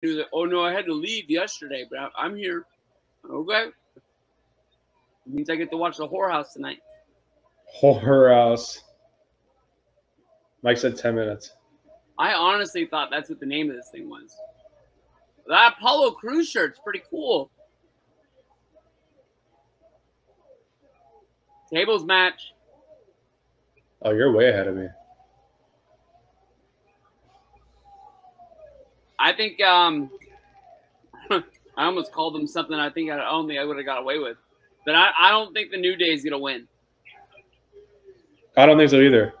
He was like, "Oh no, I had to leave yesterday, but I'm here." Okay, it means I get to watch the whorehouse tonight. Whorehouse. Mike said 10 minutes. I honestly thought that's what the name of this thing was. That Apollo Crews shirt's pretty cool. Tables match. Oh, you're way ahead of me. I think I almost called them something I think I would have got away with. But I don't think the New Day is going to win. I don't think so either.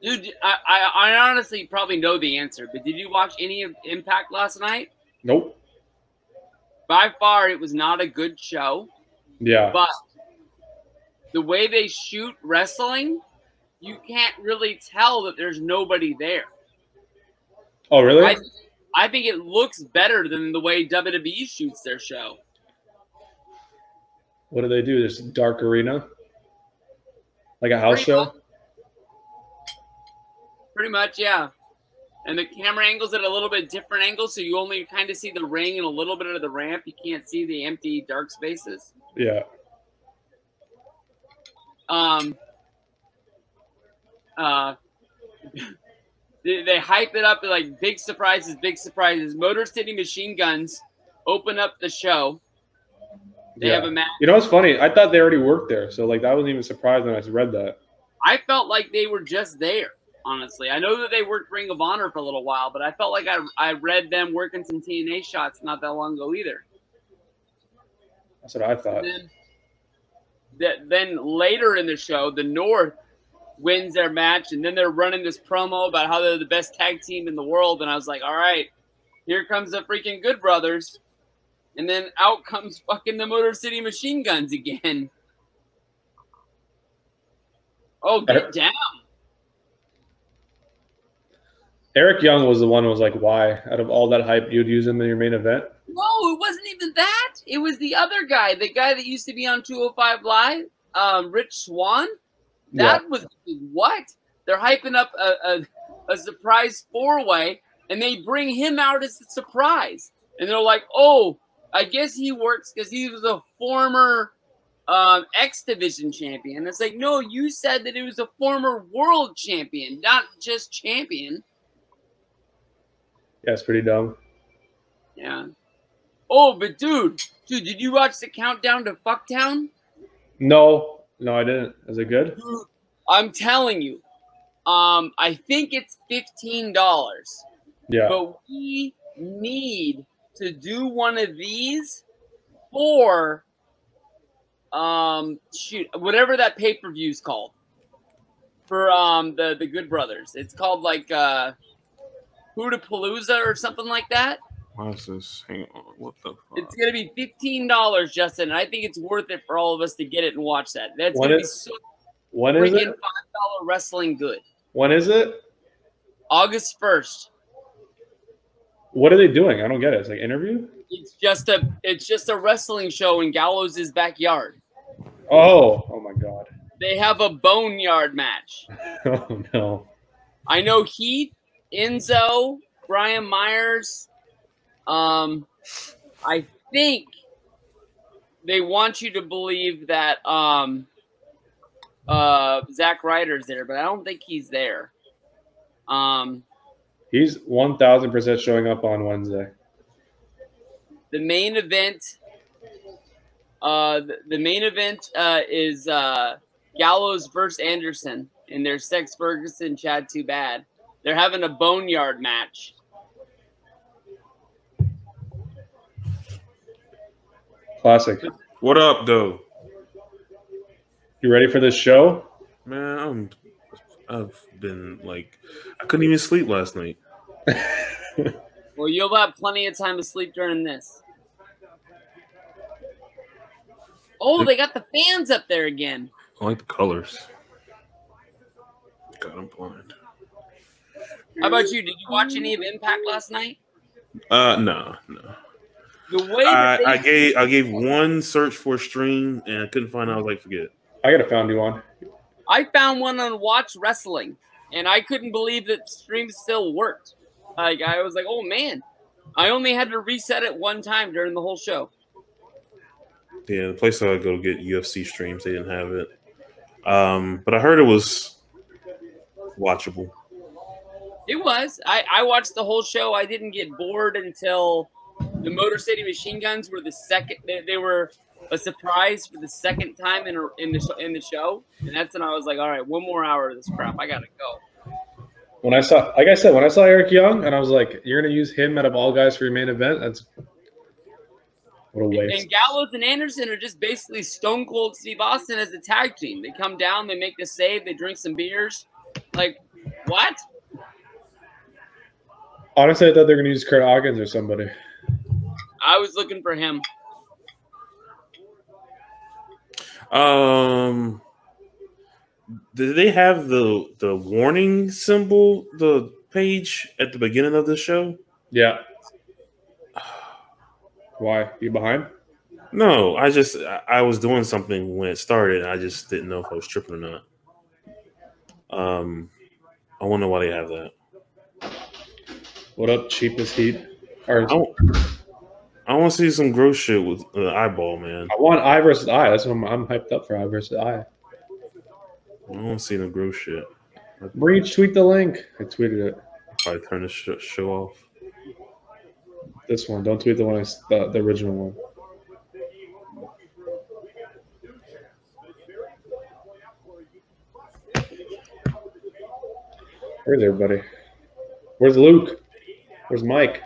Dude, I honestly probably know the answer, but did you watch any of Impact last night? Nope. By far, it was not a good show. Yeah. But the way they shoot wrestling, you can't really tell that there's nobody there. Oh, really? I think it looks better than the way WWE shoots their show. What do they do? This dark arena? Like a house show? Pretty much, yeah. And the camera angle's at a little bit different angle, so you only kind of see the ring and a little bit of the ramp. You can't see the empty, dark spaces. Yeah. They hype it up like big surprises, big surprises. Motor City Machine Guns open up the show. They have a match. You know what's funny? I thought they already worked there, so like I wasn't even surprised when I read that. I felt like they were just there, honestly. I know that they worked Ring of Honor for a little while, but I felt like I read them working some TNA shots not that long ago either. That's what I thought. Then later in the show, the North wins their match, and then they're running this promo about how they're the best tag team in the world, and I was like, all right, here comes the freaking Good Brothers. And then out comes fucking the Motor City Machine Guns again. Oh, get down. Eric Young was the one who was like, why? Out of all that hype, you'd use him in your main event? No, it wasn't even that. It was the other guy, the guy that used to be on 205 Live, Rich Swann. That was what? They're hyping up a surprise four-way, and they bring him out as a surprise. And they're like, oh, I guess he works because he was a former X Division champion. It's like, no, you said that it was a former world champion, not just champion. Yeah, it's pretty dumb. Yeah. Oh, but dude, did you watch the countdown to Fucktown? No, I didn't. Is it good? Dude, I'm telling you, I think it's $15. Yeah. But we need to do one of these for whatever that pay-per-view is called for the Good Brothers. It's called like Hoodapalooza or something like that. What's this? Hang on. What the fuck? It's gonna be $15, Justin, and I think it's worth it for all of us to get it and watch that. That's gonna be so freaking $5 wrestling good. When is it? August 1st. What are they doing? I don't get it. It's like interview? It's just a wrestling show in Gallows' backyard. Oh my God. They have a boneyard match. Oh no. I know Heath, Enzo, Brian Myers. I think they want you to believe that Zack Ryder's there, but I don't think he's there. He's 1,000% showing up on Wednesday. The main event, is Gallows versus Anderson, and there's Sex Ferguson, Chad Too Bad. They're having a boneyard match. Classic. What up, though? You ready for this show? Man, I've been like, I couldn't even sleep last night. Well, you'll have plenty of time to sleep during this. Oh, they got the fans up there again. I like the colors. God, I'm blind. How about you? Did you watch any of Impact last night? No. The way that I gave one search for a stream and I couldn't find it. I was like, forget it. I gotta found you one. I found one on Watch Wrestling. and I couldn't believe that stream still worked. Like I was like, oh man, I only had to reset it one time during the whole show. Yeah, the place I go to get UFC streams, they didn't have it. But I heard it was watchable. It was. I watched the whole show. I didn't get bored until the Motor City Machine Guns were the second. They were a surprise for the second time in the show, and that's when I was like, all right, one more hour of this crap. I gotta go. When I saw, like I said, when I saw Eric Young, and I was like, you're gonna use him out of all guys for your main event? That's what a waste. And Gallows and Anderson are just basically Stone Cold Steve Austin as a tag team. They come down, they make the save, they drink some beers. Like, what? Honestly, I thought they were gonna use Kurt Hawkins or somebody. I was looking for him. Did they have the warning symbol, the page at the beginning of the show? Yeah. Why? You behind? No, I was doing something when it started. And I just didn't know if I was tripping or not. I wonder why they have that. What up, cheapest heat? Or, I want to see some gross shit with eyeball, man. I want eye versus eye. That's what I'm hyped up for. Eye versus eye. I don't want to see no gross shit. Breach, tweet the link. I tweeted it. Probably turn this show off. This one. Don't tweet the one. The original one. Where's everybody? Where's Luke? Where's Mike?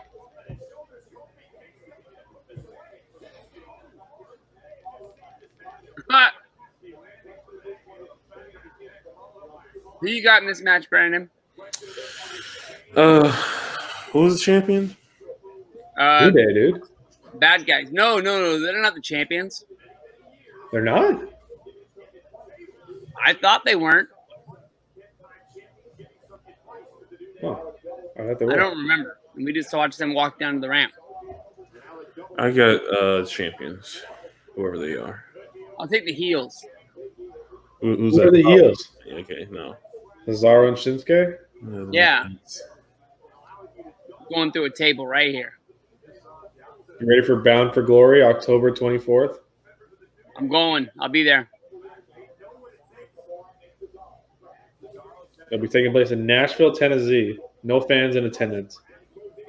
Who you got in this match, Brandon? Who was the champion? New Day, dude. Bad guys. No. They're not the champions. They're not? I thought they weren't. Oh, I don't remember. And we just watched them walk down to the ramp. I got champions, whoever they are. I'll take the heels. Who's Who that? are the heels? Okay, no. Cesaro and Shinsuke? Yeah. Going through a table right here. You ready for Bound for Glory, October 24th? I'm going. I'll be there. It'll be taking place in Nashville, Tennessee. No fans in attendance.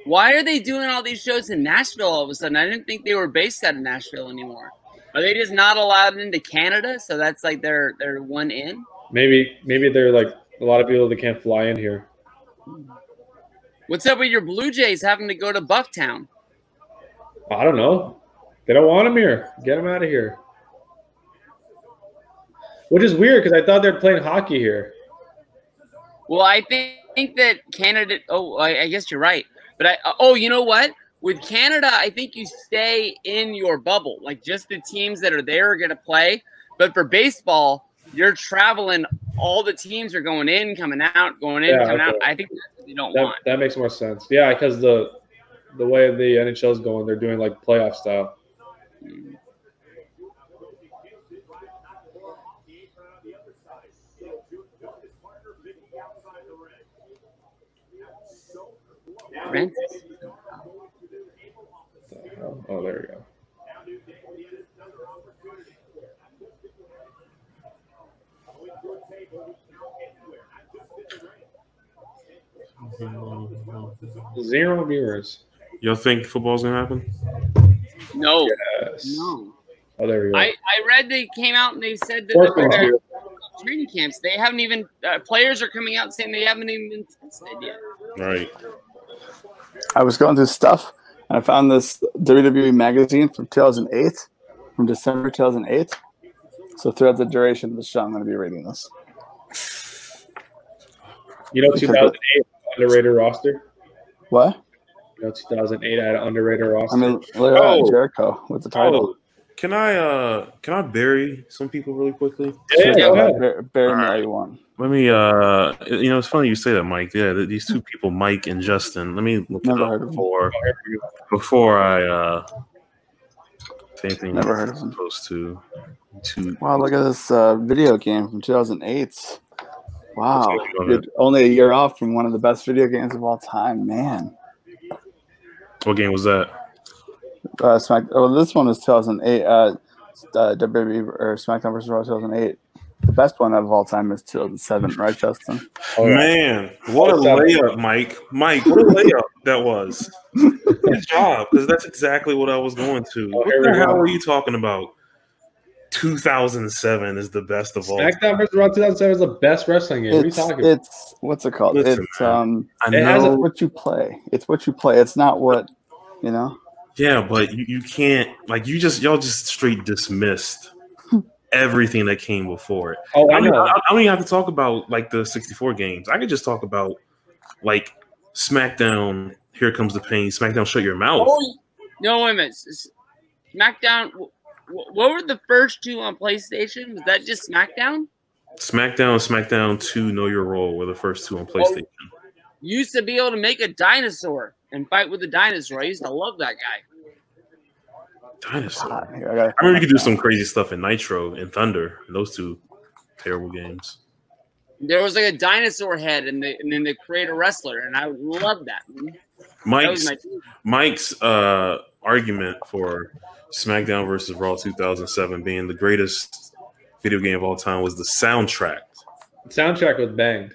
Why are they doing all these shows in Nashville all of a sudden? I didn't think they were based out of Nashville anymore. Are they just not allowed into Canada? So that's like their one in? Maybe they're like a lot of people that can't fly in here. What's up with your Blue Jays having to go to Bufftown? I don't know. They don't want them here. Get them out of here. Which is weird because I thought they were playing hockey here. Well, I think that Canada. Oh, I guess you're right. But you know what? With Canada, I think you stay in your bubble. Like just the teams that are there are going to play. But for baseball, you're traveling. All the teams are going in, coming out, going in, coming out. I think that's what they don't want. That makes more sense. Yeah, because the way the NHL is going, they're doing like playoff style. Oh, there we go. Zero viewers. Y'all think football's gonna happen? No. Yes. No. Oh, there we go. I read they came out and they said that training camps. They haven't even players are coming out saying they haven't even been tested yet. Right. I was going through stuff and I found this WWE magazine from 2008, from December 2008. So throughout the duration of the show, I'm going to be reading this. You know, 2008 underrated roster. What? You know, 2008 I had an underrated roster. I mean, look at Jericho with the title. Can I bury some people really quickly? Yeah, go ahead. Bury me all you want. Let me, it's funny you say that, Mike. Yeah, these two people, Mike and Justin. Let me look Never it heard up of before I say anything. Never heard of them. Supposed to. Wow, look at this video game from 2008. Wow, you're only a year off from one of the best video games of all time, man. What game was that? This one was 2008. WWE or SmackDown vs. Raw 2008. The best one of all time is 2007, right, Justin? Man, what a layup, Mike. Mike, what a layup that was. Good job, because that's exactly what I was going to. What the hell are you talking about? 2007 is the best of all. SmackDown vs. Raw 2007 is the best wrestling game. What are you talking about? It's what's it called? Listen, it's what you play. It's what you play. It's not what you know. Yeah, but you can't y'all just straight dismissed everything that came before it. Oh, I know. I don't even have to talk about like the 64 games. I could just talk about like SmackDown. Here Comes the Pain. SmackDown, Shut Your Mouth. Oh, no, wait a minute. SmackDown. What were the first two on PlayStation? Was that just SmackDown? SmackDown and SmackDown 2 Know Your Role were the first two on PlayStation. You used to be able to make a dinosaur and fight with a dinosaur. I used to love that guy. Dinosaur. I remember you could do some crazy stuff in Nitro and Thunder. And those two terrible games. There was like a dinosaur head, and then they create a wrestler, and I loved that. Mike's argument for SmackDown vs. Raw 2007 being the greatest video game of all time was the soundtrack. The soundtrack was banged.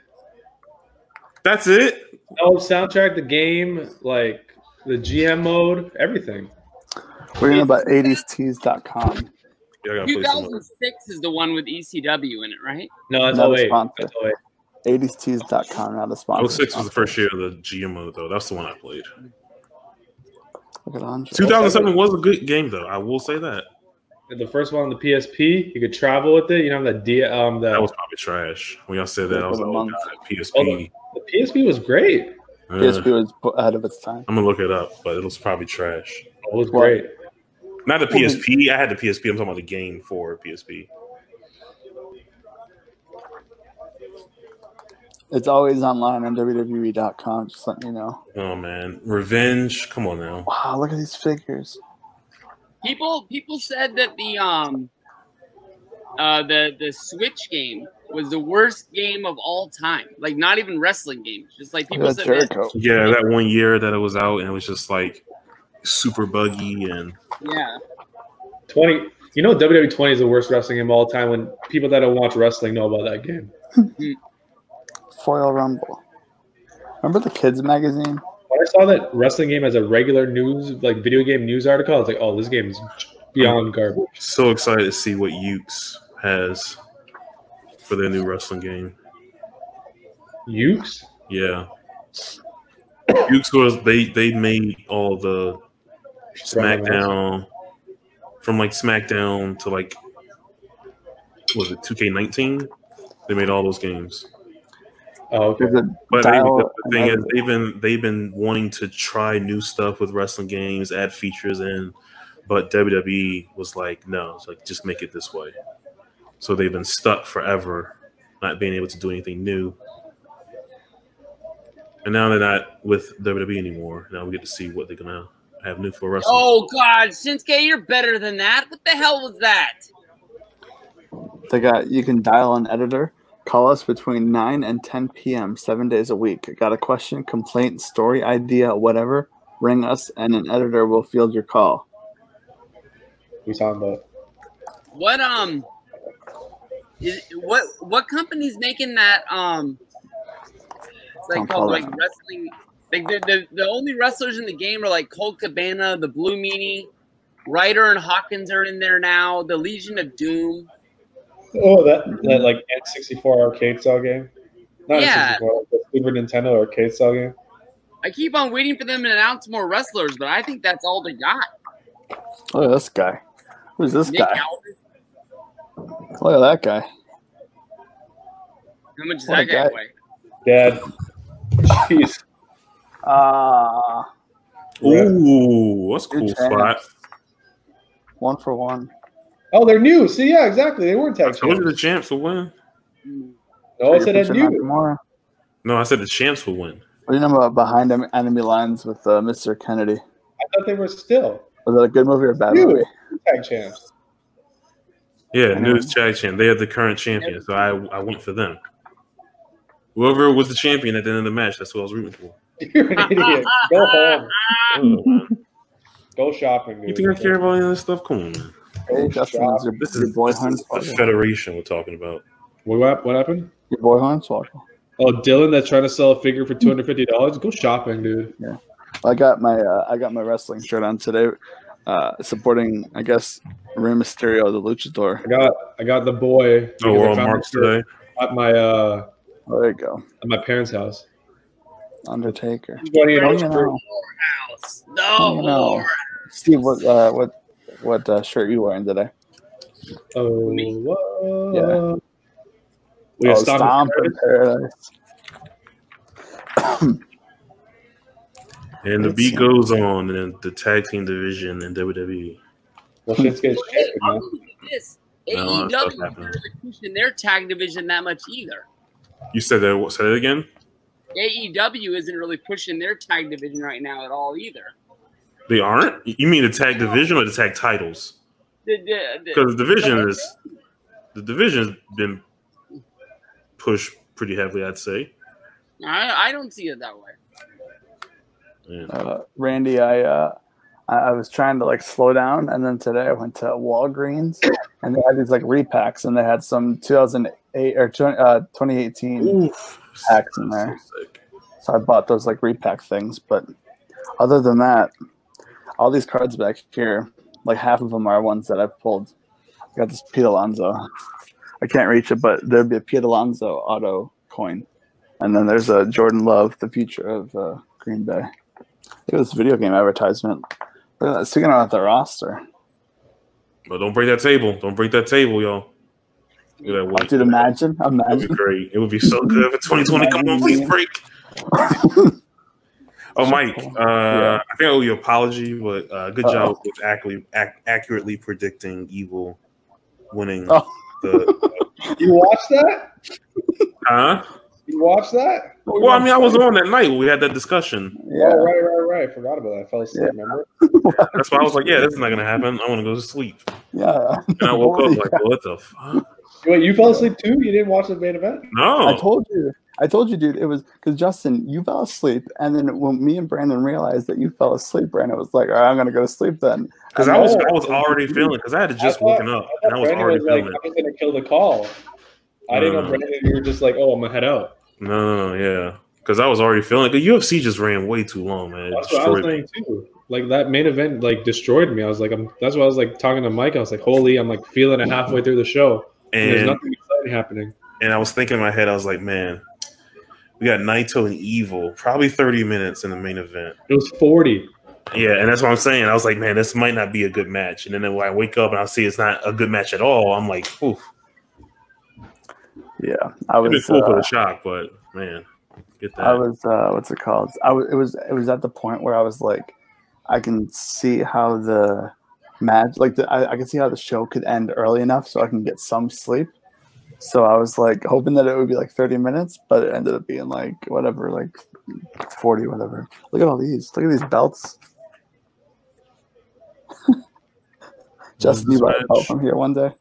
That's it? Oh, soundtrack, the game, like the GM mode, everything. We're going about 80stees.com. Yeah, 2006 is the one with ECW in it, right? No, that's not 08. a sponsor. That's 08. 80stees.com, not a sponsor. 06 was the first year of the GM mode, though. That's the one I played. Look at Andre. 2007 was a good game, though. I will say that. The first one on the PSP, you could travel with it. You know that that was probably trash. When y'all said that, I was like, oh, God, PSP. The PSP was great. PSP was ahead of its time. I'm gonna look it up, but it was probably trash. It was great. Not the PSP. I had the PSP. I'm talking about the game for PSP. It's always online on WWE.com. Just letting you know. Oh man, Revenge! Come on now. Wow, look at these figures. People said that the Switch game was the worst game of all time. Like not even wrestling games. Just like people said. Yeah, that 1 year that it was out, and it was just like super buggy and. Yeah. 20. You know, WWE 20 is the worst wrestling game of all time. When people that don't watch wrestling know about that game. Foil Rumble. Remember the kids magazine? When I saw that wrestling game as a regular news, like video game news article, I was like, "Oh, this game is beyond garbage." So excited to see what Ukes has for their new wrestling game. Ukes? Yeah. Ukes was they made all the SmackDown from like SmackDown to like was it 2K19? They made all those games. Oh, okay. But the thing is, they've been wanting to try new stuff with wrestling games, add features in, but WWE was like, no, it's like just make it this way. So they've been stuck forever, not being able to do anything new. And now they're not with WWE anymore. Now we get to see what they're gonna have new for wrestling. Oh God, Shinsuke, you're better than that. What the hell was that? You can dial an editor. Call us between 9 and 10 p.m. 7 days a week. Got a question, complaint, story, idea, whatever? Ring us, and an editor will field your call. We talking about what company's making that? It's like called like wrestling. Like the only wrestlers in the game are like Colt Cabana, the Blue Meanie, Ryder and Hawkins are in there now. The Legion of Doom. Oh, that like N64 arcade style game? Not yeah. N64, like the Super Nintendo arcade style game. I keep on waiting for them to announce more wrestlers, but I think that's all they got. Look at this guy. Who's this Nick guy? Aldis. Look at that guy. How much does that guy weigh? Dad. Jeez. Ooh, that's a cool spot. 1 for 1. Oh, they're new. See, yeah, exactly. They weren't tag champs. Look at the champs will win. No, I said they're new. No, I said the champs will win. What do you know about Behind Enemy Lines with Mr. Kennedy? I thought they were still. Was it a good movie or a bad movie? Tag champs. Yeah, newest tag champ. They are the current champion, so I went for them. Whoever was the champion at the end of the match, that's who I was rooting for. You're an idiot. Go home. Oh, Go shopping, dude. you think I care about any of this stuff? Come on, man. Hey, Justin, is your, This your is, boy this is the Hornswoggle? Federation we're talking about. What happened? Your boy Hornswoggle. Oh, Dylan, that's trying to sell a figure for $250. Go shopping, dude. Yeah, I got my wrestling shirt on today, supporting, I guess, Rey Mysterio, the Luchador. I got the boy. Oh, we're on I found marks the shirt today. At my Oh, there you go, at my parents' house. Undertaker. What do you Oh, know? you know. House. No You know. more. Steve, what shirt you wearing today? Oh, Me. whoa. We got Stomp in Paradise. And the beat goes on in the tag team division in WWE. Well, shit's getting Hey, shaken, I'll man. look at this. No, AEW that's not isn't happening. really pushing their tag division that much either. You said that. Say that again. AEW isn't really pushing their tag division right now at all either. They aren't. You mean the tag division or the tag titles? Because the division's been pushed pretty heavily, I'd say. I don't see it that way. Yeah. Randy, I was trying to like slow down, and then today I went to Walgreens, and they had these like repacks, and they had some 2008 or 2018 Oof. packs in there. So sick. So I bought those like repack things. But other than that, all these cards back here, like half of them are ones that I've pulled. I got this Pete Alonso. I can't reach it, but there'd be a Pete Alonso auto coin, and then there's a Jordan Love, the future of Green Bay. Look at this video game advertisement. Look at that, sticking out the roster. But don't break that table. Don't break that table, y'all. Look at that weight. Dude, imagine. It would be great. It would be so good for 2020. Come on, please break. Oh, Mike, I think I owe you an apology, but good job with accurately predicting Evil winning. You watched that? Huh? You watched that? Well, I mean, I was on that night when we had that discussion. Yeah. Oh, right. I forgot about that. I fell asleep, remember? That's why I was like, yeah, this is not going to happen. I want to go to sleep. Yeah. And I woke up like, what the fuck? Wait, you fell asleep too? You didn't watch the main event? No. I told you, dude. It was because Justin, you fell asleep, and then when me and Brandon realized that you fell asleep, Brandon was like, "All right, I'm gonna go to sleep then." Because I was already feeling because I had just woken up and I was already feeling it. I was gonna kill the call. I didn't know, Brandon. You were just like, "Oh, I'm gonna head out." No, yeah. Because I was already feeling it. The UFC just ran way too long, man. That's what I was saying too. Like that main event, like destroyed me. I was like, that's why I was like talking to Mike. I was like, holy, I'm like feeling it halfway through the show, and there's nothing exciting happening. And I was thinking in my head, I was like, man, we got Naito and Evil, probably 30 minutes in the main event. It was 40. Yeah, and that's what I'm saying. I was like, man, this might not be a good match. And then when I wake up and I see it's not a good match at all, I'm like, oof. Yeah, I was. It'd be cool for the shock, but man, get that. I was. What's it called? It was at the point where I was like, I can see how the match, like I can see how the show could end early enough so I can get some sleep. So I was like hoping that it would be like 30 minutes, but it ended up being like whatever, like 40, whatever. Look at all these. Look at these belts. Justin, you bought a belt from here one day?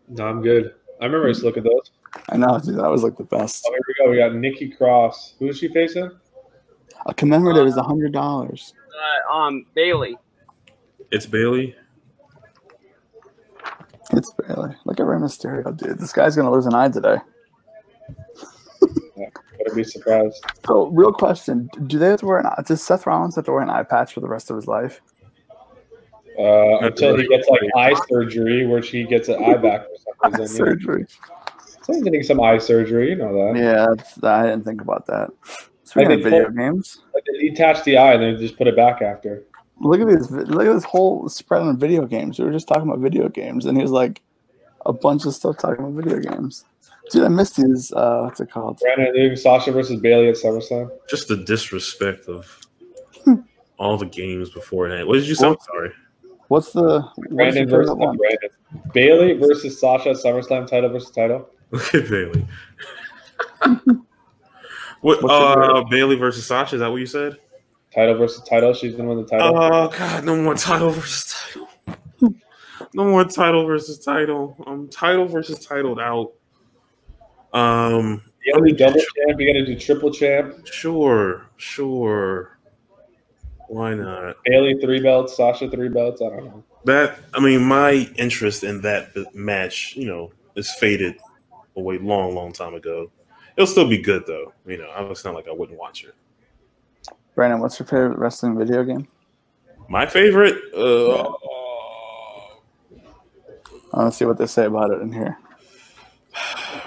No, I'm good. I remember I used to look at those. I know, dude. That was like the best. Oh, here we go. We got Nikki Cross. Who is she facing? A commemorative is $100. Bailey. It's Bailey. It's Bailey. Look at Rey Mysterio, dude. This guy's gonna lose an eye today. Yeah, better be surprised. So, real question: do they have to wear does Seth Rollins have to wear an eye patch for the rest of his life? Until he gets like eye surgery, where he gets an eye back for some reason. Surgery. Someone's getting some eye surgery. You know that. Yeah, I didn't think about that. Speaking of video games, like they detach the eye and then just put it back after. Look at this whole spread on video games. We were just talking about video games, and here's like a bunch of stuff talking about video games. Dude, I missed these. What's it called? Brandon doing Sasha versus Bailey at SummerSlam. Just the disrespect of all the games beforehand. What did you say? I'm sorry. What's Brandon versus Brandon? Bailey versus Sasha at SummerSlam, title versus title. Look at Bailey. What? Bailey versus Sasha? Is that what you said? Title versus title. She's gonna win the title. Oh God! No more title versus title. No more title versus title. Title versus titled out. You gotta do double champ. You gotta do triple champ. Sure. Why not? Bailey 3 belts, Sasha 3 belts. I don't know. My interest in that match, is faded away long time ago. It'll still be good though. It's not like I wouldn't watch it. Brandon, what's your favorite wrestling video game? My favorite? Let's see what they say about it in here.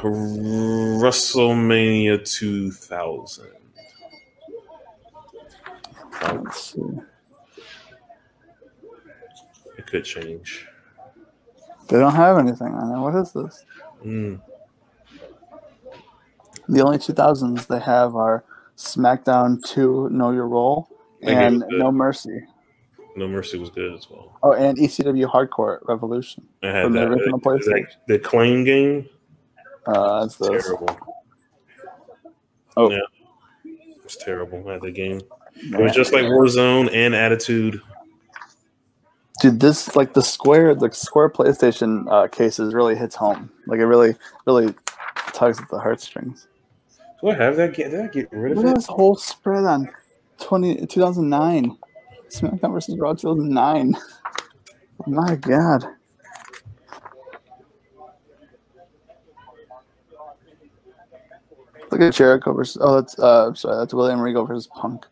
WrestleMania 2000. Let's see. It could change. They don't have anything on it. What is this? The only 2000s they have are SmackDown 2, Know Your Role, and No Mercy. No Mercy was good as well. Oh, and ECW Hardcore Revolution from the original PlayStation. The Claim game. That's terrible. Oh, yeah, it's terrible. I had the game. It was just like Warzone and Attitude. Dude, this the Square PlayStation cases really hits home. Like it really tugs at the heartstrings. Do I have that? Did I get rid of it? Look at this whole spread on 2009. SmackDown versus Raw 2009. Oh my God. Look at Jericho versus. Oh, that's William Regal versus Punk.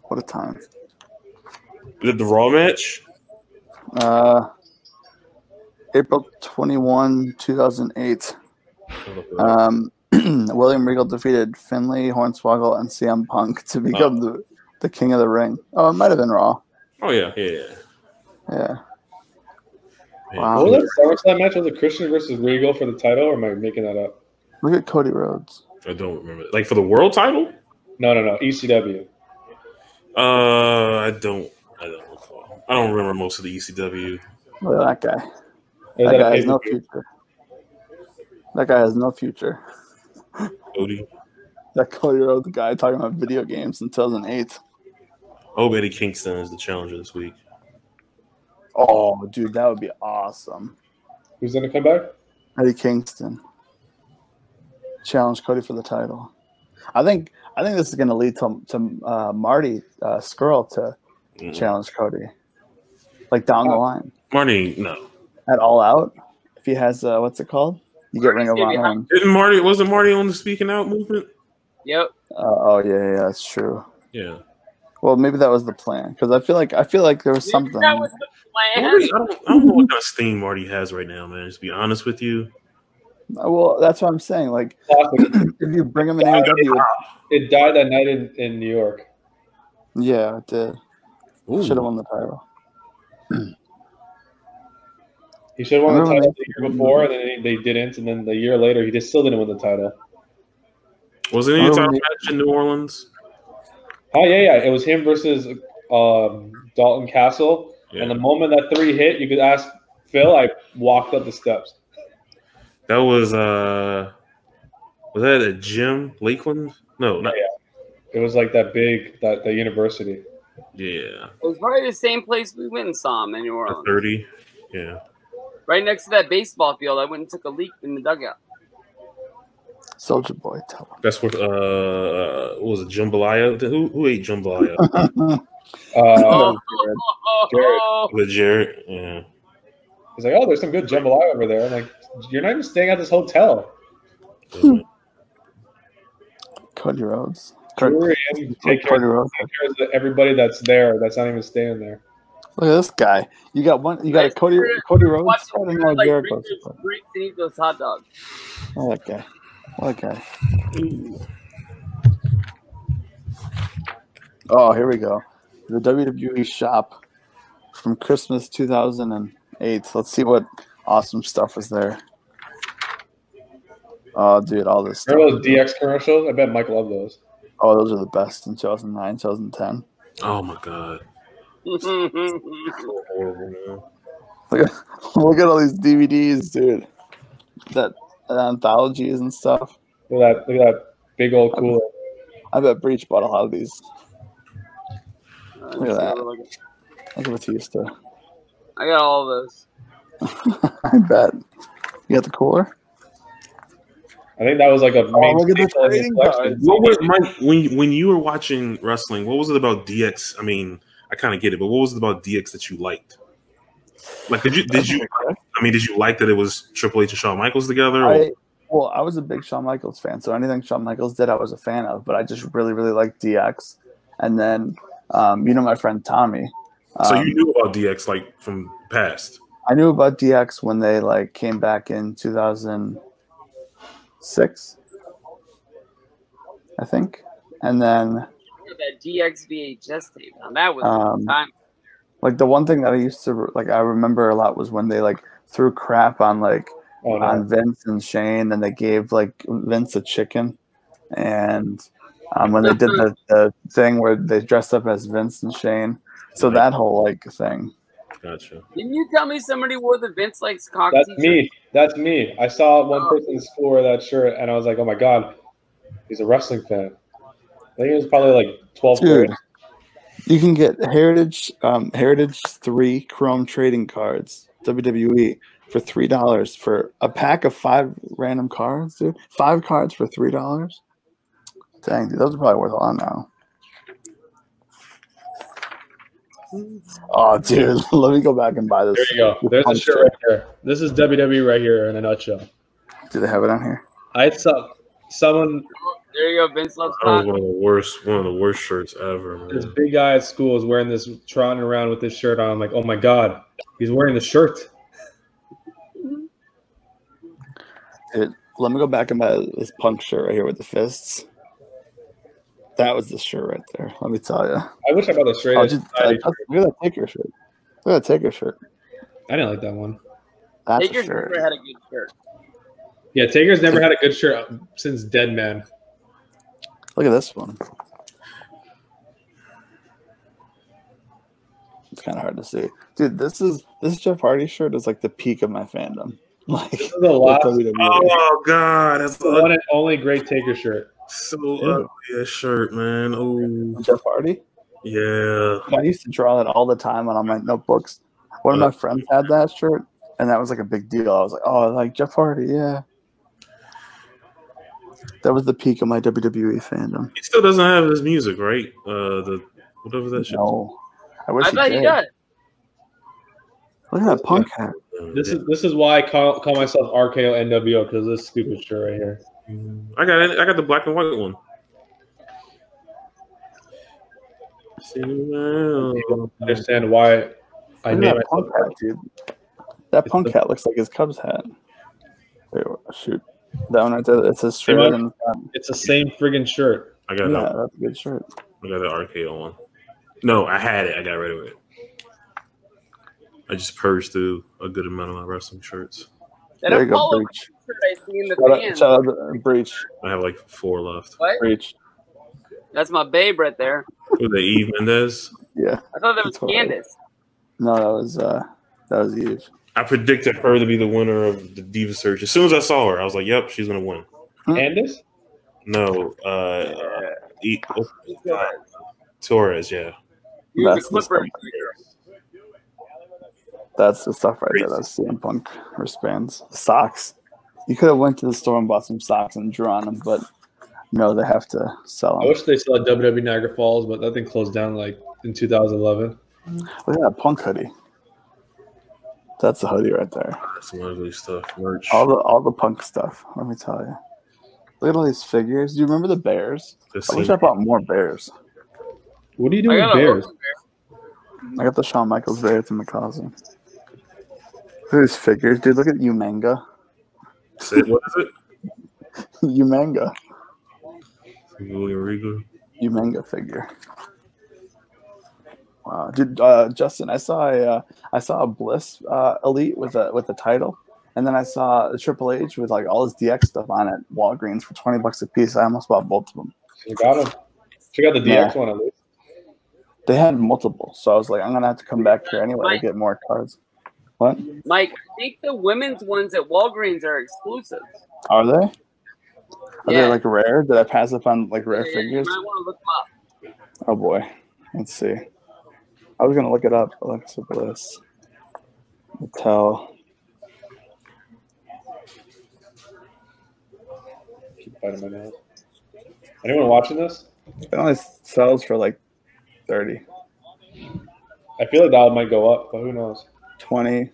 What a time. Did the Raw match? April 21, 2008. William Regal defeated Finlay, Hornswoggle, and CM Punk to become the King of the Ring. Oh, it might have been Raw. Oh, yeah. Yeah. Wow. What was that SummerSlam match? Was it Christian versus Regal for the title, or am I making that up? Look at Cody Rhodes. I don't remember. Like for the world title? No. ECW. I don't recall. I don't remember most of the ECW. Look at that guy. That guy has no future. That guy has no future. Cody. That Cody Rhodes guy talking about video games in 2008. Oh, Eddie Kingston is the challenger this week. Oh, dude, that would be awesome. Who's going to come back? Eddie Kingston. Challenge Cody for the title. I think this is going to lead to Marty Skrull to challenge Cody, like down the line. Marty, no. At All Out, if he has what's it called? You get Ring of Honor. Wasn't Marty on the Speaking Out movement? Yep. Oh yeah, that's true. Yeah. Well, maybe that was the plan because I feel like there was something. That was the plan. Marty, I don't know what kind of steam Marty has right now, man. Just to be honest with you. Well, that's what I'm saying. Like, if you bring him in AEW, it died that night in New York. Yeah, it did. Should have won the title. He should have won the title the year before, and then they didn't. And then the year later, he just still didn't win the title. Was it any title match in New Orleans? Oh, yeah. It was him versus Dalton Castle. Yeah. And the moment that 3 hit, you could ask Phil, I walked up the steps. That was that at Jim Lakeland? No, not. Yeah. It was like that big, the university. Yeah. It was probably the same place we went and saw him in New Orleans. 30, yeah. Right next to that baseball field, I went and took a leak in the dugout. Soldier Boy, tell him. That's what was it, jambalaya? Who ate jambalaya? Jared. With Jared, yeah. He's like, oh, there's some good jambalaya over there. I'm like, you're not even staying at this hotel. Cody Rhodes. Take care of everybody that's there. That's not even staying there. Look at this guy. You got a Cody Rhodes squad and now Jericho squad. Great to eat those hot dogs. What a guy. Oh, here we go. The WWE shop from Christmas 2008. Let's see what awesome stuff is there. Oh, dude, all this stuff. Remember those DX commercials? I bet Mike loved those. Oh, those are the best in 2009, 2010. Oh, my God. So horrible, man. Look at all these DVDs, dude. That anthologies and stuff. Look at that big old cooler. I bet Breach bought a lot of these. Look at that. Look at Batista. I got all of those. I bet. You got the cooler? I think that was like a main look at the staple in trading collection. cards. What was Mike when you were watching wrestling? What was it about DX? I mean, I kind of get it, but what was it about DX that you liked? Like, did you? I mean, did you like that it was Triple H and Shawn Michaels together? Or? I was a big Shawn Michaels fan, so anything Shawn Michaels did, I was a fan of. But I just really, really liked DX. And then, my friend Tommy. So you knew about DX like from past? I knew about DX when they like came back in 2006, I think, and then that DX VHS tape. Now that was a time. Like the one thing that I remember a lot was when they like threw crap on on Vince and Shane, and they gave like Vince a chicken, and when they did the thing where they dressed up as Vince and Shane, so that whole like thing. Gotcha. Didn't you tell me somebody wore the Vince likes cock That's t-shirt? me. That's me. I saw one person in school wear that shirt, and I was like, oh my god, he's a wrestling fan. I think it was probably like 12th grade. You can get Heritage 3 Chrome trading cards, WWE, for $3 for a pack of 5 random cards, dude. 5 cards for $3. Dang, dude, those are probably worth a lot now. Oh, dude, let me go back and buy this. There you go. There's a shirt right there. This is WWE right here in a nutshell. Do they have it on here? I saw someone. There you go, Vince loves cock. That was one of the worst shirts ever, man. This big guy at school is wearing this, trotting around with this shirt on. I'm like, oh my god, he's wearing the shirt. Dude, let me go back and buy this Punk shirt right here with the fists. That was the shirt right there. Let me tell you. I wish I bought the straight. Look at that Taker shirt. Look at that Taker shirt. I didn't like that one. That's Taker's never had a good shirt. Yeah, Taker's never had a good shirt since Dead Man. Look at this one. It's kind of hard to see, dude. This Jeff Hardy shirt is like the peak of my fandom. Like, this is the last. Oh god, that's the one and only great Taker shirt. So ugly that shirt, man. Oh, Jeff Hardy. Yeah, I used to draw that all the time on all my notebooks. One of my friends had that shirt, and that was like a big deal. I was like, oh, like Jeff Hardy, yeah. That was the peak of my WWE fandom. He still doesn't have his music, right? The whatever that shit. No, I wish I thought he does. Look at that Punk hat. This is why I call myself RKO NWO, because of this stupid shirt right here. I got the black and white one. Understand why I named that Punk hat, dude. That Punk hat looks like his Cubs hat. Wait, shoot. That one right there, it says straight in. It's the same friggin' shirt. I got that's a good shirt. I got the RKO one. No, I had it. I got rid of it. I just purged through a good amount of my wrestling shirts. There you go, Breach. Shout out to Breach. I have like 4 left. What? Breach. That's my babe right there. Who, the Eve Mendez? Yeah. I thought that was Candace. No, that was Eve. I predicted her to be the winner of the Diva Search. As soon as I saw her, I was like, "Yep, she's gonna win." Candace? No, Torres. Yeah. That's the stuff right there. That's CM Punk wristbands, socks. You could have went to the store and bought some socks and drew on them, but no, they have to sell them. I wish they still had WWE Niagara Falls, but that thing closed down like in 2011. Look at that Punk hoodie. That's the hoodie right there. That's some ugly stuff. Merch. All the Punk stuff. Let me tell you. Look at all these figures. Do you remember the Bears? I wish I bought more Bears. What are you doing with Bears? I got the Shawn Michaels Bears in my closet. Look at these figures, dude. Look at Umanga. What is it? Umanga. Regal. Umanga figure. Wow, dude. Justin, I saw a Bliss Elite with a title, and then I saw a Triple H with like all his DX stuff on it. Walgreens for $20 a piece. I almost bought both of them. You got them. Check out the DX one at least. They had multiple, so I was like, I'm gonna have to come back here anyway to get more cards. What? Mike, I think the women's ones at Walgreens are exclusive. Are they? Are they like rare? Did I pass up on like rare figures? You might want to look them up. Oh boy, let's see. I was gonna look it up. Alexa Bliss, Mattel. Vitamin out. Anyone watching this? It only sells for like 30. I feel like that might go up, but who knows? 20.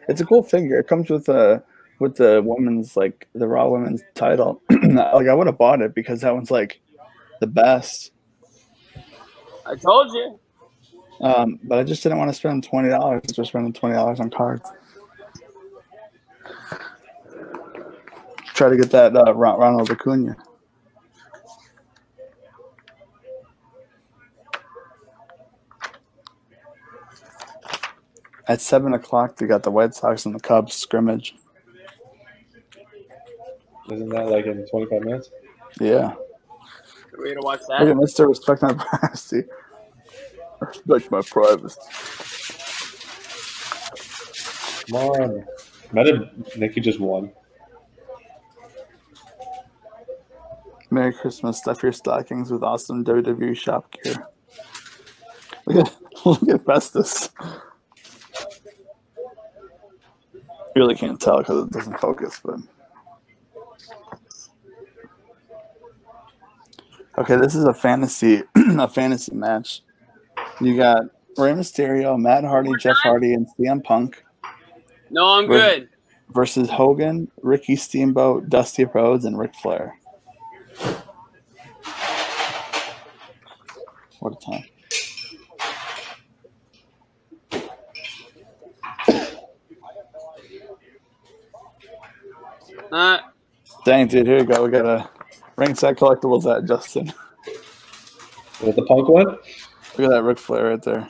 It's a cool figure. It comes with the women's, like the Raw Women's title. Like I would have bought it because that one's like the best. I told you. But I just didn't want to spend $20. Just spending $20 on cards. Try to get that Ronald Acuna. At 7 o'clock, they got the White Sox and the Cubs scrimmage. Isn't that like in 25 minutes? Yeah. Are we gonna watch that? Look at Mr. Respect My Privacy. Respect my privacy. Come on. Imagine Nikki just won. Merry Christmas. Stuff your stockings with awesome WWE shop gear. Look at Festus. You really can't tell because it doesn't focus, but okay, this is a fantasy match. You got Rey Mysterio, Matt Hardy, Jeff Hardy, and CM Punk. No, I'm good. Versus Hogan, Ricky Steamboat, Dusty Rhodes, and Ric Flair. What a time. Dang, dude, here we go. We got a ringside collectibles at Justin. With the Punk one? Look at that Ric Flair right there.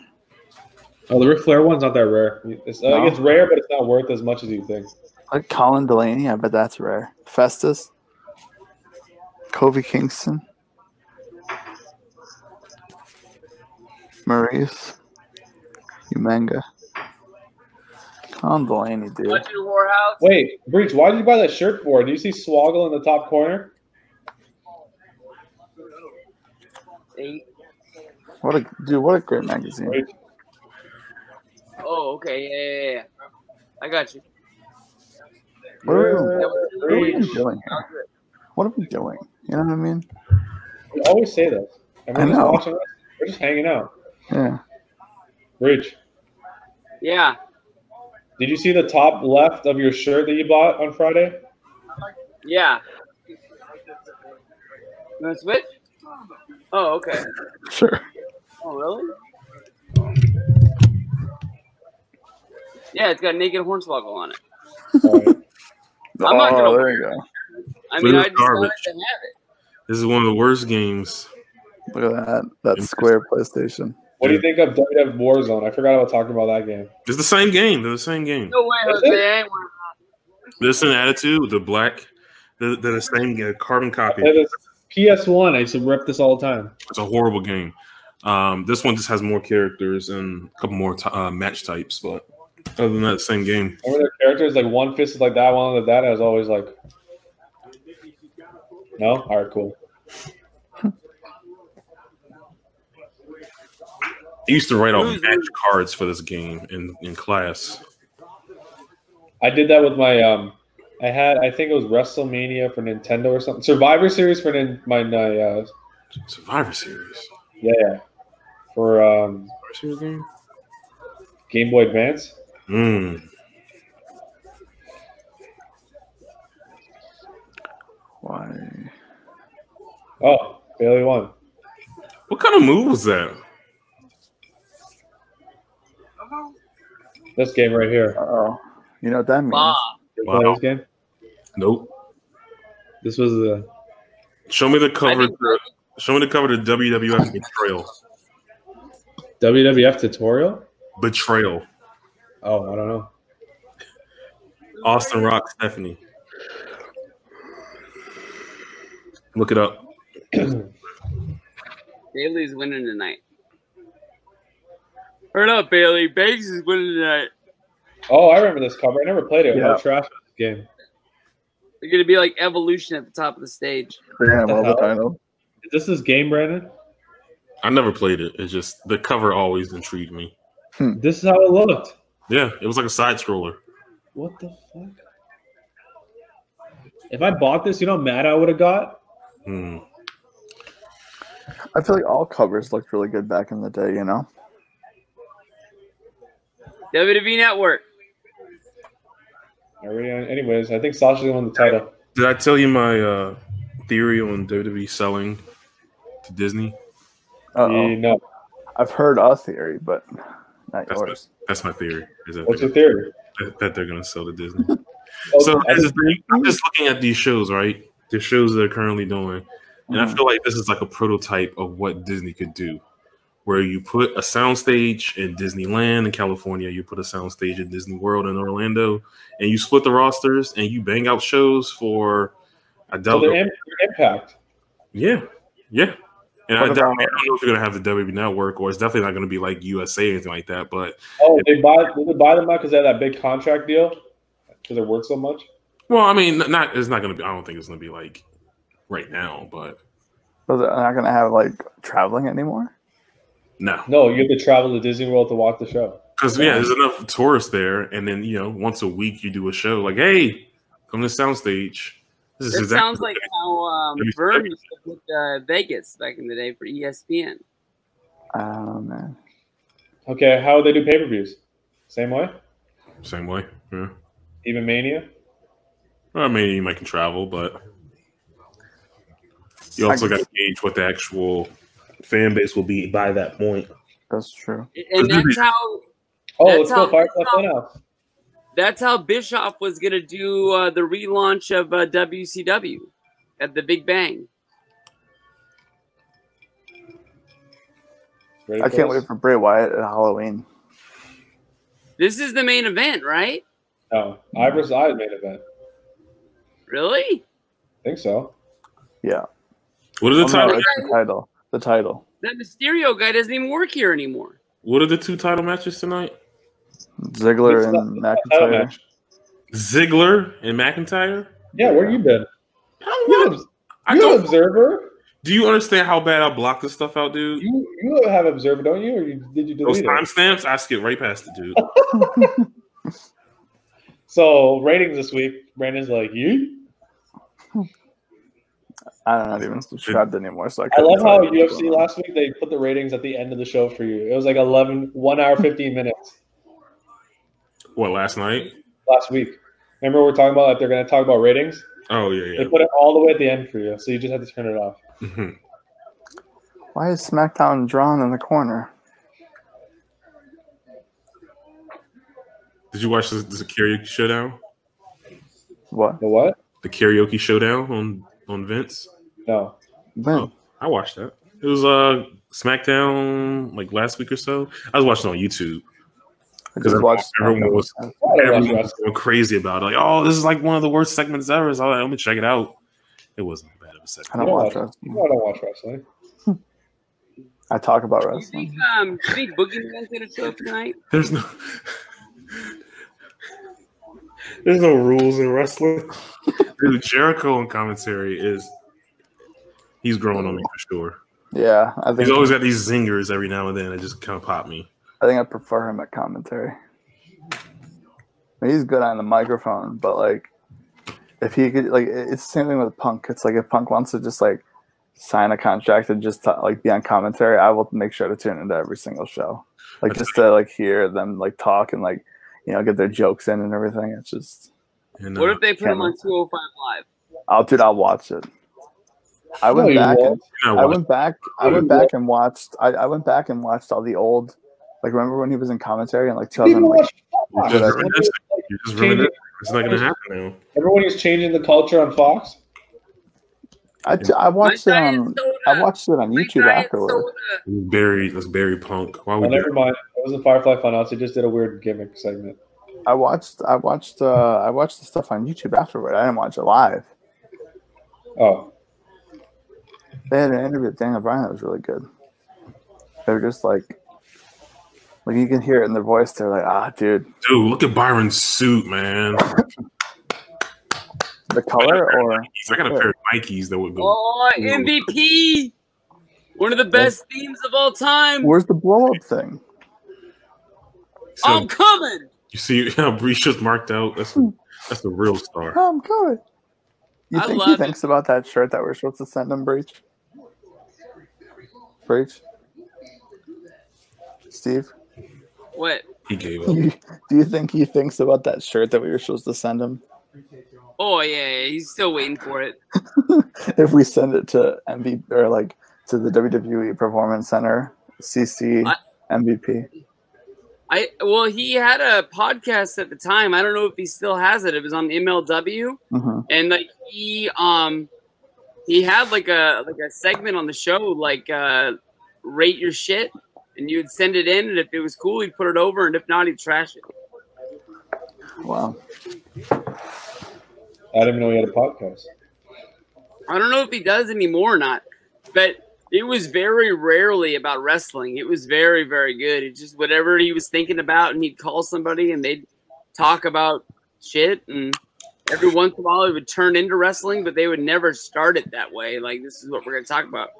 Oh, the Ric Flair one's not that rare. It's rare, but it's not worth as much as you think. Like Colin Delaney, I bet that's rare. Festus, Kofi Kingston, Maurice, Umenga. Colin Delaney, dude. Wait, Breach, why did you buy that shirt for? Do you see Swoggle in the top corner? What a great magazine. Breach. Oh, okay, yeah. I got you. What are we doing here? What are we doing? You know what I mean? We always say this. And we're I know. Just watching us. We're just hanging out. Yeah. Breach. Yeah. Did you see the top left of your shirt that you bought on Friday? Yeah. You want to switch? Oh, okay. Sure. Oh, really? Yeah, it's got naked Hornswoggle on it. All right. I'm not gonna there you go. I mean, I just garbage. wanted to have it. This is one of the worst games. Look at that square PlayStation. What do you think of WWE Warzone? I forgot about talking about that game. It's the same game. They're the same game. No way, Jose. I ain't worried about This an attitude, the black, they're the same carbon copy. It's PS1. I used to rip this all the time. It's a horrible game. This one just has more characters and a couple more match types, but other than that, same game. Remember their characters? Like one fist is like that, one like that. I was always like, no? All right, cool. I used to write out match cards for this game in class. I did that with my I think it was WrestleMania for Nintendo or something. Survivor Series for my Survivor Series. Yeah. For Survivor Series game? Game Boy Advance. Why? Oh, Bailey won. What kind of move was that? This game right here. Uh-oh. You know what that means? Wow. You play this game? Nope. This was the. Show me the cover. Show me the cover to WWF Betrayal. WWF tutorial? Betrayal. Oh, I don't know. Austin Rock Stephanie. Look it up. Bailey's winning tonight. Hurry up, Bailey. Banks is winning tonight. Oh, I remember this cover. I never played it. Yeah. How trash was this game? They're going to be like Evolution at the top of the stage. Yeah, well, the title. Is this this game, Brandon? I never played it. It's just the cover always intrigued me. This is how it looked. Yeah, it was like a side scroller. What the fuck? If I bought this, you know how mad I would have got? Hmm. I feel like all covers looked really good back in the day, you know? WWE Network. Anyways, I think Sasha's won the title. Did I tell you my theory on WWE selling to Disney? No. I've heard a theory, but not yours. That's my theory. What's your theory? That they're going to sell to Disney. So here's the thing. I'm just looking at these shows, right? The shows they're currently doing. And I feel like this is like a prototype of what Disney could do. Where you put a soundstage in Disneyland in California, you put a soundstage in Disney World in Orlando, and you split the rosters and you bang out shows for Impact. Yeah. And I don't know if you're gonna have the WWE Network, or it's definitely not gonna be like USA or anything like that. But did they buy them out because they had that big contract deal? Because they're worth so much. Well, I mean, it's not gonna be. I don't think it's gonna be like right now, but they're not gonna have like traveling anymore. No, you have to travel to Disney World to watch the show. Because there's enough tourists there, and then once a week you do a show like, hey, come to soundstage. This sounds like how Vern used to put Vegas back in the day for ESPN. Oh man. Okay, how would they do pay-per-views? Same way. Yeah. Even Mania. Well, Mania you might can travel, but you also got to gauge what the actual fan base will be by that point. That's true. And that's how. Let's go Firefly Funhouse. That's how Bischoff was going to do the relaunch of WCW at the Big Bang. I can't wait for Bray Wyatt at Halloween. This is the main event, right? No, I versus I main event. Really? I think so. Yeah. What are the titles? The title. That Mysterio guy doesn't even work here anymore. What are the 2 title matches tonight? Ziggler and McIntyre. Ziggler and McIntyre? Yeah, where you been? You Observer? Do you understand how bad I block this stuff out, dude? You have Observer, don't you? Or did you delete those timestamps? I skip right past it, dude. So ratings this week, Brandon's like, you? I'm not even subscribed anymore. So I love how UFC last week they put the ratings at the end of the show for you. It was like 1 hour 15 minutes. What, last night? Last week. Remember we were talking about they're going to talk about ratings? Oh yeah. They put it all the way at the end for you, so you just have to turn it off. Mm-hmm. Why is SmackDown drawn in the corner? Did you watch the karaoke showdown? What? The what? The karaoke showdown on Vince? No. When? I watched that. It was SmackDown like last week or so. I was watching on YouTube. Because everyone was going crazy about it. Like, oh, this is like one of the worst segments ever. So I'm gonna check it out. It wasn't that bad of a segment. I don't watch wrestling. I don't watch wrestling. I talk about wrestling. Do you think Boogie Man's gonna show up tonight? There's no rules in wrestling. Dude, Jericho in commentary he's growing on me for sure. Yeah, I think he's always got these zingers every now and then that just kind of pop me. I think I prefer him at commentary. I mean, he's good on the microphone, but like, if he could, like, it's the same thing with Punk. It's like if Punk wants to just like sign a contract and just like be on commentary, I will make sure to tune into every single show, like just to like hear them like talk and like get their jokes in and everything. It's just. What if they put him on 205 Live? I'll watch it. I went back and watched all the old. Like, remember when he was in commentary in like 2000? It's not going to happen now. Remember when he was changing the culture on Fox? I watched it on YouTube afterward. That's Barry Punk. Why would never mind. It was the Firefly Funhouse. He just did a weird gimmick segment. I watched the stuff on YouTube afterward. I didn't watch it live. Oh. They had an interview with Daniel Bryan that was really good. They were just like you can hear it in their voice. They're like, dude, look at Byron's suit, man. The color, I got a pair of Nikes that would go. Oh, MVP! One of the best themes of all time. Where's the blow up thing? So, I'm coming. You see how Breach just marked out? That's the real star. I'm coming. You think he thinks about that shirt that we're supposed to send him, Breach? Breach? Steve? What? He gave up. Do you think he thinks about that shirt that we were supposed to send him? Oh yeah, he's still waiting for it. If we send it to MVP or like to the WWE Performance Center, CC MVP. Well, he had a podcast at the time. I don't know if he still has it. It was on MLW, and like he had like a segment on the show, like rate your shit, and you would send it in, and if it was cool, he'd put it over, and if not, he'd trash it. Wow. I didn't even know he had a podcast. I don't know if he does anymore or not, but it was very rarely about wrestling. It was very, very good. It just whatever he was thinking about, and he'd call somebody, and they'd talk about shit, and every once in a while it would turn into wrestling, but they would never start it that way. Like, this is what we're going to talk about.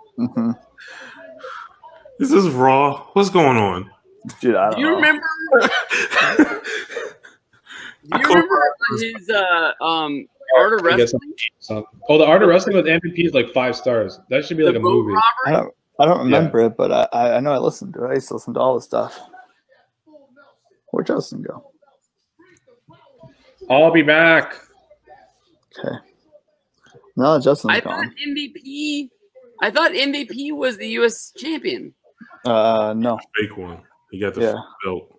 This is Raw. What's going on? Dude, I don't know. Remember? Do you remember his Art of Wrestling? Oh, the Art of Wrestling with MVP is like 5 stars. That should be like a movie. Robbery? I don't remember it, but I know I listened to it. I used to listen to all the stuff. Where'd Justin go? I'll be back. Okay. No, Justin's thought gone. I thought MVP was the U.S. champion. No. Fake one. He got the fake belt.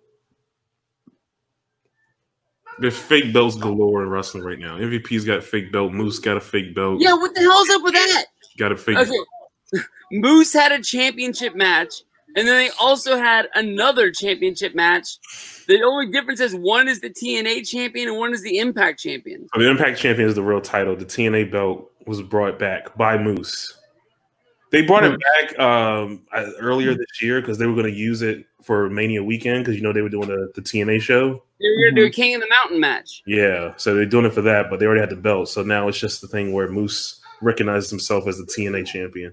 There's fake belts galore in wrestling right now. MVP's got a fake belt. Moose got a fake belt. Yeah, what the hell's up with that? Got a fake belt. Moose had a championship match, and then they also had another championship match. The only difference is one is the TNA champion and one is the Impact champion. So the Impact champion is the real title. The TNA belt was brought back by Moose. They brought it back earlier this year because they were going to use it for Mania weekend because, they were doing the TNA show. They were going to do a King of the Mountain match. Yeah, so they're doing it for that, but they already had the belt. So now it's just the thing where Moose recognizes himself as the TNA champion.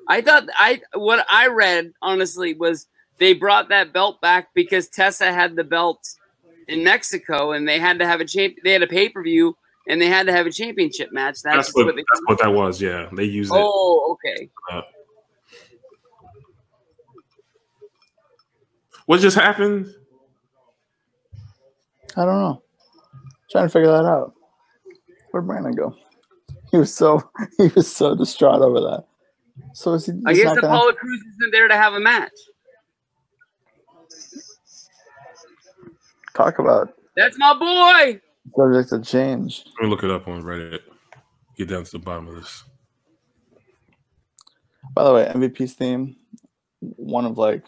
What I read, honestly, was they brought that belt back because Tessa had the belt in Mexico and they had to have they had a pay-per-view and they had to have a championship match. That's what that was, yeah. They used it. Oh, okay. What just happened? I don't know. Trying to figure that out. Where'd Brandon go? He was so distraught over that. So is he? I guess Apollo Crews isn't there to have a match. Talk about. That's my boy. Subject to change. Let me look it up on Reddit. Get down to the bottom of this. By the way, MVP's theme, one of like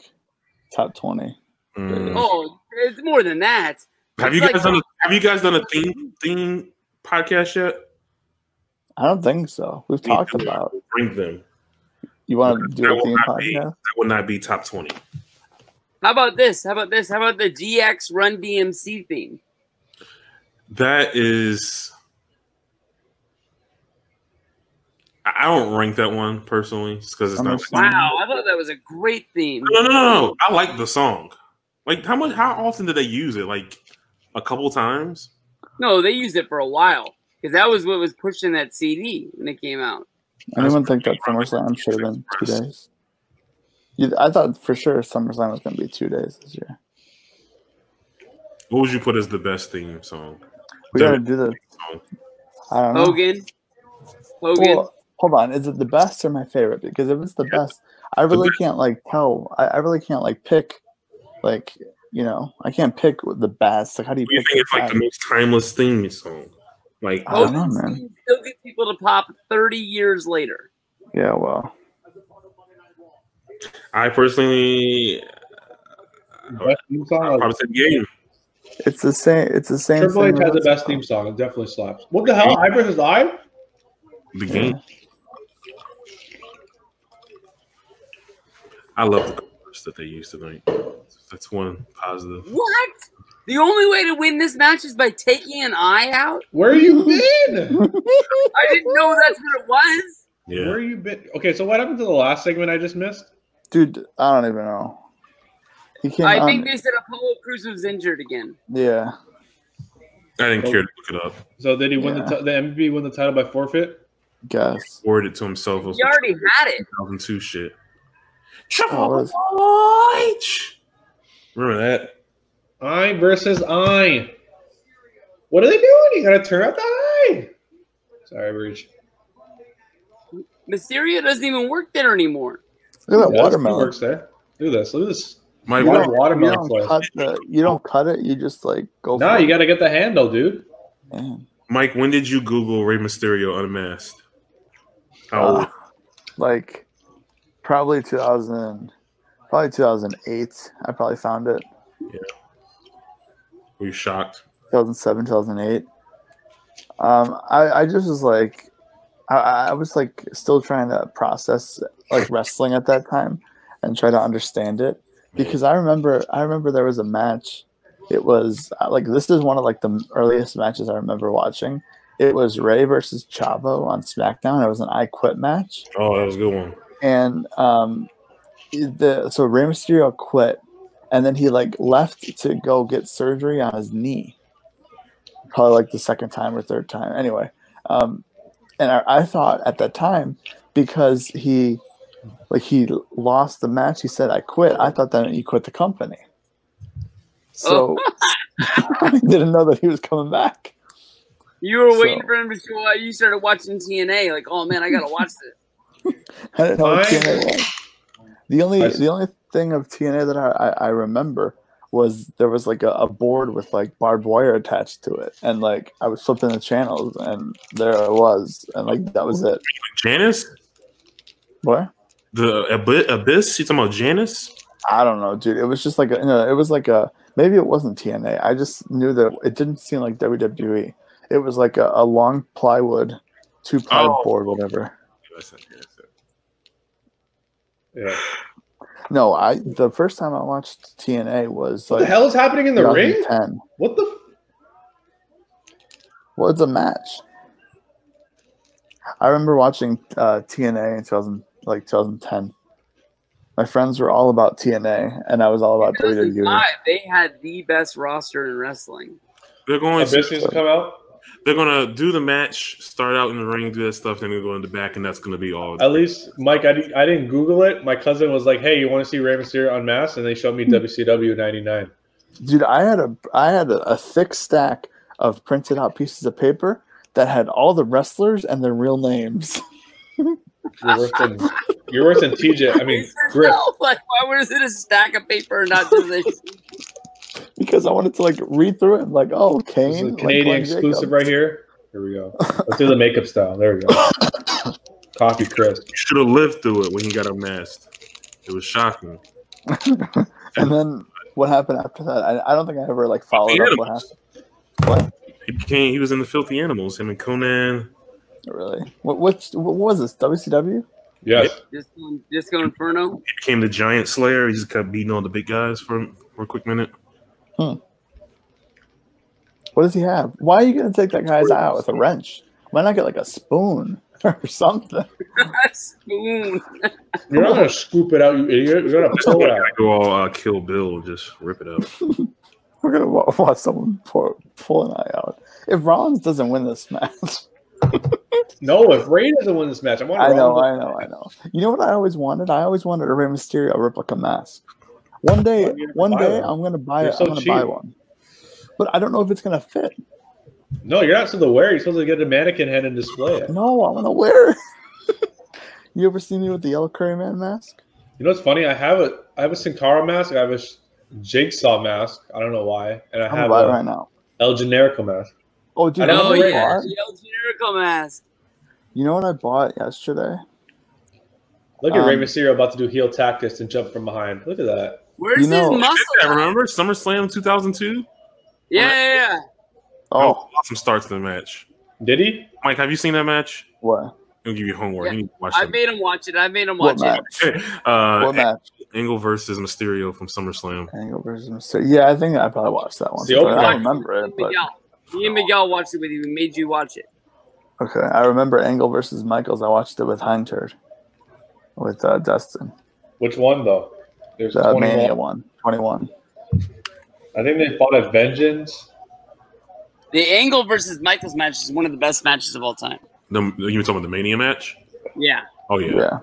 top 20. Oh, it's more than that. Have you guys done a theme podcast yet? I don't think so. We've talked about. Bring them. You want to do a theme podcast? That would not be top 20. How about this? How about the GX Run DMC theme? That is. I don't rank that one personally, just because it's not. Wow, I thought that was a great theme. No. I like the song. Like how often did they use it? Like a couple times? No, they used it for a while because that was what was pushed in that CD when it came out. Anyone think that SummerSlam should have been 2 days? I thought for sure SummerSlam was going to be 2 days this year. What would you put as the best theme song? We got to do the. I don't know. Hogan. Well, hold on. Is it the best or my favorite? Because if it's the best, I really can't tell. I really can't pick. I can't pick the best. Like, how do you pick? Think it's like the most timeless theme song? Like, I don't know, man. Still get people to pop 30 years later. Yeah, well. I personally, Best theme song? I'll probably say the game. It's the same. It's the same. Triple H has the best theme song. It definitely slaps. What the hell? I versus I? The game. I love the chorus that they used tonight. That's one positive. What? The only way to win this match is by taking an eye out? Where you been? I didn't know that's what it was. Yeah. Where you been? Okay, so what happened to the last segment I just missed? Dude, I don't even know. I think they said Apollo Crews was injured again. Yeah. I didn't care to look it up. So did he win the MVP win the title by forfeit? Guess. Awarded it to himself. He already had it. 2002 shit. Oh, Triple H. Remember that? I versus I. What are they doing? You gotta turn up the eye. Sorry, Breach. Mysterio doesn't even work there anymore. Look at that He watermelon. works there. Look at this. Look at this. Mike, You what don't, watermelon you don't cut it. You just like go. Nah, for you it. gotta get the handle, dude. Man. Mike, when did you Google Rey Mysterio unmasked? How old? Like probably 2008. I probably found it. Yeah. Were you shocked? 2007, 2008. I just was like, I was like still trying to process like wrestling at that time and try to understand it, because I remember there was a match. It was like, this is one of like the earliest matches I remember watching. It was Ray versus Chavo on SmackDown. It was an I Quit match. Oh, that was a good one. And so Rey Mysterio quit, and then he like left to go get surgery on his knee. Probably like the second time or third time. Anyway, and I thought at that time, because he lost the match, he said, "I quit." I thought that meant he quit the company. So I didn't know that he was coming back. You were waiting for him to show up. You started watching TNA. Like, oh man, I gotta watch this. I didn't know what TNA was. The only thing of TNA that I remember was there was like a board with like barbed wire attached to it, and like I was flipping the channels, and there it was, and like that was it. Janice? What? The Abyss? You talking about Janice? I don't know, dude. It was just like maybe it wasn't TNA. I just knew that it didn't seem like WWE. It was like a long plywood, 2-ply board, whatever. Yeah. No, the first time I watched TNA was What the hell is happening in the ring? 2010. What the? What's a match? I remember watching TNA in 2010. My friends were all about TNA, and I was all about WWE. They had the best roster in wrestling. They're going to come out. They're gonna do the match, start out in the ring, do that stuff, then they're going to go in the back, and that's gonna be all. At least, Mike, I didn't Google it. My cousin was like, "Hey, you want to see Rey Mysterio unmasked?" And they showed me WCW '99. Dude, I had a thick stack of printed out pieces of paper that had all the wrestlers and their real names. You're worse than TJ. I mean, Griff. Like, why was it a stack of paper and not just a Because I wanted to like read through it and like, oh, Kane, this is a Canadian exclusive right here. Here we go. Let's do the makeup style. There we go. Coffee crisp. You should have lived through it when he got unmasked. It was shocking. And then what happened after that? I don't think I ever like followed up what happened. What? He was in the Filthy Animals. Him and Conan. Really? What was this? WCW? Yes. Disco Inferno. He became the Giant Slayer. He just kept beating on the big guys for a quick minute. What does he have? Why are you going to take that guy's eye out with a wrench? Why not get like a spoon or something? A spoon. You're not going to scoop it out, you idiot. You're going to pull it out. Go all Kill Bill and just rip it out. We're going to watch someone pull an eye out. If Rollins doesn't win this match. No, if Ray doesn't win this match, I know. You know what I always wanted? I always wanted a Rey Mysterio replica mask. One day I'm going to buy it. I'm going to buy one. But I don't know if it's going to fit. No, you're not supposed to wear it. You're supposed to get a mannequin head and display it. No, I'm going to wear it. You ever seen me with the Yellow Curry Man mask? You know what's funny? I have a Sin Cara mask. I have a Jigsaw mask. I don't know why. And I have a right now. El Generico mask. Oh, dude, the El Generico mask. You know what I bought yesterday? Look at Rey Mysterio about to do heel tactics and jump from behind. Look at that. Where's his muscle? I remember SummerSlam 2002? Yeah. Oh, awesome start to the match. Did he? Mike, have you seen that match? What? I'll give you homework. Yeah. You need to watch I made him watch it. What match? Angle versus Mysterio from SummerSlam. Angle versus Mysterio. Yeah, I think I probably watched that one. I don't remember it. But... Me and Miguel watched it with you. We made you watch it. Okay, I remember Angle versus Michaels. I watched it with Hindturd, with Dustin. Which one though? There's the Mania one. 21. I think they fought at Vengeance. The Angle versus Michaels match is one of the best matches of all time. You were talking about the Mania match? Yeah. Oh, yeah.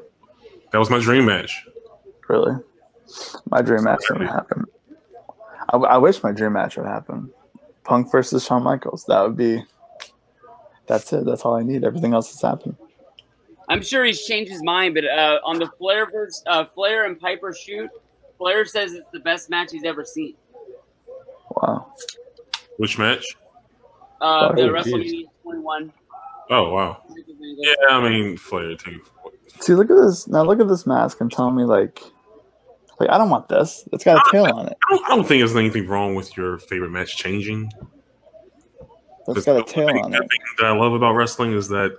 That was my dream match. Really? My dream match would happen. I wish my dream match would happen. Punk versus Shawn Michaels. That would be... That's it. That's all I need. Everything else has happened. I'm sure he's changed his mind, but on the Flair and Piper shoot, Flair says it's the best match he's ever seen. Wow. Which match? The WrestleMania 21. Oh, wow. Yeah, I mean, Flair too. See, look at this. Now look at this mask and tell me, like I don't want this. It's got a tail on it. I don't think there's anything wrong with your favorite match changing. It's got a tail on it. The thing that I love about wrestling is that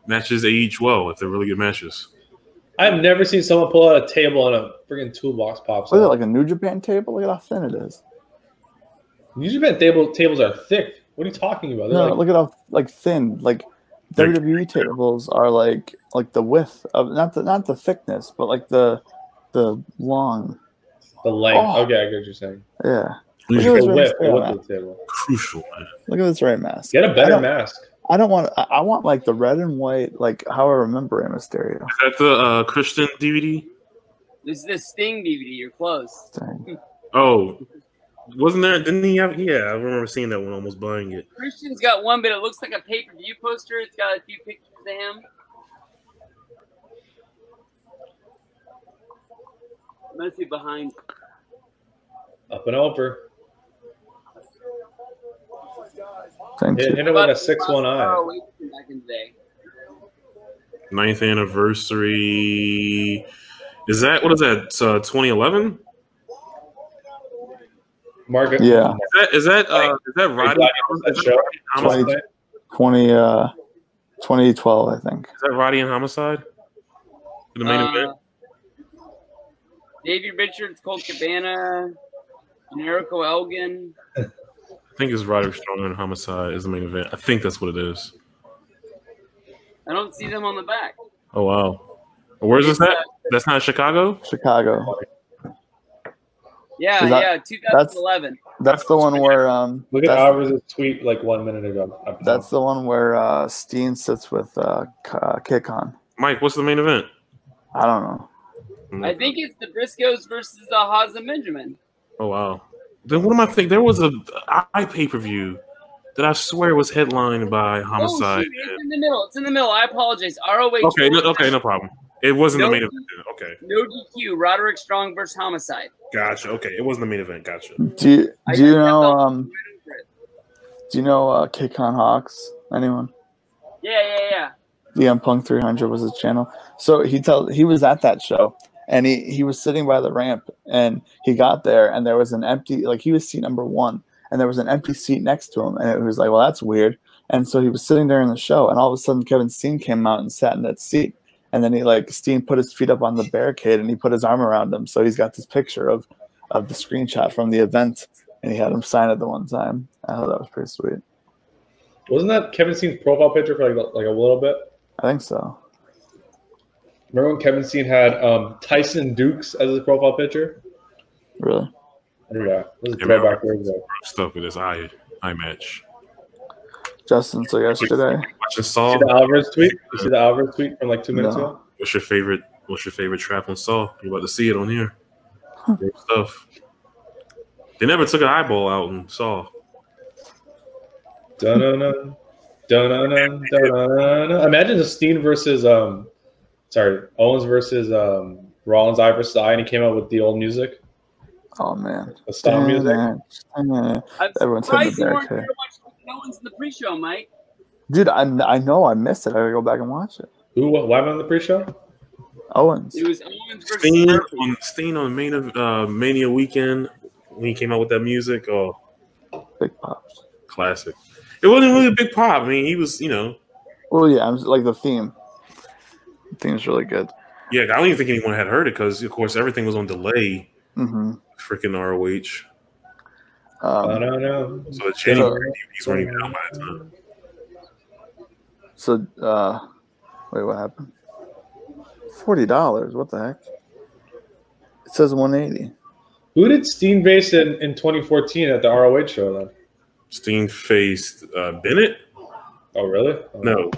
matches age well if they're really good matches. I've never seen someone pull out a table and a freaking toolbox pops. Look at it, like a New Japan table. Look at how thin it is. New Japan tables are thick. What are you talking about? No, look at how thin. Like WWE tables are like the width of not the thickness, but like the long. The length. Oh. Okay, I get what you're saying. Yeah. Look at the width of the table. Crucial, man. Look at this Ray mask. Get a better mask. I want like the red and white, like how I remember Rey Mysterio. Is that the Christian DVD? This is the Sting DVD. You're close. Oh, wasn't there? Didn't he have? Yeah, I remember seeing that one. Almost buying it. Christian's got one, but it looks like a pay-per-view poster. It's got a few pictures of him. Let's see behind. Up and over. Hit it with a 6-1 eye. Back in the day. 9th anniversary. Is that what is that? 2011. Margaret. Yeah. Is that Roddy? 2012, I think. Is that Roddy and Homicide? The main event. Davey Richards, Colt Cabana, Generico Elgin. I think it's Roderick Strong and Homicide is the main event. I think that's what it is. I don't see them on the back. Oh, wow. Where's this at? That's not Chicago? Chicago. Yeah, 2011. That's the one where look at Alvarez's tweet like 1 minute ago. That's the one where Steen sits with Kick-On. Mike, what's the main event? I don't know. I think it's the Briscoes versus Haas and Benjamin. Oh, wow. Then what am I thinking? There was a pay-per-view that I swear was headlined by Homicide. Oh, shoot, it's in the middle. It's in the middle. I apologize. ROH. Okay, no problem. It wasn't the main event. Okay. No DQ. Roderick Strong versus Homicide. Gotcha. Okay, it wasn't the main event. Gotcha. Do you know Kick-On Hawks? Anyone? Yeah. DM Punk 300 was his channel. So he was at that show. And he was sitting by the ramp, and he got there, and there was an empty, like he was seat number 1, and there was an empty seat next to him, and it was like, well, that's weird. And so he was sitting there in the show, and all of a sudden Kevin Steen came out and sat in that seat, and then Steen put his feet up on the barricade, and he put his arm around him, so he's got this picture of the screenshot from the event, and he had him sign it the one time. I thought that was pretty sweet. Wasn't that Kevin Steen's profile picture for like a little bit? I think so. Remember when Kevin Steen had Tyson Dukes as his profile picture? Really? Yeah. This is throwback years ago. Stuff with this eye match. Justin, so yesterday. Watching Saw. You see the Alvarez tweet? You see the Alvarez tweet from like 2 minutes ago? What's your favorite trap on Saw? You're about to see it on here. Great stuff. They never took an eyeball out and Saw. Dun-dun-dun. Dun-dun-dun. Dun-dun-dun. Imagine the Steen versus Owens versus Rollins eye versus eye, and he came out with the old music. Oh man, the style music. Everyone's surprised you weren't here to watch Owens in the pre-show, Mike. Dude, I know I missed it. I gotta go back and watch it. Who? What happened on the pre-show? Owens. It was Owens versus Steen on Mania weekend when he came out with that music. Oh, big pops. Classic. It wasn't really a big pop. I mean, he was, Well, yeah, I'm like the theme. The theme's really good. Yeah, I don't even think anyone had heard it because, of course, everything was on delay. Mm-hmm. Freaking ROH. I don't know. So the January DVDs weren't even out by that time. So, wait, what happened? $40. What the heck? It says $180. Who did Steen face in 2014 at the ROH show then? Sting faced Bennett. Oh, really? Oh. No.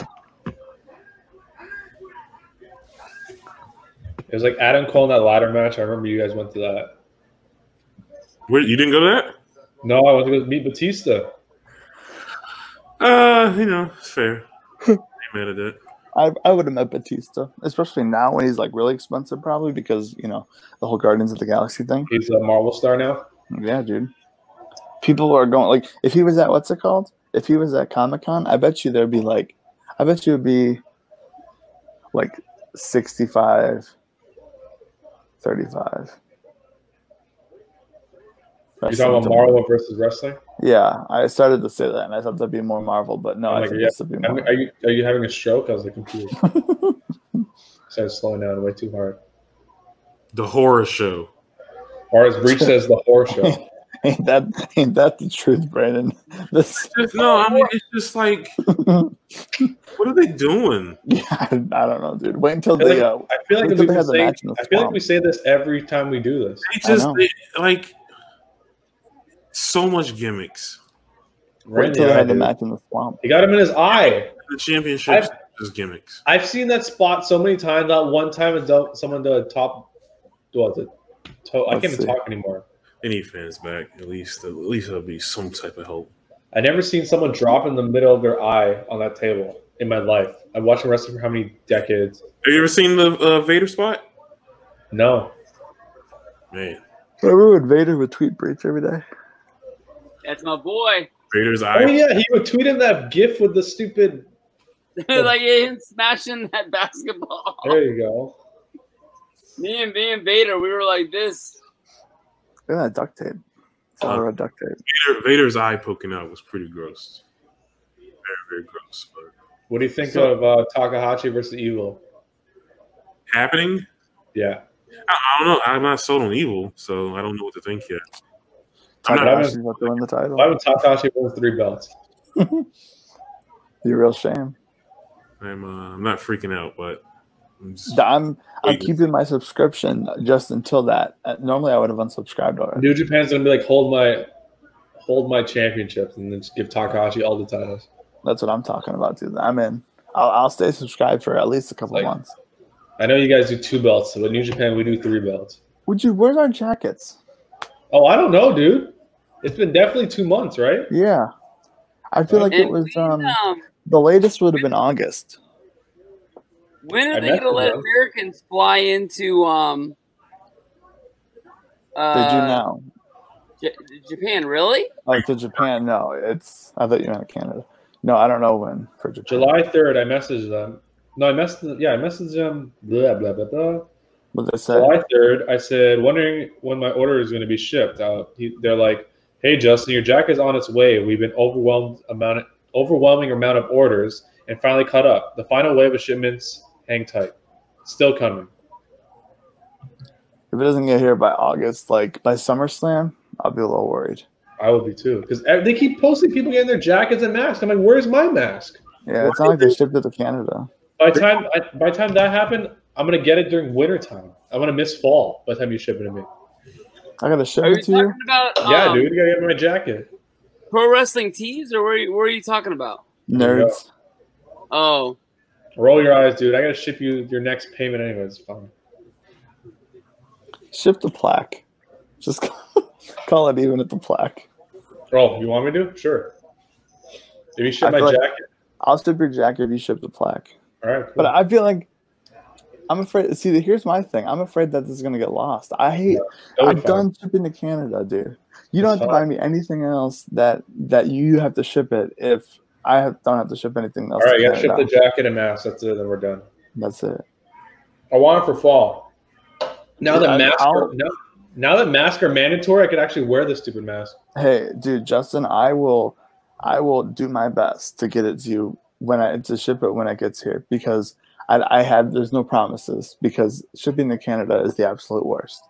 It was like Adam Cole in that ladder match. I remember you guys went to that. Where, you didn't go to that? No, I went to go meet Batista. It's fair. Ain't mad at that. I would have met Batista, especially now when he's like really expensive, probably because the whole Guardians of the Galaxy thing. He's a Marvel star now. Yeah, dude. People are going like if he was at what's it called? If he was at Comic-Con, I bet you it would be like 65, 35. You're talking about Marvel versus wrestling? Yeah, I started to say that, and I thought that'd be more Marvel, but no, I think this would be more. Are you having a stroke? I was like confused. Started slowing down way too hard. The horror show. Or as Breach says, the horror show. Ain't that the truth, Brandon? It's just like, what are they doing? Yeah, I don't know, dude. Wait until I feel like we say this every time we do this. So much gimmicks. Wait until they have the match in the swamp. He got him in his eye. The championship is gimmicks. I've seen that spot so many times. Not one time someone did a top. I can't even talk anymore. They need fans back. At least there'll be some type of hope. I never seen someone drop in the middle of their eye on that table in my life. I've watched wrestling for how many decades? Have you ever seen the Vader spot? No. Man. Remember when Vader would tweet Breach every day? That's my boy. Vader's eye. Oh yeah, he would tweet in that GIF with the stupid. Like him smashing that basketball. There you go. Me and Vader, we were like this. Look at that duct tape. It's all red duct tape. Vader's eye poking out was pretty gross. Very, very gross. But what do you think of Takahashi versus Evil? Happening? Yeah. I don't know. I'm not sold on Evil, so I don't know what to think yet. Takahashi's about to win the title. Why would Takahashi win 3 belts? Be a real shame. I'm not freaking out, but I'm keeping my subscription just until that. Normally, I would have unsubscribed already. New Japan's gonna be like hold my championships and then just give Takahashi all the titles. That's what I'm talking about, dude. I'm in. I'll stay subscribed for at least a couple months. I know you guys do 2 belts, but New Japan we do 3 belts. Where's our jackets? Oh, I don't know, dude. It's been definitely 2 months, right? Yeah, I feel like it was. The latest would have been August. When are they going to let Americans fly into Did you know? Japan, really? Oh, to Japan? No, I thought you meant Canada. No, I don't know when for Japan. July 3rd, I messaged them. No, I messaged them. Blah blah blah blah. What they say? July 3rd, I said, wondering when my order is going to be shipped. They're like, "Hey, Justin, your jacket's on its way. We've been overwhelming amount of orders and finally caught up. The final wave of shipments, hang tight. Still coming." If it doesn't get here by August, like by SummerSlam, I'll be a little worried. I would be too, because they keep posting people getting their jackets and masks. I'm like, where's my mask? Yeah, it's not like they shipped it to Canada. By the time that happened, I'm gonna get it during winter time. I'm gonna miss fall by the time you ship it to me. I gotta ship it to you? Yeah, dude, you gotta get my jacket. Pro Wrestling Tees, or where are you talking about? Nerds. Oh. Roll your eyes, dude. I gotta ship you your next payment anyway. It's fine. Ship the plaque. Just call it even at the plaque. Oh, you want me to? Sure. If you ship my jacket. I'll ship your jacket if you ship the plaque. All right, cool. But I feel like I'm afraid. See, here's my thing. I'm afraid that this is gonna get lost. I'm done shipping to Canada, dude. You don't have to buy me anything else that you have to ship it if I don't have to ship anything else. All right, you gotta ship the jacket and mask. That's it. Then we're done. That's it. I want it for fall. Now that masks are mandatory, I could actually wear this stupid mask. Hey, dude, Justin, I will do my best to get it to you to ship it when it gets here, because there's no promises, because shipping to Canada is the absolute worst.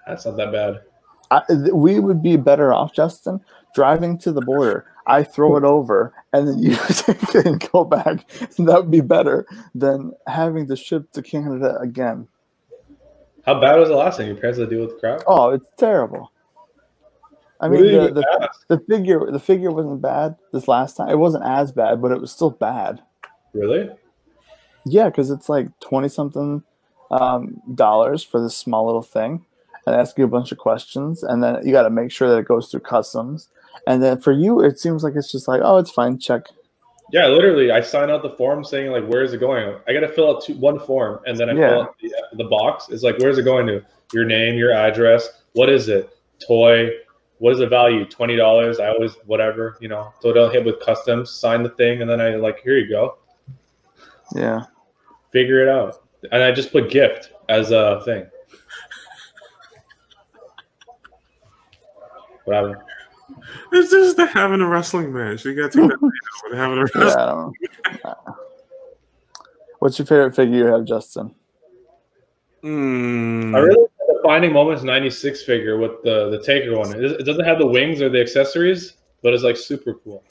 That's not that bad. We would be better off, Justin, driving to the border. I throw it over, and then you take it and go back. And that would be better than having to ship to Canada again. How bad was the last thing? Your parents had to deal with the crowd? Oh, it's terrible. I mean, the figure wasn't bad this last time. It wasn't as bad, but it was still bad. Really? Yeah, because it's like 20-something dollars for this small little thing, and ask you a bunch of questions, and then you got to make sure that it goes through customs. And then for you, it seems like it's just like, oh, it's fine, check. Yeah, literally, I sign out the form saying like, where is it going? I got to fill out one form, and then I fill out the box. It's like, where's it going to? Your name, your address. What is it? Toy. What is the value? $20. I always whatever, So don't hit with customs. Sign the thing, and then I like, here you go. Yeah. Figure it out, and I just put gift as a thing. What happened? It's just they're having a wrestling match. You got to take that they're having a wrestling I don't know. What's your favorite figure you have, Justin? I really like the Finding Moments 96 figure with the Taker one. It doesn't have the wings or the accessories, but it's like super cool.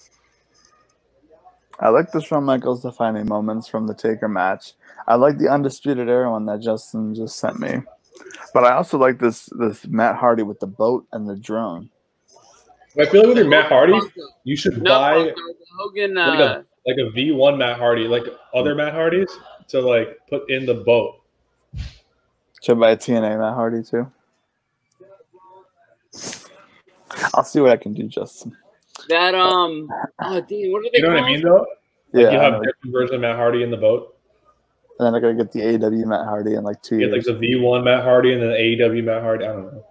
I like the Shawn Michaels Defining Moments from the Taker match. I like the Undisputed Era one that Justin just sent me. But I also like this Matt Hardy with the boat and the drone. I feel like with your Matt Hardy, you should buy Hogan, like a V1 Matt Hardy, like other Matt Hardys, to like put in the boat. Should I buy a TNA Matt Hardy too? I'll see what I can do, Justin. That oh damn, what are they? You know what I mean, though? Yeah, like you have different versions of Matt Hardy in the boat. And then I gotta get the AEW Matt Hardy in like 2 years. Get like the V1 Matt Hardy and then the AEW Matt Hardy. I don't know.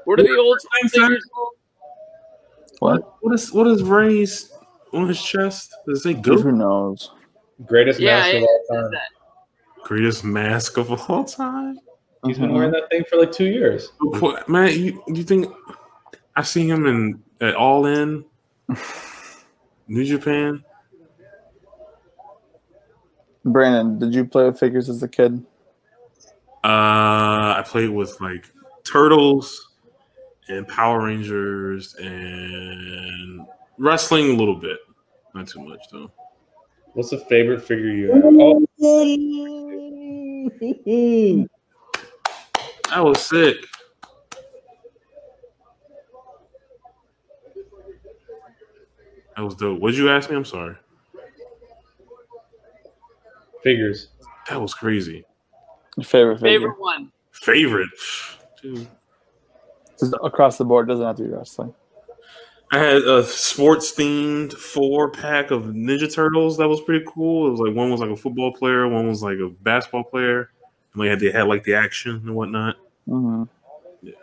What are the old figures? What is Ray's on his chest? Does it say "Goat"? Who knows? Greatest mask of all time. Greatest mask of all time. He's been wearing that thing for like 2 years. Man, you think I see him at All In, New Japan? Brandon, did you play with figures as a kid? I played with like Turtles and Power Rangers and wrestling a little bit. Not too much though. What's the favorite figure you have? Oh. That was sick. That was dope. What'd you ask me? I'm sorry. Figures. That was crazy. Your favorite figure? Favorite one. Favorite. Dude. Just across the board, doesn't have to be wrestling. I had a sports themed 4-pack of Ninja Turtles that was pretty cool. It was like one was like a football player, one was like a basketball player. And they had like the action and whatnot. Mm-hmm. Yeah,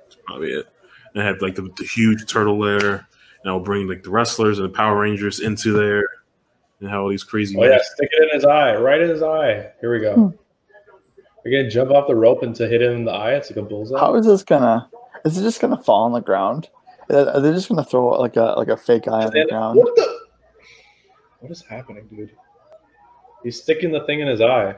that's probably it. And I had like the huge turtle there, and I'll bring like the wrestlers and the Power Rangers into there, and have all these crazy. Oh yeah, stick it in his eye, right in his eye. Here we go. You're gonna jump off the rope and to hit him in the eye. It's like a bullseye. How is this gonna? Is it just gonna fall on the ground? Are they just gonna throw like a fake eye on the ground? What is happening, dude? He's sticking the thing in his eye.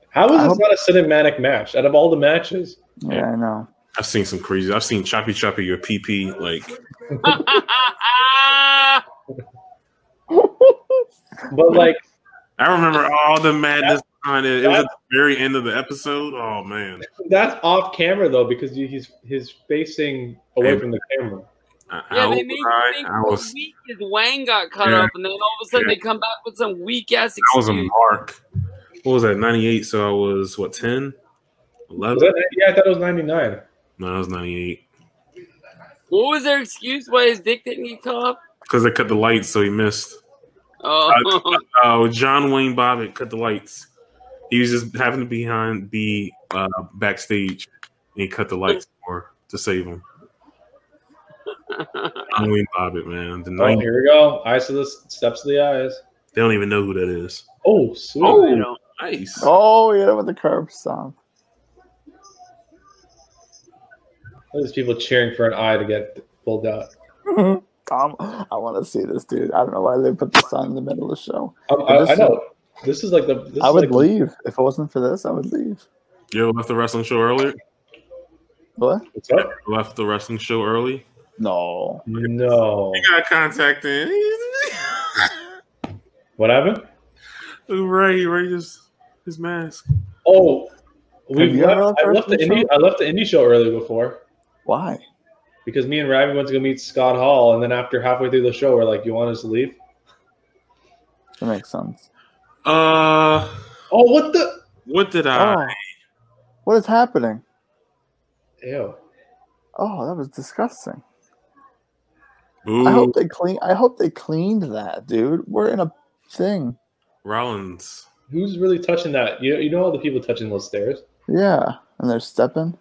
How is this not a cinematic match out of all the matches? Yeah, I know. I've seen some crazy. I've seen Choppy your PP like. But like, I remember all the madness behind it. It was at the very end of the episode. Oh man, that's off camera though because he's facing away from the camera. Yeah, they made me think how weak his Wang got cut up, and then all of a sudden they come back with some weak ass excuse. I was a mark. What was that? 98. So I was what 10, 11? Yeah, I thought it was 99. No, it was 98. What was their excuse why his dick didn't get cut off? Because they cut the lights, so he missed. Oh, John Wayne Bobbitt cut the lights. He was just having to be backstage, and he cut the lights to save him. John Wayne Bobbitt, man. Here we go. Eyes to the steps of the eyes. They don't even know who that is. Oh, sweet. Oh, nice. Oh, yeah, with the curb stomp. There's people cheering for an eye to get pulled out. Tom, I want to see this, dude. I don't know why they put this on in the middle of the show. I know. This is like the. I would leave. If it wasn't for this, I would leave. You left the wrestling show earlier? What? What's up? Left the wrestling show early? No. No. You got contacted. What happened? Ray just his mask. Oh, I left the indie show early before. Why? Because me and Ravi went to go meet Scott Hall, and then after halfway through the show, we're like, "You want us to leave?" That makes sense. Oh, what the? What did I? Oh, what is happening? Ew. Oh, that was disgusting. Ooh, I hope they cleaned that, dude. We're in a thing. Rollins. Who's really touching that? You know all the people touching those stairs. Yeah, and they're stepping.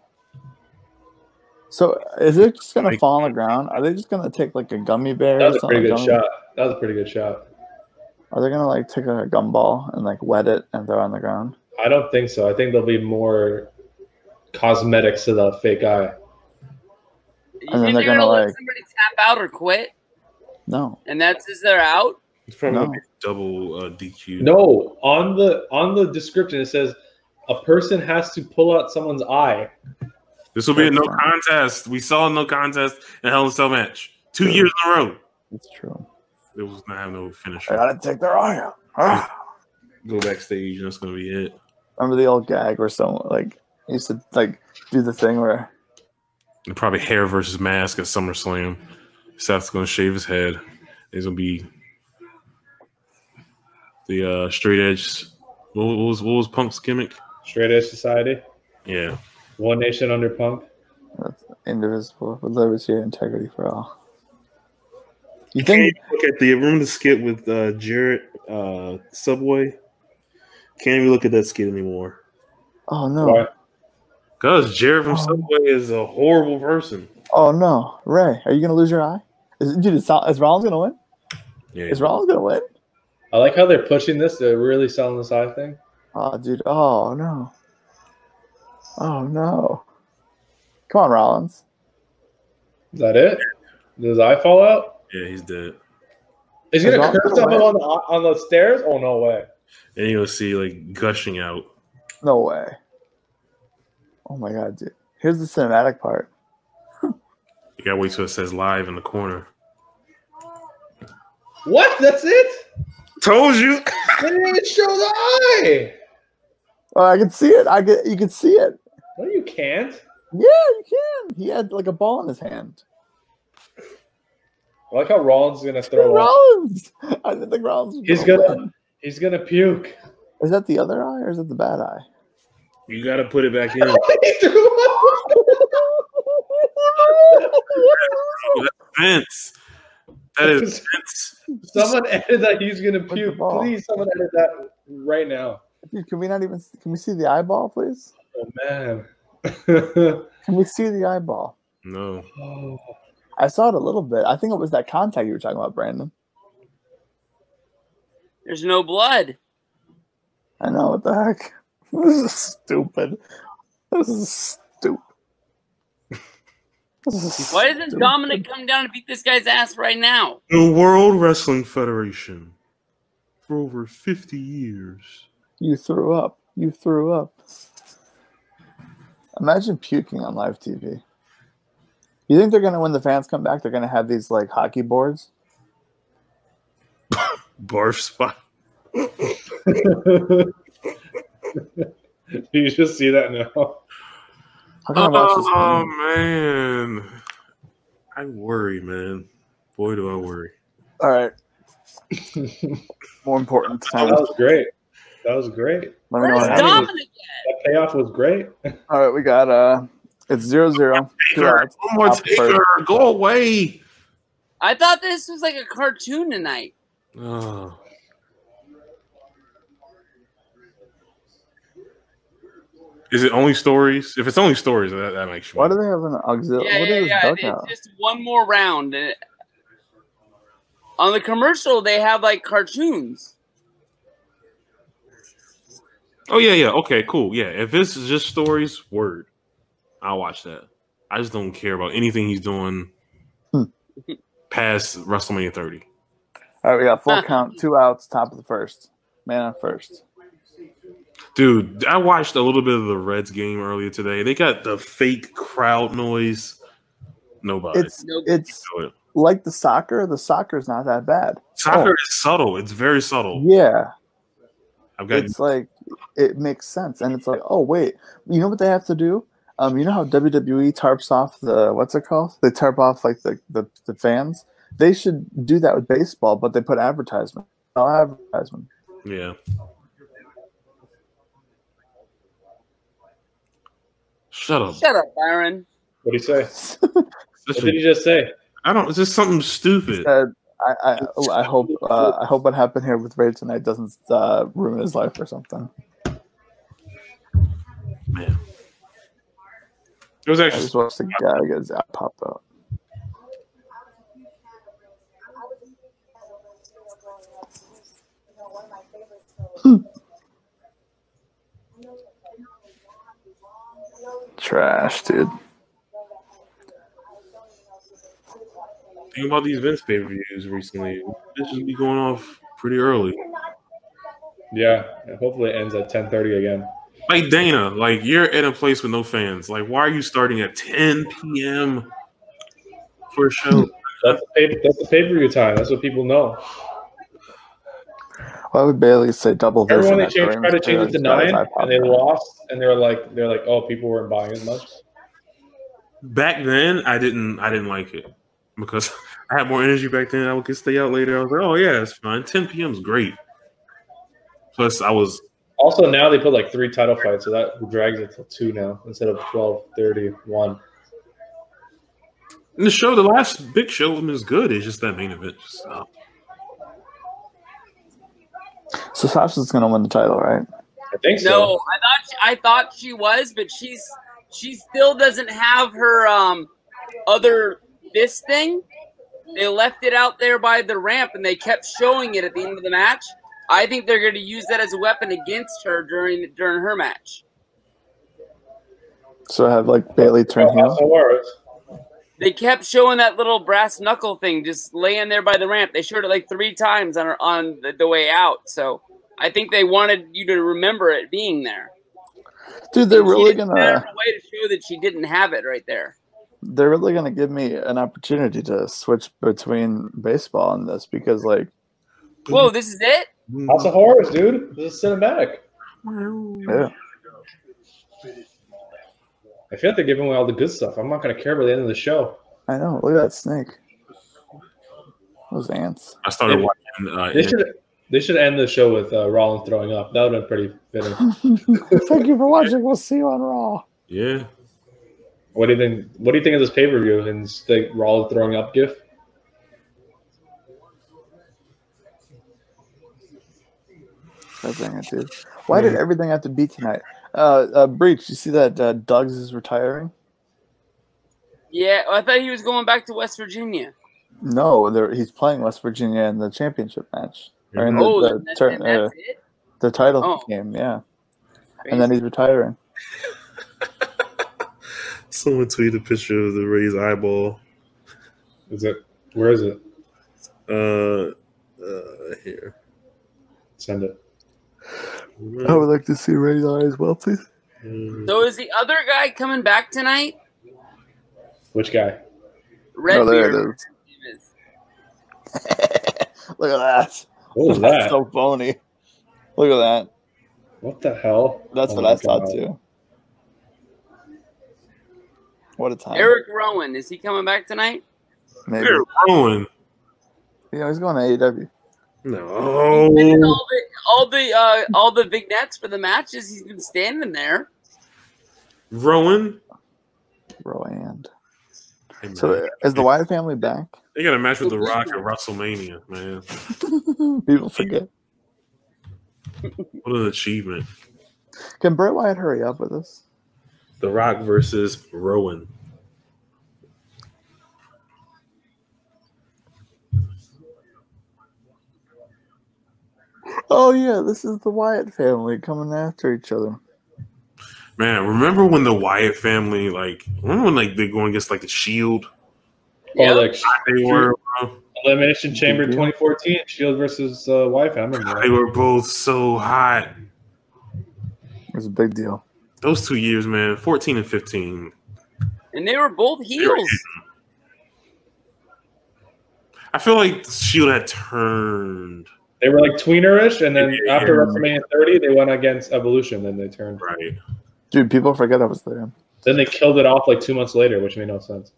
So is it just gonna fall on the ground? Are they just gonna take like a gummy bear? That was or a pretty good something? shot. That was a pretty good shot. Are they gonna like take a gumball and like wet it and throw it on the ground? I don't think so. I think there'll be more cosmetics to the fake eye. You And then think they're they're gonna, let like- somebody tap out or quit, No. and that's as they're out? It's probably No. gonna be double DQ. No, on the description it says a person has to pull out someone's eye. This will be a no That's fine. contest. We saw no contest in Hell in a Cell match 2 years in a row. It's true. It was not have no finish. I gotta take their eye out. Ah. Go backstage and that's gonna be it. Remember the old gag where someone like used to like do the thing where And probably hair versus mask at SummerSlam. Seth's gonna shave his head. There's gonna be the straight edge. What was Punk's gimmick? Straight Edge Society. Yeah. One Nation under Punk. that's indivisible with liberty and integrity for all. You Can't think? even look at the remember the skit with Jarrett Subway? Can't even look at that skit anymore. Oh no! Why? Cause Jarrett from Oh. Subway is a horrible person. Oh no! Ray, are you gonna lose your eye? Is Rollins gonna win? Yeah. Is Rollins gonna win? I like how they're pushing this. They're really selling this eye thing. Oh, dude. Oh no! Oh no! Come on, Rollins. Is that it? Did his eye fall out? Yeah, he's dead. Is he Is gonna Rollins curse gonna someone on the stairs? Oh no way! And you'll see like gushing out. No way. Oh my god, dude. Here's the cinematic part. You gotta wait till it says live in the corner. What? That's it? Told you. They didn't even show the eye. Oh, I can see it. You can see it. No, you can't. Yeah, you can. He had like a ball in his hand. I like how Rollins is gonna throw up. Rollins. I didn't think Rollins was He's gonna puke. Is that the other eye or is it the bad eye? You gotta put it back in. He threw up. Vince. That is Vince. Someone edit that he's gonna the puke. ball. Please, someone edit that right now. Dude, can we see the eyeball, please? Oh man. Can we see the eyeball? No. Oh. I saw it a little bit. I think it was that contact you were talking about, Brandon. There's no blood. I know, what the heck? This is stupid. This is stupid. Why doesn't Dominic come down and beat this guy's ass right now? The World Wrestling Federation for over 50 years. You threw up. You threw up. Imagine puking on live TV. You think they're going to, when the fans come back, they're going to have these like hockey boards? Barf spot. You just see that now. How can I watch this Oh, game? man. I worry, man. Boy, do I worry. All right. More important Oh, time. that was great. That was great. Let me know Where's what happens. Dominic? That payoff was great. All right, we got it's 0-0. Taker, one more Taker, go away. I thought this was like a cartoon tonight. Oh. Is it only stories? If it's only stories, that makes you. Why do they have an auxiliary? Yeah, What yeah, is yeah. dugout? It's just one more round. And on the commercial, they have like cartoons. Oh yeah. Okay, cool. Yeah, if this is just stories, word, I'll watch that. I just don't care about anything he's doing past WrestleMania 30. All right, we got full count, 2 outs, top of the first. Man on first. Dude, I watched a little bit of the Reds game earlier today. They got the fake crowd noise. Nobody. It's like the soccer. The soccer's not that bad. Soccer is subtle. It's very subtle. Yeah. it's like it makes sense, and it's like, oh wait, you know what they have to do? You know how WWE tarps off the what's it called? They tarp off like the fans. They should do that with baseball, but they put advertisement. No advertisement. Yeah. Shut up. Shut up, Byron. What did he say? What did he just say? I don't. It's just something stupid. I hope what happened here with Ray tonight doesn't ruin his life or something. Man, it was I actually. just watched the guy get his app popped out. Trash, dude. Think about these Vince pay-per-views recently. This should be going off pretty early. Yeah, hopefully it ends at 10:30 again. Like Dana, like you're in a place with no fans. Like, why are you starting at 10 p.m. for a show? That's the pay-per-view time. That's what people know. Why would Bailey say double vision? Everyone tried to change it to 9, and they lost, and they're like, oh, people weren't buying as much. Back then, I didn't like it because I had more energy back then. I could stay out later. I was like, oh yeah, it's fine. 10 p.m. is great. Plus, I was also now they put like 3 title fights, so that drags it till 2 now instead of 12:31. And the show, the last big show was good. It's just that main event just stopped. So Sasha's gonna win the title, right? I think so. No, I thought she was, but she still doesn't have her other fist thing. They left it out there by the ramp, and they kept showing it at the end of the match. I think they're going to use that as a weapon against her during her match. So have like Bailey turn heel. They kept showing that little brass knuckle thing just laying there by the ramp. They showed it like 3 times on the way out. So I think they wanted you to remember it being there. Dude, they're really gonna way to show that she didn't have it right there. They're really gonna give me an opportunity to switch between baseball and this because, like, whoa, this is it? House of Horrors, dude. This is cinematic. Yeah. I feel like they're giving away all the good stuff. I'm not going to care by the end of the show. I know. Look at that snake. Those ants. I started watching. They should end the show with Rollins throwing up. That would have been pretty fitting. Thank you for watching. We'll see you on Raw. Yeah. What do you think? What do you think of this pay-per-view and the Rollins throwing up gif? Dude. Why did everything have to be tonight? Breach, you see that Duggs is retiring? Yeah, I thought he was going back to West Virginia. No, he's playing West Virginia in the championship match. Or in the title game, yeah. Crazy. And then he's retiring. Someone tweeted a picture of the Ray's eyeball. Where is it? Here. Send it. I would like to see Ray's eye as well, please. So is the other guy coming back tonight? Which guy? Redbeard. Oh, there it is. Look at that. What was that? That's so phony. Look at that. What the hell? That's what I thought too. What a time. Eric Rowan, is he coming back tonight? Maybe. Eric Rowan. Yeah, he's going to AEW. No. All the vignettes for the matches, he's been standing there. Rowan. Hey, so is the Wyatt family back? They got a match with The Rock at WrestleMania, man. People forget. What an achievement. Can Bray Wyatt hurry up with this? The Rock versus Rowan. Oh, yeah, this is the Wyatt family coming after each other. Man, remember when the Wyatt family, remember when they going against the Shield? Yeah, they were Elimination Chamber 2014, Shield versus Wyatt family. They were both so hot. It was a big deal. Those 2 years, man, 14 and 15. And they were both heels. I feel like Shield had turned. They were like tweenerish, and then after WrestleMania 30, they went against Evolution. Then they turned. Right. Dude, people forget I was there. Then they killed it off like 2 months later, which made no sense.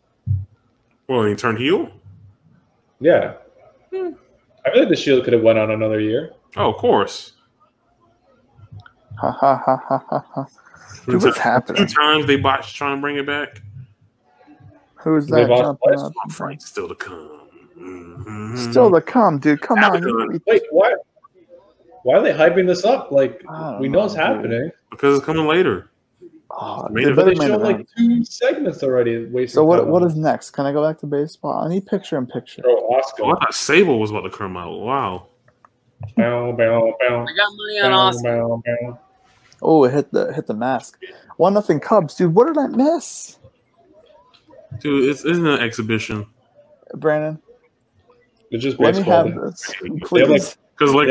Well, he turned heel? Yeah. I feel like the Shield could have went on another year. Oh, of course. Ha ha ha ha ha ha. Dude, what's happening? 2 times they botched trying to bring it back. Who's They that botched jumping what? up? Frank's still to come. Mm-hmm. Still to come, dude. Come on. Wait, why? Why are they hyping this up? Like we know it's dude. happening. Because it's coming later. Oh, Main they event. better They main showed like event. 2 segments already. So what is next? Can I go back to baseball? I need picture in picture. Bro, Oscar. Oh, I thought Sable was about to come out. Wow. Bow, bow, bow. I got money on Bow, Oscar. bow, bow. Oh, it hit the mask. 1-0 Cubs, dude. What did I miss, Dude, isn't it an exhibition? Brandon? It's just Let me baseball. have then. this, They have, like, please. Because like-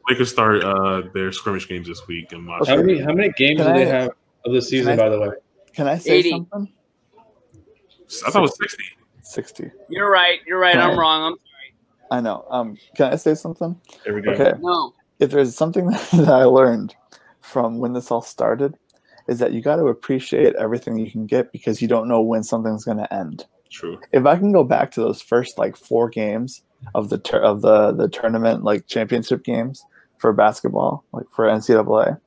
Lakers start their scrimmage games this week. And watch How it. many games Can do they I- have of the season? I- By the way, Can I say 80. something? I thought it was 60. 60. You're right. Right. I'm wrong. I know. Can I say something? Every game. Okay. No. If there's something that I learned from when this all started, is that you got to appreciate everything you can get because you don't know when something's going to end. True. If I can go back to those first like 4 games of the the tournament, like championship games for basketball, like for NCAA,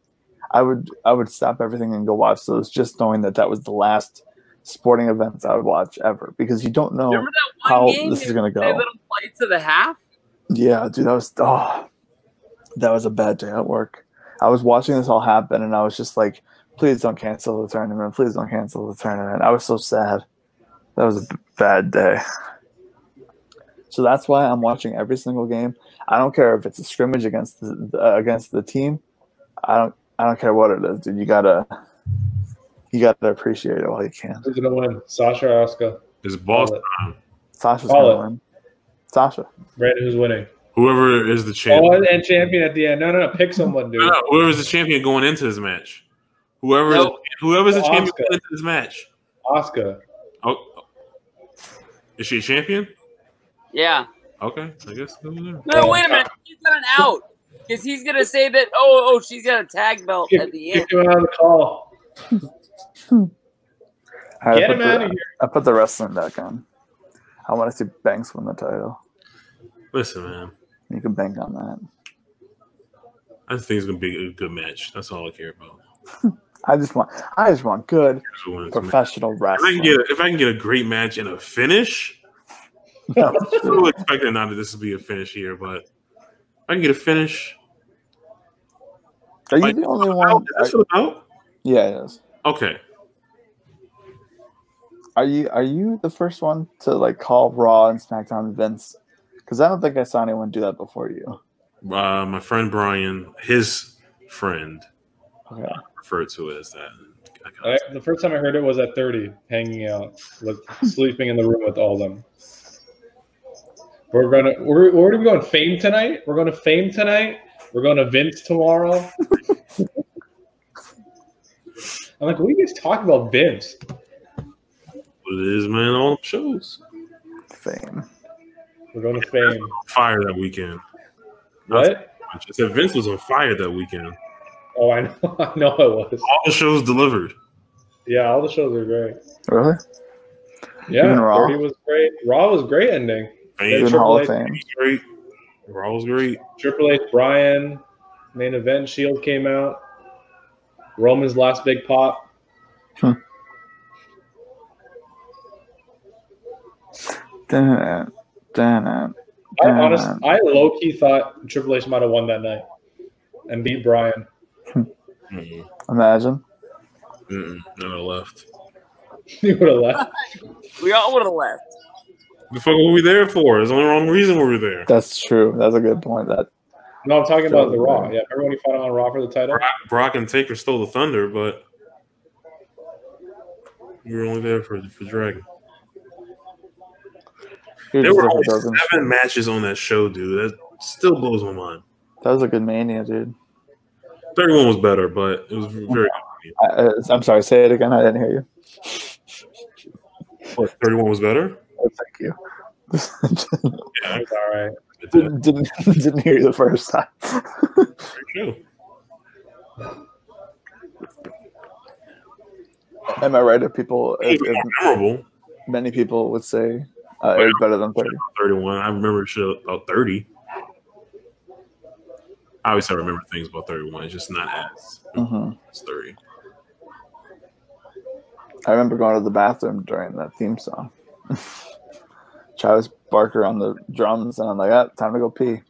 I would stop everything and go watch those, just knowing that was the last sporting events I would watch ever, because you don't know Remember that how one game this is going to they go. let them play to the half? Yeah, dude, that was a bad day at work. I was watching this all happen, and I was just like, please don't cancel the tournament. Please don't cancel the tournament. I was so sad. That was a bad day. So that's why I'm watching every single game. I don't care if it's a scrimmage against the team. I don't care what it is, dude. You gotta appreciate it while you can. who's gonna win? Sasha or Asuka? It's boss Call it. time. Sasha's Call gonna it. win. Sasha. Brandon, who's winning? Whoever is the Oh, champion. and champion at the end. No. Pick someone, dude. No, whoever's the champion going into this match. Whoever's the champion Asuka. going into this match. Asuka. Oh, is she a champion? Yeah. Okay, I guess. No, wait a minute. He's got an out. Because he's going to say that, she's got a tag belt at the end. Kick him out of the call. All right, Get him out of here. I put the wrestling back on. I want to see Banks win the title. Listen, man. You can bank on that. I just think it's gonna be a good match. That's all I care about. I just want good professional If wrestling. I can get a great match and a finish, No, I'm still expecting not that this will be a finish here, but if I can get a finish. Are you Like, the only one? Is this for the belt? Yeah, it is. Okay. Are you the first one to like call Raw and SmackDown Vince? Because I don't think I saw anyone do that before you. My friend Brian, his friend, Okay. referred to it as that. The first time I heard it was at 30, hanging out, sleeping in the room with all of them. Where are we going? Fame tonight? We're going to Fame tonight. We're going to Vince tomorrow. I'm like, what are you guys talking about, Vince? What it is, man, all shows. Fame. We're going to Fame. Fire that weekend. What? I said Vince was on fire that weekend. Oh, I know. I know it was. All the shows delivered. Yeah, all the shows are great. Really? Yeah, Even Raw? 30 was great. Raw was great ending. Fame Even Triple Hall of H Fame. was great. Raw was great. Triple H, Bryan, main event, Shield came out. Roman's last big pop. Damn it. I low-key thought Triple H might have won that night and beat Bryan. Mm-mm. Imagine. No, left. He would have left. We all would have left. The fuck were we there for? There's only wrong reason we were there. That's true. That's a good point. That No, I'm talking about the Raw. Yeah, everyone he fought on Raw for the title. Brock and Taker stole the thunder, but we were only there for Dragon. There were only 7 matches on that show, dude. That still blows my mind. That was a good Mania, dude. 31 was better, but it was very good. I'm sorry. Say it again. I didn't hear you. What, 31 was better? Oh, thank you. Yeah, It's all right. Didn't hear you the first time. True. Am I right? If Memorable. many people would say it was better than 30. 31. I remember shit about 30. Obviously, I remember things about 31. It's just not as as 30. I remember going to the bathroom during that theme song. Travis Barker on the drums, and I'm like, time to go pee.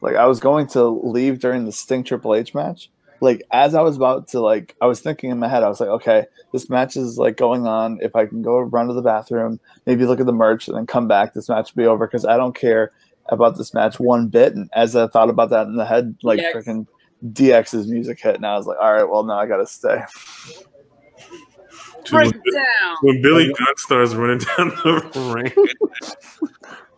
Like, I was going to leave during the Sting Triple H match. Like, as I was about to, like, I was thinking in my head, I was like, okay, this match is, like, going on. If I can go run to the bathroom, maybe look at the merch, and then come back, this match will be over, because I don't care about this match one bit. And as I thought about that in the head, like, freaking DX's music hit, and I was like, all right, well, now I got to stay. When Billy Gunn starts running down the ring.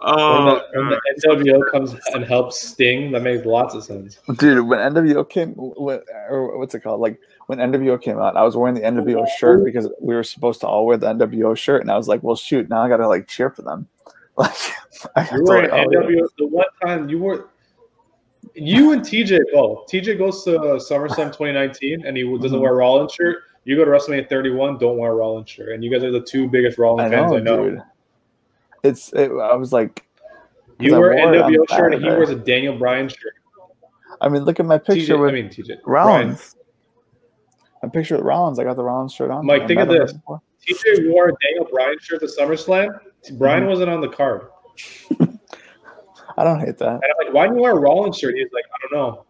When the NWO comes and helps Sting, that makes lots of sense. Dude, when NWO came, or what's it called? Like, when NWO came out, I was wearing the NWO shirt because we were supposed to all wear the NWO shirt, and I was like, well, shoot, now I got to, like, cheer for them. Like, you were NWO the one time you were. You and TJ both. TJ goes to SummerSlam 2019, and he doesn't wear a Rollins shirt. You go to WrestleMania 31, don't wear a Rollins shirt, and you guys are the two biggest Rollins fans I know. Dude. I was like, you wear an NWO shirt, and he wears a Daniel Bryan shirt. I mean, look at my picture with TJ Rollins. My picture with Rollins. I got the Rollins shirt on. Mike, think of this. TJ wore a Daniel Bryan shirt to SummerSlam. Bryan wasn't on the card. I don't hate that. And I'm like, why do you wear a Rollins shirt? He's like, I don't know.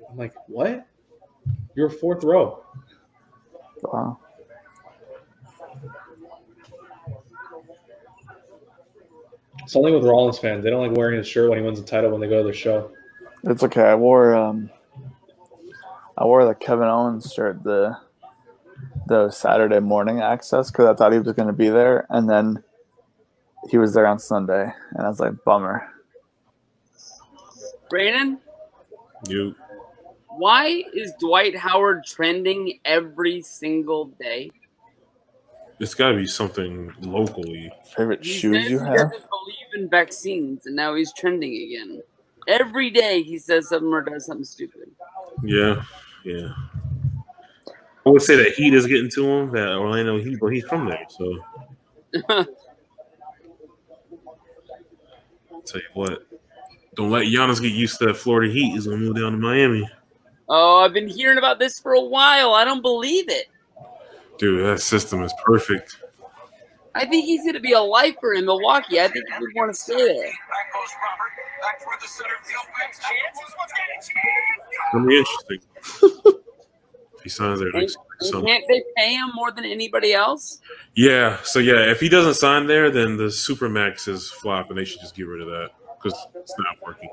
I'm like, what? You're fourth row. Wow. Something with Rollins fans. They don't like wearing his shirt when he wins the title when they go to their show. It's okay. I wore the Kevin Owens shirt the Saturday morning access because I thought he was going to be there, and then he was there on Sunday, and I was like, bummer. Brandon? You. Why is Dwight Howard trending every single day? It's got to be something locally. Favorite shoes you have? He doesn't believe in vaccines, and now he's trending again. Every day he says something or does something stupid. Yeah. I would say that heat is getting to him, that Orlando Heat, but he's from there, so. I'll tell you what. Don't let Giannis get used to that Florida Heat. He's going to move down to Miami. Oh, I've been hearing about this for a while. I don't believe it. Dude, that system is perfect. I think he's going to be a lifer in Milwaukee. I think he would want to stay there. It'll be interesting. If he signs there next summer. Can't they pay him more than anybody else? Yeah. So, if he doesn't sign there, then the Supermax is flop, and they should just get rid of that because it's not working.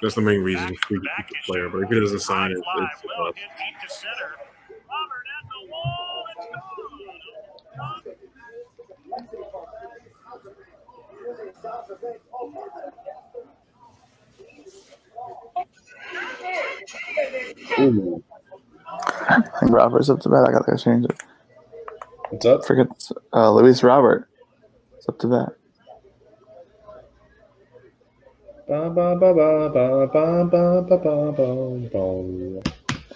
That's the main reason to keep the player. But if he doesn't sign it, it's flop. Ooh. I think Robert's up to bat. I gotta change it. What's up? Forget Luis Robert. It's up to bat.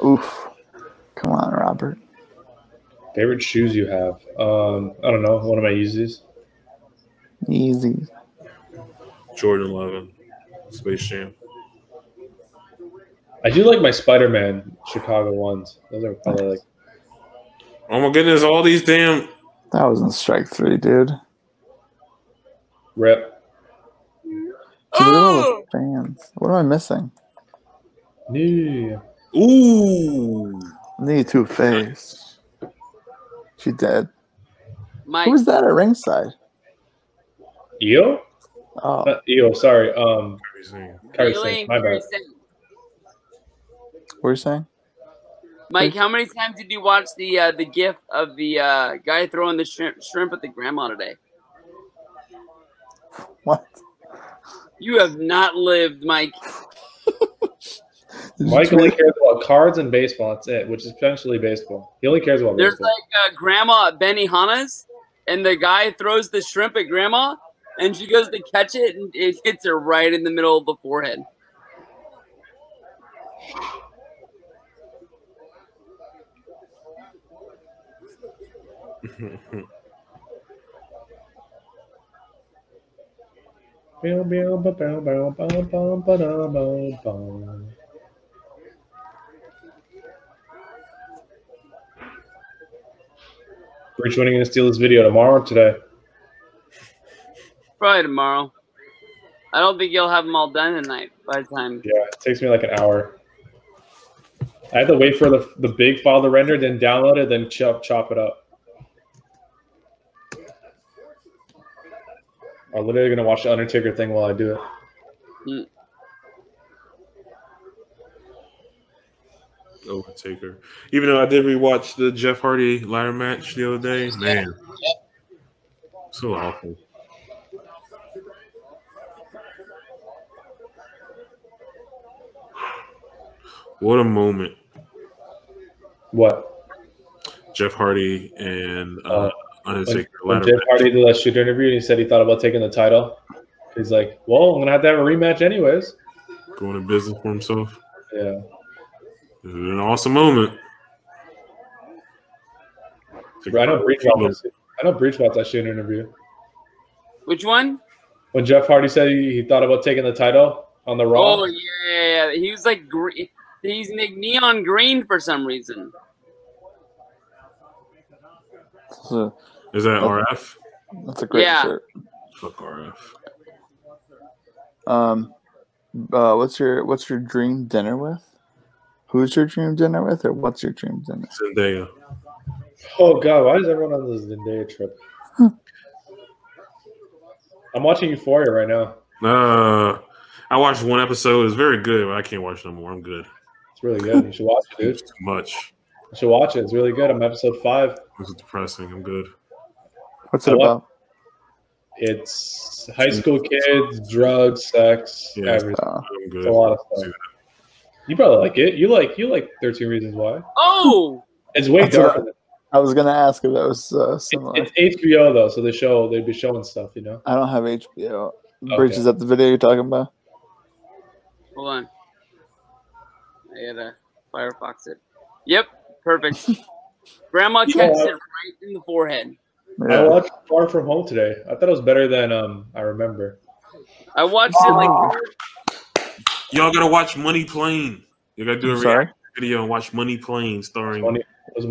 Oof. Come on, Robert. Favorite shoes you have? I don't know. One of my Yeezys. Easy. Jordan 11. Space Jam. I do like my Spider-Man Chicago ones. Those are probably like. Oh my goodness! All these damn. That wasn't strike three, dude. Rip. Dude, look at all the fans. What am I missing? Yeah. Ooh. Knee to face. She dead. Mike. Who was that at ringside? Io? Oh. Not Io, sorry. Kyrie Sane. My bad. What are you saying? Mike, how many times did you watch the gif of the guy throwing the shrimp at the grandma today? What? You have not lived, Mike. Mike only cares about cards and baseball. That's it, which is potentially baseball. He only cares about baseball. There's like grandma at Benihana's. and the guy throws the shrimp at Grandma, and she goes to catch it, and it hits her right in the middle of the forehead. Rich, when are you gonna steal this video, tomorrow or today? Probably tomorrow. I don't think you'll have them all done tonight by the time. Yeah, it takes me like an hour. I have to wait for the big file to render, then download it, then chop it up. I'm literally gonna watch the Undertaker thing while I do it. Mm. Overtaker. Even though I did rewatch the Jeff Hardy ladder match the other day, man, so awful. What a moment! What? Jeff Hardy and Undertaker when ladder Jeff match. Hardy did that shoot interview, he said he thought about taking the title. He's like, "Well, I'm gonna have to have a rematch anyways." Going to business for himself. Yeah. It was an awesome moment. I know Breach about that shooting interview. Which one? When Jeff Hardy said he thought about taking the title on the Raw. Oh yeah, he was like green. He's like neon green for some reason. Is that RF? That's a great shirt. Fuck RF. What's your dream dinner with? Who's your dream dinner with, or what's your dream dinner? Zendaya. Oh God, why is everyone on this Zendaya trip? I'm watching Euphoria right now. I watched one episode. It's very good, but I can't watch no more. I'm good. It's really good. You should watch it, dude. It's too much. You should watch it. It's really good. I'm episode 5. This is depressing. I'm good. What's it about? It's high school kids, drugs, sex, everything. I'm good. It's a lot of stuff. You probably like it. You like 13 Reasons Why. Oh, it's way darker. I was gonna ask if that was similar. It's HBO though, so they'd be showing stuff. You know. I don't have HBO. Bridge, is that the video you're talking about? Hold on. I gotta Firefox it. Yep, perfect. Grandma catches it right in the forehead. Yeah. I watched Far From Home today. I thought it was better than I remember. I watched it like. Y'all gotta watch Money Plane. You gotta do a Sorry? reaction video and watch Money Plane starring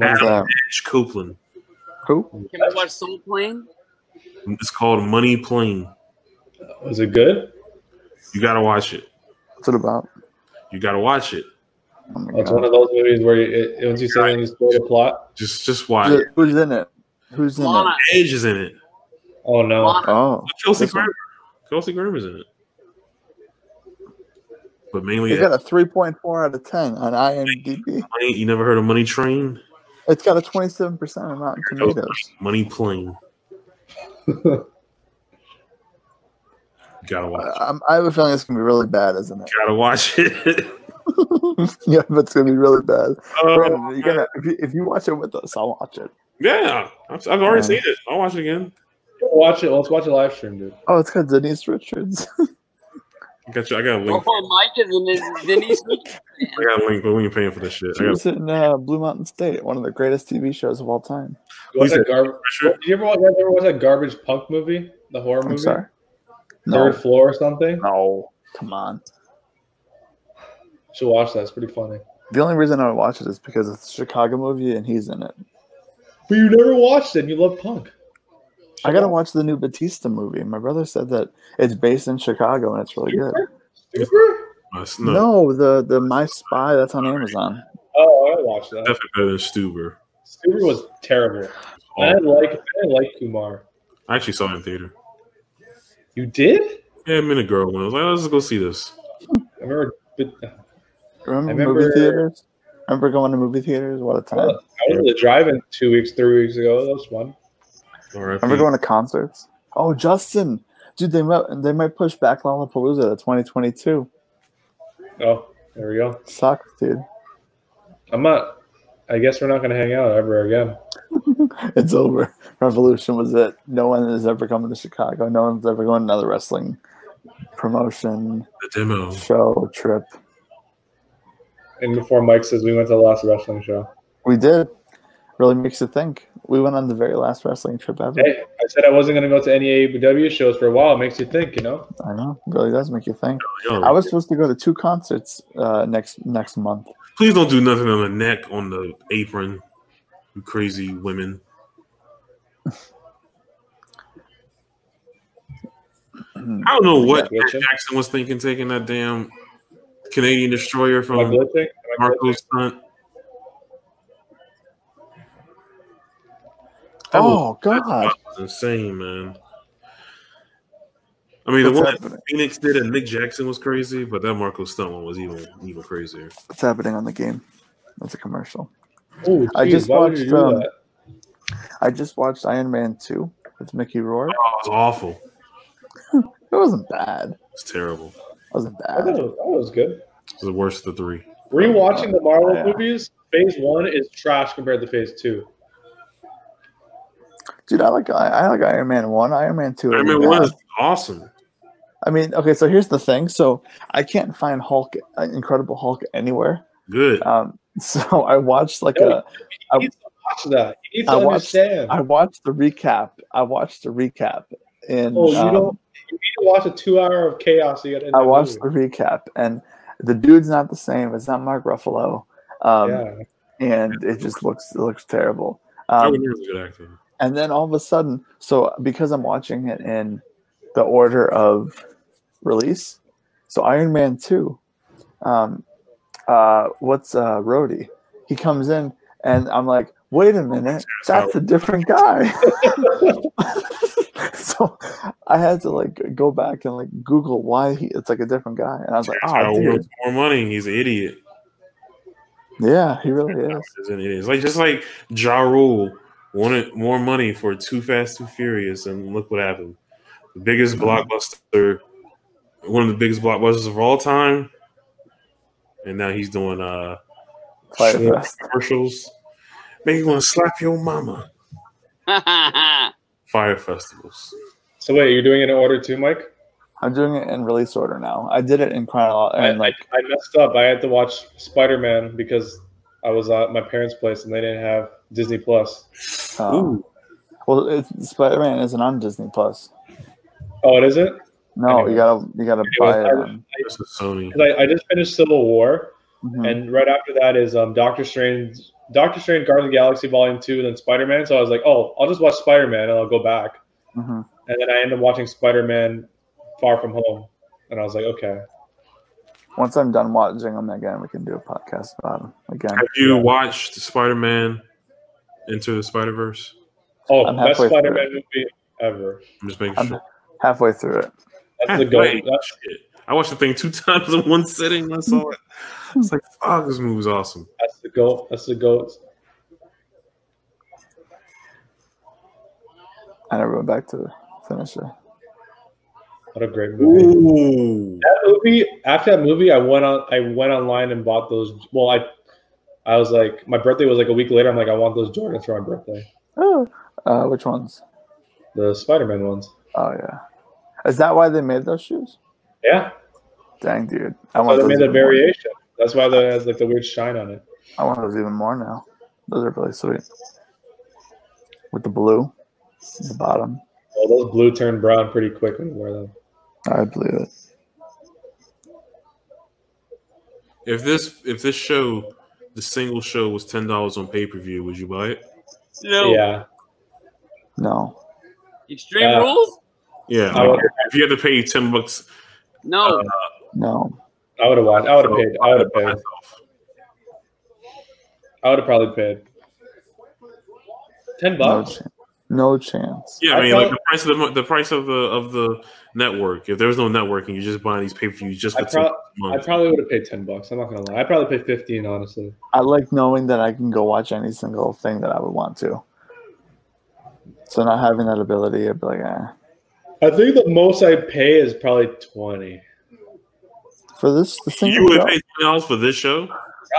Adam Edge Copeland. Who? Can we watch Soul Plane? It's called Money Plane. Was it good? You gotta watch it. What's it about? You gotta watch it. Oh It's one of those movies where once you say you spoil the plot. Just watch it. Who's in it? Who's in it? Edge is in it. Oh no! Oh, Kelsey Grammer. Kelsey Grammer's in it. But mainly, it's got a 3.4 out of 10 on IMDb. You never heard of Money Train? It's got a 27% on Rotten Tomatoes. Money Plane. You gotta watch it. I have a feeling it's gonna be really bad, isn't it? Gotta watch it. Yeah, but it's gonna be really bad. Brandon, if you watch it with us, I'll watch it. Yeah, I've already seen it. I'll watch it again. Watch it. Let's watch a live stream, dude. Oh, it's got Denise Richards. I got a link. Oh, Mike is in this. Denise. I got a link, but we ain't paying for this shit. She was in Blue Mountain State, one of the greatest TV shows of all time. Did you ever watch that garbage punk movie? The horror movie? I'm sorry. No. Third Floor or something? No, come on. Should watch that. It's pretty funny. The only reason I would watch it is because it's a Chicago movie and he's in it. But you never watched it and you love punk. I gotta watch the new Batista movie. My brother said that it's based in Chicago and it's really good. No, the My Spy, that's on Amazon. Oh, I watched that. Definitely better than Stuber. Stuber was terrible. I didn't like Kumar. I actually saw it in theater. You did? Yeah, me and a girl went. I was like, let's go see this. I remember movie theaters? Remember going to movie theaters? What a time. I was at the drive-in 3 weeks ago. That was fun. Remember going to concerts? Oh, Justin. Dude, they might push back Lollapalooza to 2022. Oh, there we go. Sucks, dude. I guess we're not going to hang out ever again. It's over. Revolution was it. No one is ever coming to Chicago. No one's ever going to another wrestling promotion, The demo. show, trip. And before Mike says we went to the last wrestling show. We did. Really makes you think. We went on the very last wrestling trip ever. Hey, I said I wasn't going to go to any AEW shows for a while. It makes you think, you know? I know. It really does make you think. Yo, I was supposed to go to 2 concerts next month. please don't do nothing on the neck, on the apron, you crazy women. I don't know what Yeah, Jackson was thinking, taking that damn Canadian Destroyer Am I from glitching? Am I Marco's glitching? stunt. That Oh, God. was insane, man. I mean, the What's one happening? that Phoenix did and Nick Jackson was crazy, but that Marco stunt one was even crazier. What's happening on the game? That's a commercial. Oh, I just why would you do watched, that? I just watched Iron Man 2 with Mickey Rourke. Oh, it was awful. It wasn't bad. It's terrible. It wasn't I thought bad. that was good. It's the worst of the 3. Rewatching the Marvel Yeah. movies, Phase 1 is trash compared to Phase 2. Dude, I like Iron Man 1. Iron Man 2. Iron isn't Man 1 bad. is awesome. I mean, okay, so here's the thing. So I can't find Hulk, Incredible Hulk anywhere. Good. So I watched like No, I- you need to watch that. You need to I watched- understand. I watched the recap. And Oh, you don't. You need to watch a 2 hour of chaos. So you got. I watched the recap, and the dude's not the same. It's not Mark Ruffalo. Yeah. And it just looks terrible. Robert De Niro's a good actor. And then all of a sudden, so because I'm watching it in the order of release, so Iron Man 2, what's Rhodey? He comes in, and I'm like, wait a minute, that's a different guy. So I had to like go back and like Google why it's like a different guy, and I was like, oh, dude, More money. He's an idiot. yeah, he really is. He's an idiot. It's like just like Ja Rule wanted more money for Too Fast, Too Furious, and look what happened. The biggest blockbuster, one of the biggest blockbusters of all time, and now he's doing Fire short Fest. commercials. Make you want to slap your mama. Fire festivals. So wait, you're doing it in order too, Mike? I'm doing it in release order now. I did it in chronology, and like I messed up. I had to watch Spider-Man because I was at my parents' place and they didn't have Disney Plus. Ooh. well, Spider-Man isn't on Disney Plus. Oh, it isn't? No, Anyway. you gotta buy it. On, This is Sony. 'Cause I just finished Civil War, Mhm. and right after that is Doctor Strange, Guardians of the Galaxy Volume 2, then Spider-Man. So I was like, oh, I'll just watch Spider-Man and I'll go back. Mhm. And then I ended up watching Spider-Man Far From Home, and I was like, okay. Once I'm done watching them again, we can do a podcast about them again. Have you watched Spider-Man Into the Spider-Verse? Oh, I'm best halfway through Spider-Man it. movie ever. I'm just making I'm sure. halfway through it. That's the goal. Hey, shit. I watched the thing 2 times in one sitting. That's all. It's like, fuck, this movie's awesome. That's the goal. That's the goal. I never went back to finish it. What a great movie. Ooh. That movie. After that movie, I went online and bought those. Well, I was like, my birthday was like a week later. I'm like, I want those Jordans for my birthday. Oh, which ones? The Spider-Man ones. Oh yeah, is that why they made those shoes? Yeah. Dang, dude, I So want they those made the even more. variation. That's why that has like the weird shine on it. I want those even more now. Those are really sweet. With the blue, at the bottom. Well, those blue turn brown pretty quick when you wear them. I believe it. If this show, the single show, was $10 on pay-per-view, would you buy it? No. Yeah. No, Extreme Rules? Yeah. I would- if you had to pay $10, No. no. I would have watched. I would have paid. I would have paid. myself. I would have probably paid. $10. No chance. Yeah, I I mean, thought- like the price of the network. If there was no network and you're just buying these pay-per-views just for I 2 I months, probably would have paid $10. I'm not gonna lie. I'd probably pay 15, honestly. I like knowing that I can go watch any single thing that I would want to. So not having that ability, I'd be like, I think the most I'd pay is probably 20. For the you single would show, pay $10 for this show.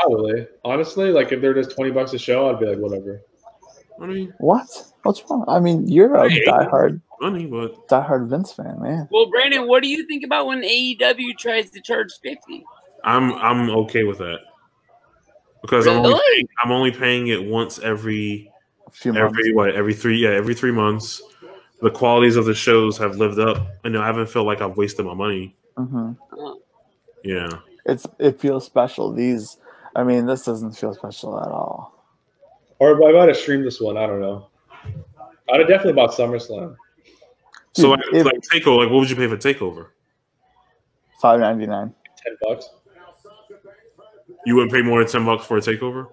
Probably. Honestly, like if they're just $20 a show, I'd be like, whatever. I mean, What? What's wrong? I mean, you're a diehard Vince fan, man. Well, Brandon, what do you think about when AEW tries to charge $50? I'm okay with that because Really? I'm only paying it once every 3 months. The qualities of the shows have lived up, and I haven't felt like I've wasted my money. Mm-hmm. Yeah, it feels special. This doesn't feel special at all. Or I might have streamed this one. I don't know. I'd have definitely bought SummerSlam. So like Takeover, like what would you pay for Takeover? $5.99. $10. You wouldn't pay more than $10 for a Takeover?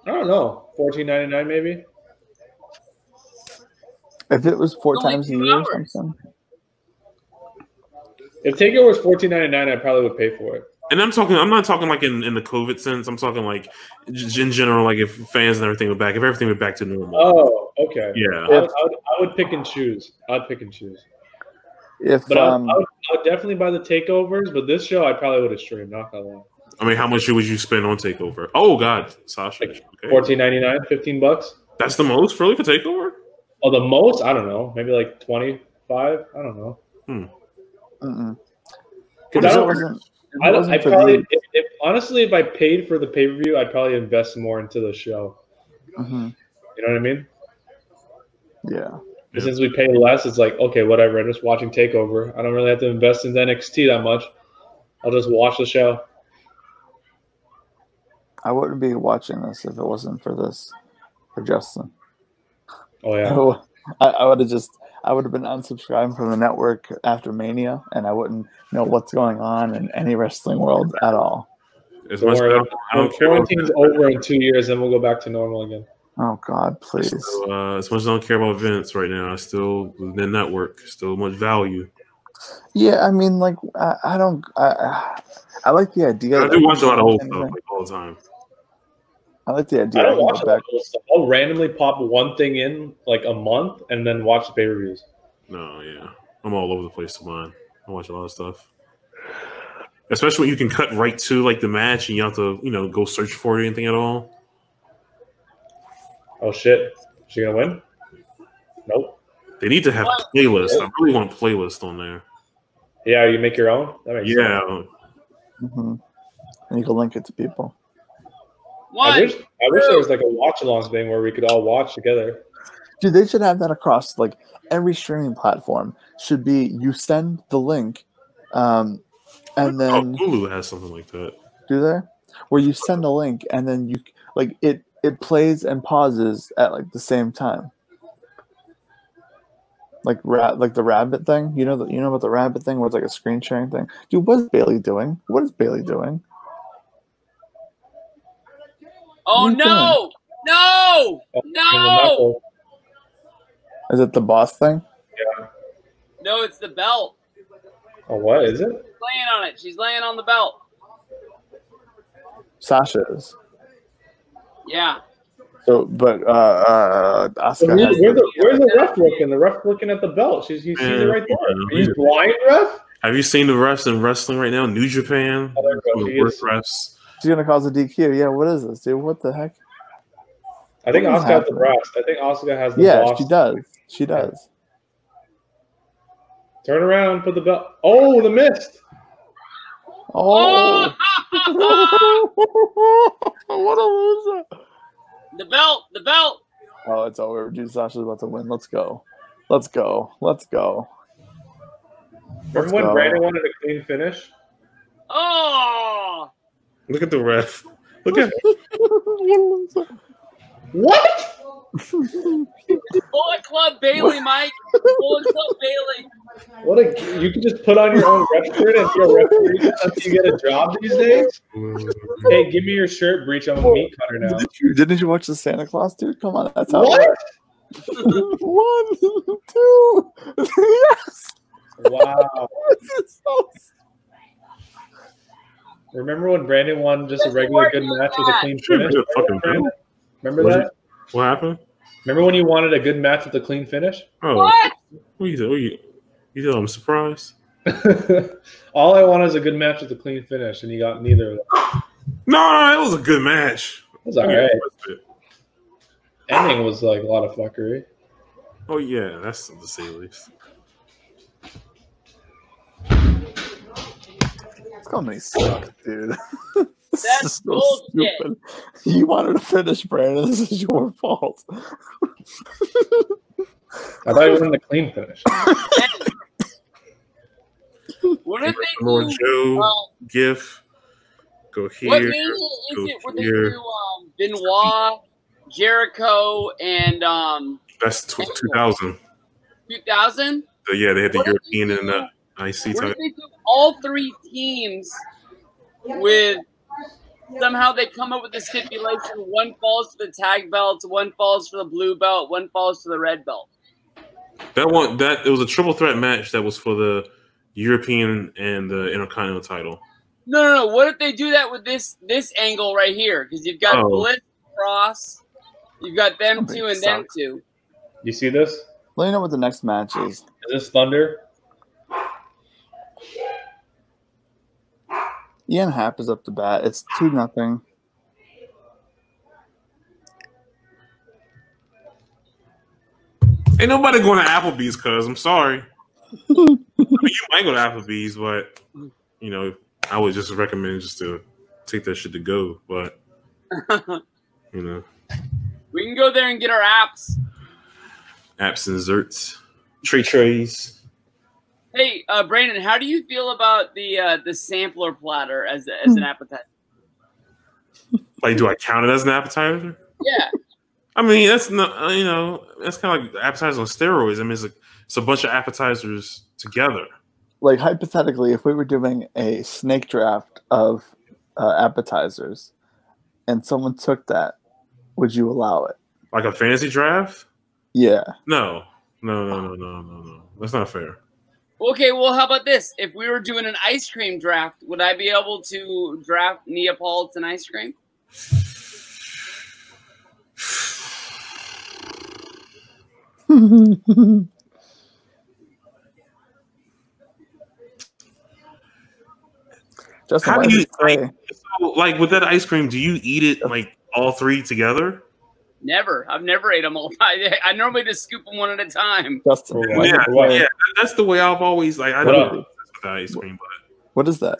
I don't know. $14.99 maybe. If it was 4 times a year or something. If Takeover was $14.99, I probably would pay for it. And I'm not talking like in the COVID sense. I'm talking like in general, like if fans and everything were back, if everything went back to normal. Oh, okay. Yeah. I would pick and choose. I'd pick and choose. I would definitely buy the Takeovers, but this show I probably would have streamed, not gonna lie. I mean, how much would you spend on Takeover? Oh God, Sasha. Like $14.99, $15. That's the most really for Takeover? Oh, the most? I don't know. Maybe like 25. I don't know. Honestly, if I paid for the pay-per-view, I'd probably invest more into the show. Mm-hmm. You know what I mean? Yeah. But since we pay less, it's like, okay, whatever. I'm just watching TakeOver. I don't really have to invest in NXT that much. I'll just watch the show. I wouldn't be watching this if it wasn't for Justin. Oh yeah. I would have been unsubscribing from the network after Mania, and I wouldn't know what's going on in any wrestling world at all. Quarantine's over in 2 years, then we'll go back to normal again. Oh God, please! So, as much as I don't care about Vince right now, I still the network still much value. Yeah, I mean, like I like the idea. I do watch a lot of old stuff like all the time. I like the idea. I don't watch a lot of old stuff. I'll randomly pop one thing in like a month and then watch the pay-per-views. No, yeah, I'm all over the place to mine. I watch a lot of stuff, especially when you can cut right to like the match and you don't have to go search for it or anything at all. Oh shit! Is she gonna win? Nope. They need to have playlists. I really want playlists on there. Yeah, you make your own. That makes sense. Mm-hmm. And you can link it to people. I wish there was like a watch-along thing where we could all watch together. Dude, they should have that across like every streaming platform. Should be you send the link, and then Hulu has something like that. Do they? Where you send a link and then you like it plays and pauses at like the same time. Like the rabbit thing, you know about the rabbit thing where it's like a screen sharing thing. Dude, what is Bailey doing? Oh no! No! No! Is it the boss thing? Yeah. No, it's the belt. Oh, what is it? She's laying on it. She's laying on the belt. Sasha is. Yeah. So, but Asuka where's the ref looking? The ref looking at the belt. He sees it right there. He's blind, ref? Have you seen the refs in wrestling right now? New Japan. Refs. She's gonna cause a DQ. Yeah, what is this, dude? What the heck? I think Asuka has the breast. I think Asuka has the boss. Yeah, she does. She does. Turn around, put the belt. Oh, the mist. Oh. What a loser. The belt. Oh, it's over. Dude, Sasha's about to win. Let's go. Remember when Brandon wanted a clean finish? Oh. Look at the ref. Look at What? Bullet Club Bailey, Mike. Bullet Club Bailey. You can just put on your own ref shirt and be a referee until you get a job these days? Hey, give me your shirt, Breach. I'm a meat cutter now. Didn't you watch the Santa Claus, dude? Come on, that's how. What? 1, 2, yes. Wow. Remember when Brandon won just a regular good match with a clean finish? Remember that? What happened? Remember when you wanted a good match with a clean finish? Oh, what? What you did? I'm surprised. All I wanted is a good match with a clean finish, and you got neither of them. No, it was a good match. It was all right. ending was like a lot of fuckery. Oh yeah, that's the say least. This company sucks, dude. This That's is so bullshit. stupid. You wanted to finish, Brandon. This is your fault. I thought you wanted a clean finish. What if they Samoa do? Joe GIF. Go What here. mania is Go it where they here. do Benoit, Jericho, and That's 2000. 2000? Yeah, they had the What if European they and do- the IC What if title. they do all three teams with somehow they come up with a stipulation? One falls to the tag belts, one falls for the blue belt, one falls to the red belt. It was a triple threat match that was for the European and the Intercontinental title. No. What if they do that with this angle right here? Because you've got Bliss, Cross, you've got them two and them two. You see this? Let me know what the next match is. Is this Thunder? Ian Happ is up to bat. It's 2-0. Ain't nobody going to Applebee's, cuz I'm sorry. I mean, you might go to Applebee's, but you know, I would just recommend just to take that shit to go. But you know, we can go there and get our apps. Apps and zerts, trays. Hey, Brandon, how do you feel about the sampler platter as an appetizer? Like, do I count it as an appetizer? Yeah. I mean, that's not, you know, that's kind of like appetizers on steroids. I mean, it's a bunch of appetizers together. Like, hypothetically, if we were doing a snake draft of appetizers and someone took that, would you allow it? Like a fantasy draft? Yeah. No. That's not fair. Okay, well, how about this? If we were doing an ice cream draft, would I be able to draft Neapolitan ice cream? Justin, How do you like with that ice cream? Do you eat it like all three together? Never. I've never ate them all. I normally just scoop them one at a time. Justin, yeah, that's the way I've always like. I don't know with ice cream, but what is that?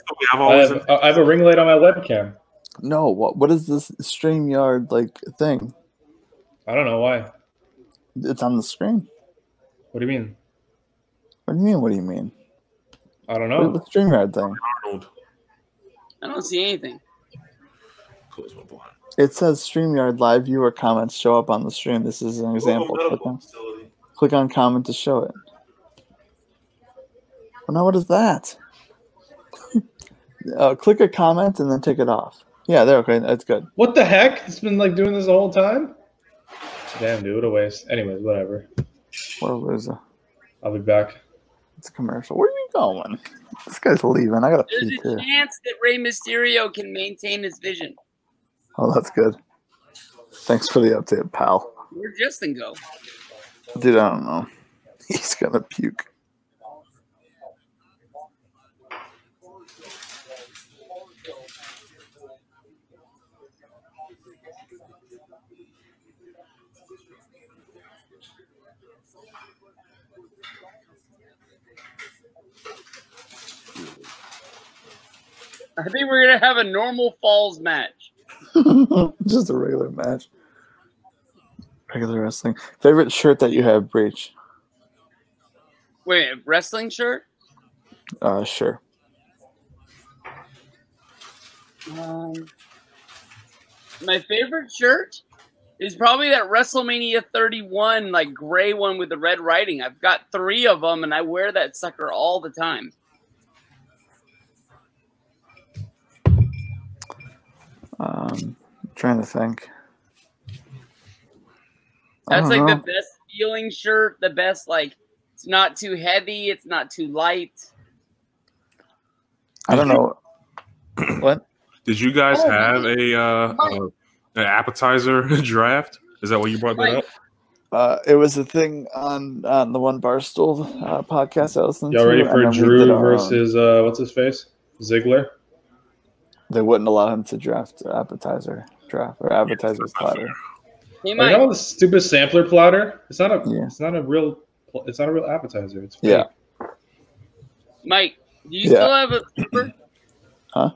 I have a ring light on my webcam. No, what is this StreamYard like thing? I don't know why. It's on the screen. What do you mean? What do you mean? What do you mean? I don't know. The StreamYard thing. Arnold. I don't see anything. Close my blind. It says StreamYard live viewer comments show up on the stream. This is an example. Click on comment to show it. Well, now what is that? Click a comment and then take it off. Yeah, there. Okay, that's good. What the heck? It's been like doing this the whole time? Damn, dude, what a waste. Anyways, whatever. What a loser. I'll be back. It's a commercial. Where are you going? This guy's leaving. I gotta There's pee a too. chance that Rey Mysterio can maintain his vision. Oh, that's good. Thanks for the update, pal. Where'd Justin go? Dude, I don't know. He's gonna puke. I think we're going to have a normal Falls match. Just a regular match. Regular wrestling. Favorite shirt that you have, Breach? Wait, a wrestling shirt? Sure. My favorite shirt is probably that WrestleMania 31, like gray one with the red writing. I've got 3 of them, and I wear that sucker all the time. I'm trying to think. That's like the best feeling shirt. The best, like, it's not too heavy. It's not too light. I don't know. What? Did you guys have an appetizer draft? Is that why you brought that up? It was a thing on the One Barstool podcast I listened to. Y'all ready for Drew versus what's his face? Ziggler? They wouldn't allow him to draft appetizer platter. Hey, You Mike. know the stupid sampler platter? It's not a. Yeah. It's not a real. It's not a real appetizer. It's fake. Yeah. Mike, do you Yeah. still have Observer? Huh?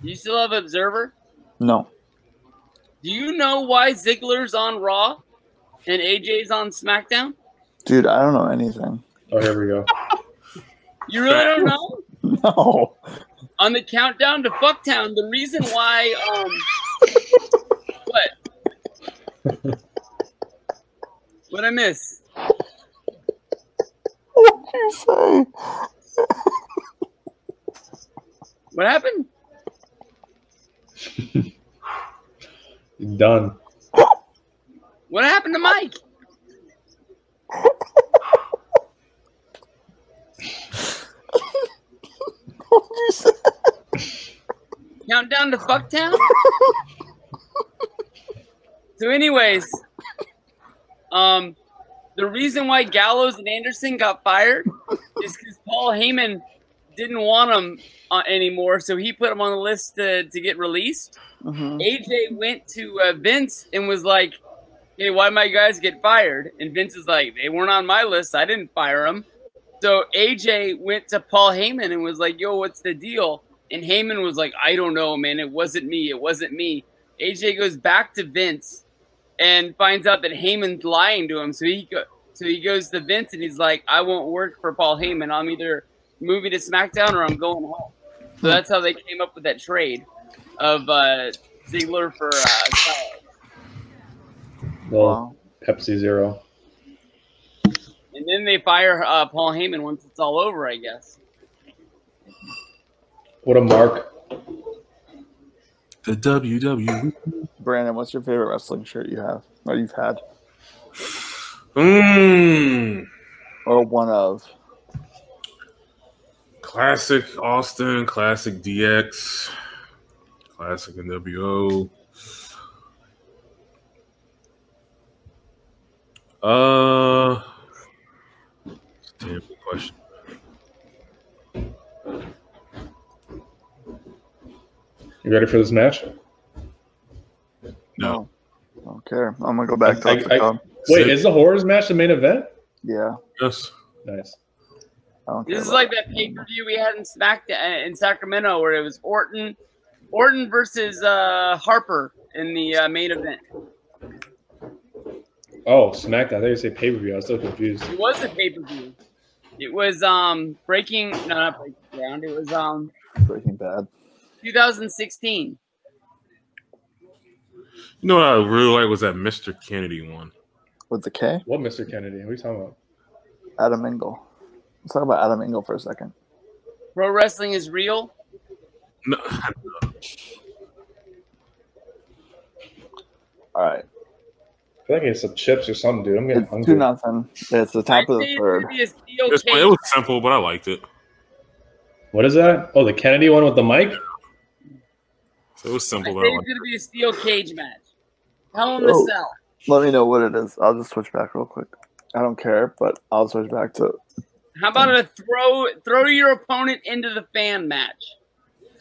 Do you still have Observer? No. Do you know why Ziggler's on Raw and AJ's on SmackDown? Dude, I don't know anything. Oh, here we go. You really don't know? No. On the countdown to Fucktown, the reason why what? What I miss? What did you say? What happened? Done. What happened to Mike? What did you say? Countdown to Fucktown? So anyways, the reason why Gallows and Anderson got fired is because Paul Heyman didn't want them anymore, so he put them on the list to get released. Mm-hmm. AJ went to Vince and was like, hey, why my guys get fired? And Vince is like, they weren't on my list. I didn't fire them. So AJ went to Paul Heyman and was like, yo, what's the deal? And Heyman was like, I don't know, man. It wasn't me. It wasn't me. AJ goes back to Vince and finds out that Heyman's lying to him. So he goes to Vince and he's like, I won't work for Paul Heyman. I'm either moving to SmackDown or I'm going home. So that's how they came up with that trade of Ziggler for Styles. Well, Wow. Pepsi Zero. And then they fire Paul Heyman once it's all over, I guess. What a mark. The WWE. Brandon, what's your favorite wrestling shirt you have or you've had? Or one of? Classic Austin, classic DX, classic NWO. Damn good question. You ready for this match? No. I don't care. I'm gonna go back to the club. Wait, is the Horrors match the main event? Yeah. Yes. Nice. I don't care. This is about like it. that pay-per-view we had in Sacramento where it was Orton versus Harper in the main event. Oh, SmackDown. I thought you said pay-per-view. I was so confused. It was a pay-per-view. It was not Breaking Ground. It was Breaking Bad. 2016. You know what I really like was that Mr. Kennedy one. With the K? What Mr. Kennedy? What are you talking about? Adam Engel. Let's talk about Adam Engel for a second. Pro wrestling is real. No, All right. I feel like it's some chips or something, dude. I'm getting It's hungry. 2-0. It's the top of the third. It's gonna be a steel it cage. was simple, but I liked it. What is that? Oh, the Kennedy one with the mic? So it was I simple, think but I it's liked gonna be a steel cage match. Hell in the Oh. Cell. Let me know what it is. I'll just switch back real quick. I don't care, but I'll switch back to. How about a throw your opponent into the fan match?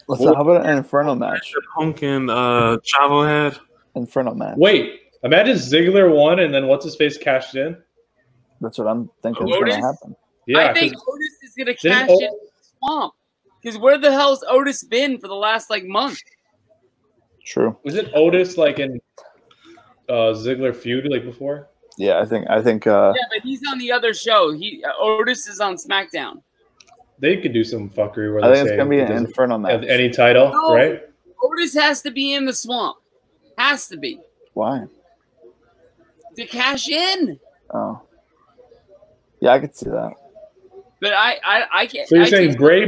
How about an Inferno match? it. Pumpkin Chavo had. Inferno match. Wait, imagine Ziggler won and then what's his face cashed in? That's what I'm thinking is Otis? going to happen. Yeah, I think 'cause Otis is gonna didn't cash in the swamp. Because where the hell's Otis been for the last month? True. was it Otis like in Ziggler feud like before? Yeah, I think. Yeah, but he's on the other show. Otis is on SmackDown. They could do some fuckery where I they think it's say going to be he an doesn't Inferno have match. any title, No. right? Otis has to be in the swamp. Has to be Why? to cash in. Oh. Yeah, I could see that. But I can't. So you're I saying can't- Bray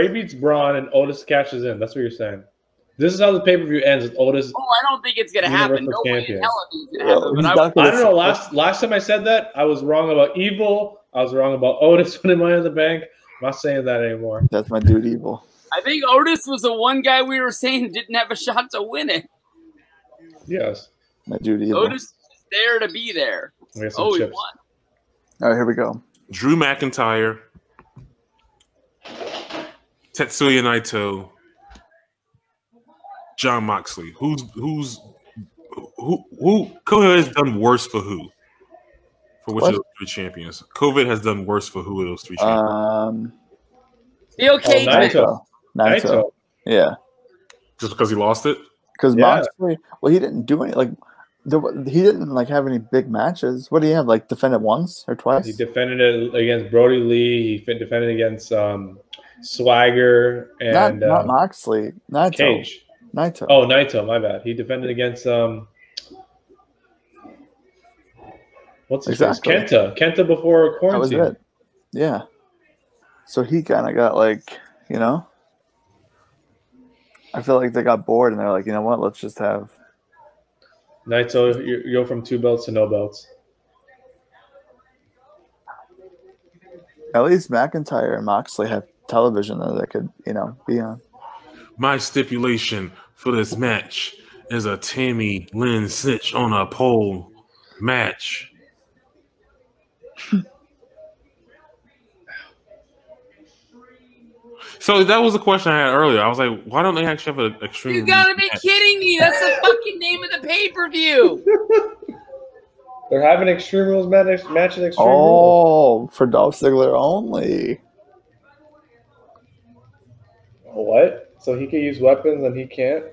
beats Braun and Otis cashes in. That's what you're saying. This is how the pay-per-view ends with Otis. Oh, I don't think it's gonna happen. Universal No way in champion. hell it's gonna Yeah, happen. he's But not gonna I don't know. Last time I said that, I was wrong about Evil. I was wrong about Otis winning Money in the Bank. I'm not saying that anymore. That's my dude, Evil. I think Otis was the one guy we were saying didn't have a shot to win it. Yes. Oh, My dude, Evil. Otis is there to be there. We got some Oh, he chips. won. All right, here we go. Drew McIntyre, Tetsuya Naito, John Moxley. Who's Who COVID has done worse for who? For which of those three champions? COVID has done worse for who of those three champions? Steel cage match. Naito. Yeah. Just because he lost it? Because Moxley, well, he didn't do any he didn't like have any big matches. What do you have? Like defended once or twice? He defended it against Brody Lee. He defended against Swagger and not Moxley. Naito. Cage. Naito. Oh, Naito. My bad. He defended against what's his face? Kenta. Kenta before quarantine. That was it. Yeah. So he kind of got like, you know, I feel like they got bored and they're like, you know what? Let's just have Naito. You go from 2 belts to no belts. At least McIntyre and Moxley have television that they could, you know, be on. My stipulation for this match is a Tammy Lynn Snitch on a pole match. So that was the question I had earlier. I was like, why don't they actually have an Extreme You gotta be kidding me. That's the fucking name of the pay-per-view. They're having Extreme Rules match at Extreme Rules. Oh, for Dolph Ziggler only. What? So he can use weapons and he can't?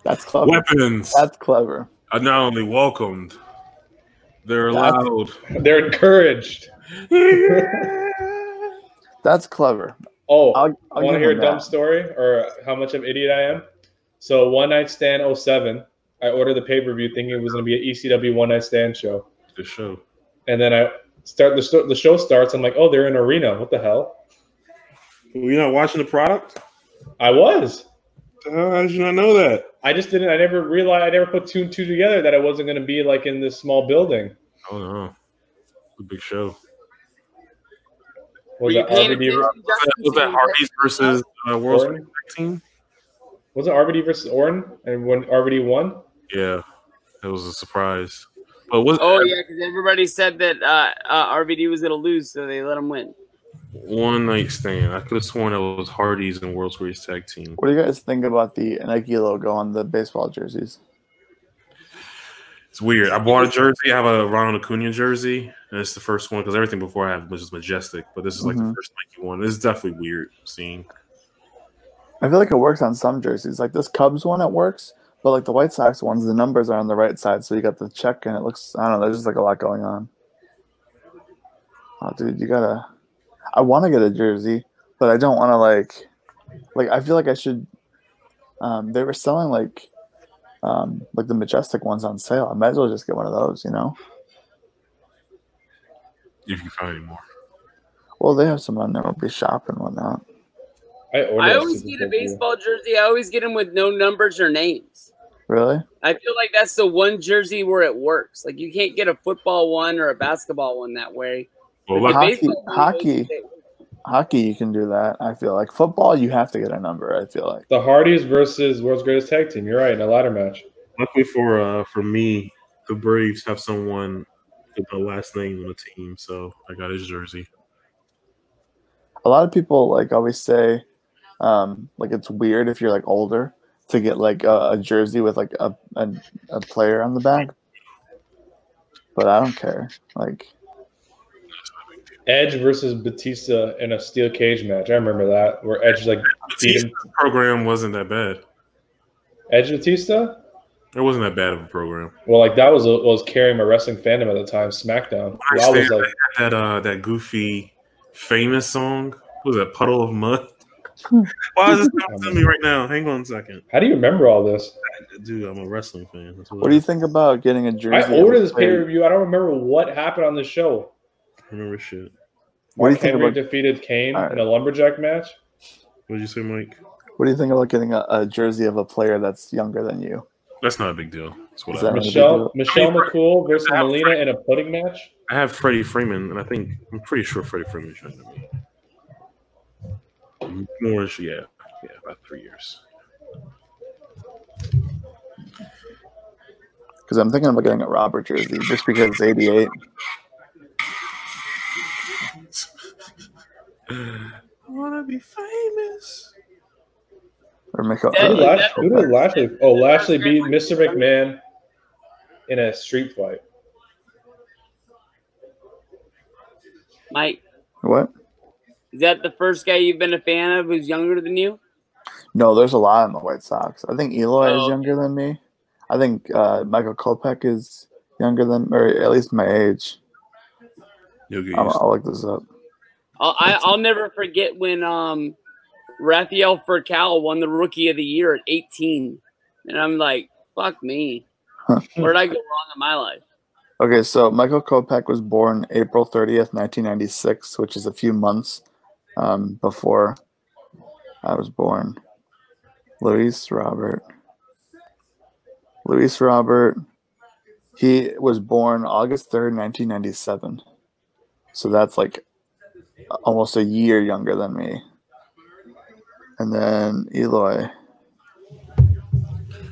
That's clever. Weapons. That's clever. Are not only welcomed, they're allowed. They're encouraged. That's clever. Oh, I'll want to hear a dumb story or how much of an idiot I am? So One Night Stand 07, I ordered the pay-per-view thinking it was going to be an ECW One Night Stand show. The show. And then I start the show starts. I'm like, oh, they're in an arena. What the hell? Were you not watching the product? I was. How did you not know that? I just didn't. I never realized. I never put 2 and 2 together that I wasn't going to be like in this small building. Oh no, a big show. Was that Hardy's versus World Tag Team? Was it RVD versus Orton and when RVD won? Yeah, it was a surprise. But was because everybody said that RVD was going to lose, so they let him win. One Night Stand. I could have sworn it was Hardy's and World Series Tag Team. What do you guys think about the Nike logo on the baseball jerseys? It's weird. I bought a jersey. I have a Ronald Acuna jersey, and it's the first one because everything before I had was just Majestic, but this is like the first Nike one. This is definitely weird seeing. I feel like it works on some jerseys. Like this Cubs one, it works, but like the White Sox ones, the numbers are on the right side, so you got the check, and it looks, I don't know, there's just like a lot going on. Oh, dude, I want to get a jersey, but I don't want to like I feel like I should. They were selling like the Majestic ones on sale. I might as well just get one of those, you know. If you can find any more. Well, they have some on MLB Shop and whatnot. I always get a baseball jersey. I always get them with no numbers or names. Really? I feel like that's the one jersey where it works. Like you can't get a football one or a basketball one that way. Well, hockey, you can do that. I feel like football, you have to get a number. I feel like the Hardys versus World's Greatest Tag Team. You're right, in a ladder match. Luckily for me, the Braves have someone with the last name on the team, so I got his jersey. A lot of people like always say, like it's weird if you're like older to get like a jersey with like a player on the back, but I don't care. Like. Edge versus Batista in a steel cage match. I remember that where Edge like beat him. Program wasn't that bad. Edge Batista? It wasn't that bad of a program. Well, like that was carrying my wrestling fandom at the time. SmackDown. I was like that goofy, famous song. What was that Puddle of Mud? Why is this coming to me right now? Hang on a second. How do you remember all this? Dude, I'm a wrestling fan. What do you think about getting a jersey? I ordered this pay-per-view. I don't remember what happened on the show. I remember shit. What do you think about defeated Kane in a lumberjack match? What did you say, Mike? What do you think about getting a jersey of a player that's younger than you? That's not a big deal. That's what Michelle McCool versus Melina in a pudding match? I have Freddie Freeman, and I'm pretty sure Freddie Freeman is younger than me. More, yeah, about 3 years. Because I'm thinking about getting a Robert jersey just because it's 88. I want to be famous. Or make Who did Lashley? Oh, Lashley beat Mr. McMahon in a street fight. Mike, What? is that the first guy you've been a fan of who's younger than you? No, there's a lot in the White Sox. I think Eloy is Oh, younger than me. I think Michael Kopech is younger than, or at least my age. You'll get used to I'll look this up. I'll never forget when Rafael Furcal won the Rookie of the Year at 18, and I'm like, fuck me, where did I go wrong in my life? Okay, so Michael Kopech was born April 30th, 1996, which is a few months before I was born. Luis Robert. He was born August 3rd, 1997. So that's like almost a year younger than me. And then Eloy.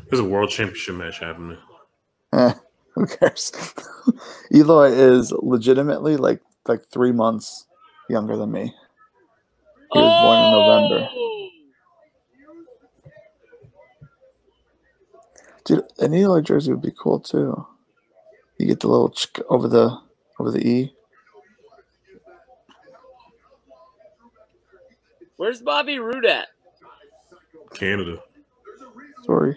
There's a world championship match happening. Who cares? Eloy is legitimately like 3 months younger than me. He was born in November. Dude, an Eloy jersey would be cool too. You get the little over the E. Where's Bobby Roode at? Canada. Sorry.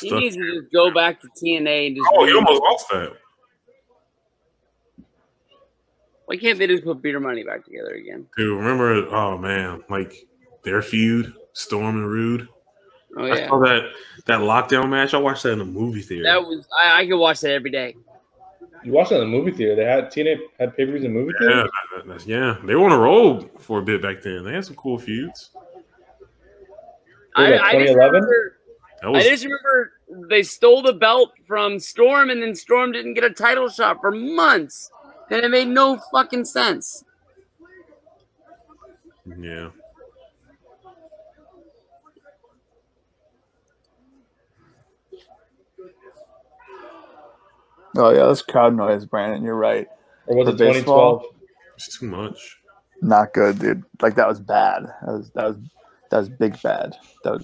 He needs to just go back to TNA and just. Oh, you almost lost that. Why can't they just put Beer Money back together again? Dude, remember? Oh man, like their feud, Storm and Rude. Oh yeah, I saw that lockdown match. I watched that in the movie theater. that was I could watch that every day. You watched it in the movie theater. They had TNA had pay-per-views in movie theater. Yeah, they were on a roll for a bit back then. They had some cool feuds. What was that, 2011? I just remember they stole the belt from Storm, and then Storm didn't get a title shot for months. And it made no fucking sense. Yeah. Oh yeah, that's crowd noise, Brandon. You're right. Or was For it 2012? It's too much. Not good, dude. Like that was bad. That was big bad. That